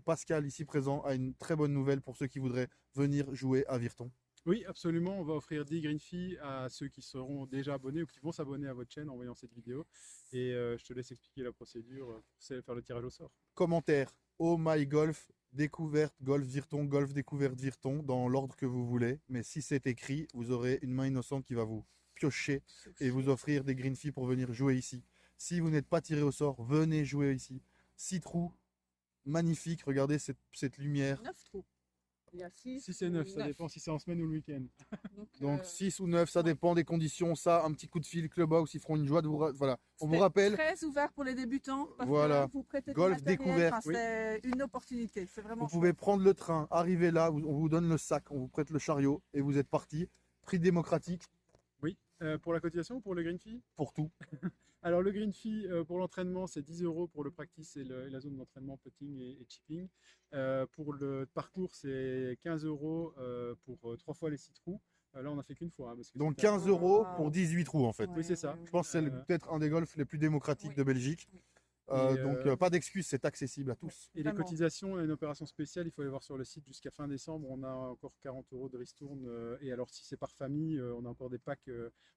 S3: Pascal, ici présent, a une très bonne nouvelle pour ceux qui voudraient venir jouer à Virton.
S2: Oui, absolument. On va offrir 10 green fees à ceux qui seront déjà abonnés ou qui vont s'abonner à votre chaîne en voyant cette vidéo. Et je te laisse expliquer la procédure pour faire le tirage au sort.
S3: Commentaire, Oh My Golf, découverte Golf Virton, Golf découverte Virton, dans l'ordre que vous voulez. Mais si c'est écrit, vous aurez une main innocente qui va vous piocher et vous offrir des green fees pour venir jouer ici. Si vous n'êtes pas tiré au sort, venez jouer ici. 6 trous, magnifique, regardez cette lumière.
S4: 9 trous. Il y a 6.
S2: 6 et 9, ça dépend si c'est en semaine ou le week-end.
S3: Donc 6 ou 9, ça dépend des conditions. Ça, un petit coup de fil, Clubhouse, ils feront une joie de vous... Voilà, on vous rappelle,
S4: Très ouvert pour les débutants. Parce
S3: Voilà.
S4: Que vous prêtez
S3: Golf
S4: du matériel.
S3: découverte,
S4: Enfin, c'est une opportunité. C'est vraiment.
S3: vous pouvez prendre le train, arriver là, on vous donne le sac, on vous prête le chariot et vous êtes parti. Prix démocratique
S2: Oui, pour la cotisation ou pour le green fee?
S3: pour tout.
S2: Alors le green fee pour l'entraînement c'est 10 € pour le practice et la zone d'entraînement putting et chipping. Pour le parcours c'est 15 € pour 3 fois les 6 trous. Là, on n'a fait qu'une fois. Parce que
S3: Donc
S2: c'était-
S3: 15 € pour 18 trous en fait.
S2: Oui, c'est ça.
S3: Je pense que c'est peut-être un des golfs les plus démocratiques
S1: Oui.
S3: de Belgique.
S1: Oui.
S2: Et,
S3: Pas d'excuse, c'est accessible à tous.
S2: Et les
S1: Vraiment.
S2: cotisations, une opération spéciale, il faut aller voir sur le site jusqu'à fin décembre. On a encore 40 € de ristourne. Et alors, si c'est par famille, on a encore des packs.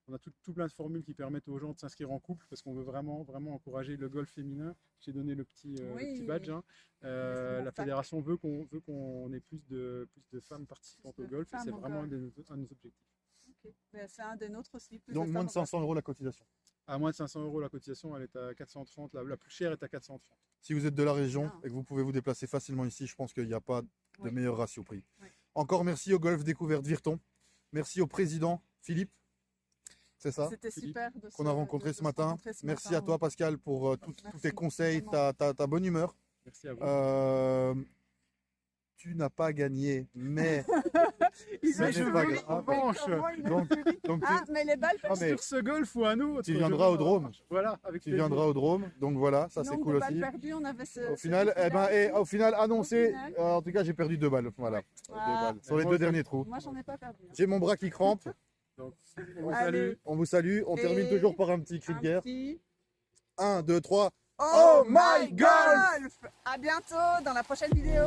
S2: On a tout plein de formules qui permettent aux gens de s'inscrire en couple parce qu'on veut vraiment encourager le golf féminin. J'ai donné le petit badge. Hein. La fédération veut qu'on ait plus de femmes participantes au golf. Et c'est vraiment un de nos objectifs.
S1: Ok. Mais c'est un des nôtres aussi. plus
S3: Donc
S1: de
S3: moins de
S1: femmes
S3: 500 € la cotisation.
S2: À moins de 500 € la cotisation, elle est à 430. La plus chère est à 430.
S3: Si vous êtes de la région
S1: Bien.
S3: et que vous pouvez vous déplacer facilement ici, je pense qu'il n'y a pas de
S1: Oui.
S3: meilleur ratio prix.
S1: Oui.
S3: Encore merci au Golf Découverte Virton. Merci au président Philippe. C'est ça
S1: C'était super de
S3: qu'on a rencontré
S1: de
S3: ce
S1: se
S3: matin.
S1: rencontrer ce
S3: Merci
S1: matin.
S3: à toi Pascal pour tous
S1: Merci,
S3: tes conseils,
S1: vraiment.
S3: ta bonne humeur.
S2: Merci à vous.
S3: Tu n'as pas gagné, mais
S1: Il
S3: Ce
S1: veut
S3: n'est
S1: jouer,
S3: pas
S1: mais
S3: grave.
S1: comment il
S3: Donc-
S1: veut plus.
S3: donc
S1: Ah, mais les balles
S3: Ah,
S1: perdues.
S3: mais
S2: Sur ce golf ou un autre.
S3: tu viendras au Drôme.
S2: Voilà, avec
S3: Tu
S2: plaisir.
S3: viendras au Drôme. Donc voilà, ça c'est
S1: Nombre
S3: cool
S1: de balles
S3: aussi.
S1: perdues, on avait ce
S3: Au final, au final annoncé,
S1: final.
S3: en tout cas j'ai perdu 2 balles. Voilà,
S1: Ouais.
S3: 2 balles sur les
S2: Moi,
S3: 2
S2: ça-
S3: derniers trous.
S1: Moi, j'en ai pas perdu.
S3: J'ai mon bras qui crampe.
S2: Donc, on vous
S1: Allez.
S2: salue.
S3: On vous salue. On termine
S1: Et
S3: toujours par un petit cri
S1: Un
S3: de guerre.
S1: petit
S3: 1, 2, 3.
S1: Oh
S3: my
S1: my golf! À bientôt dans la prochaine vidéo.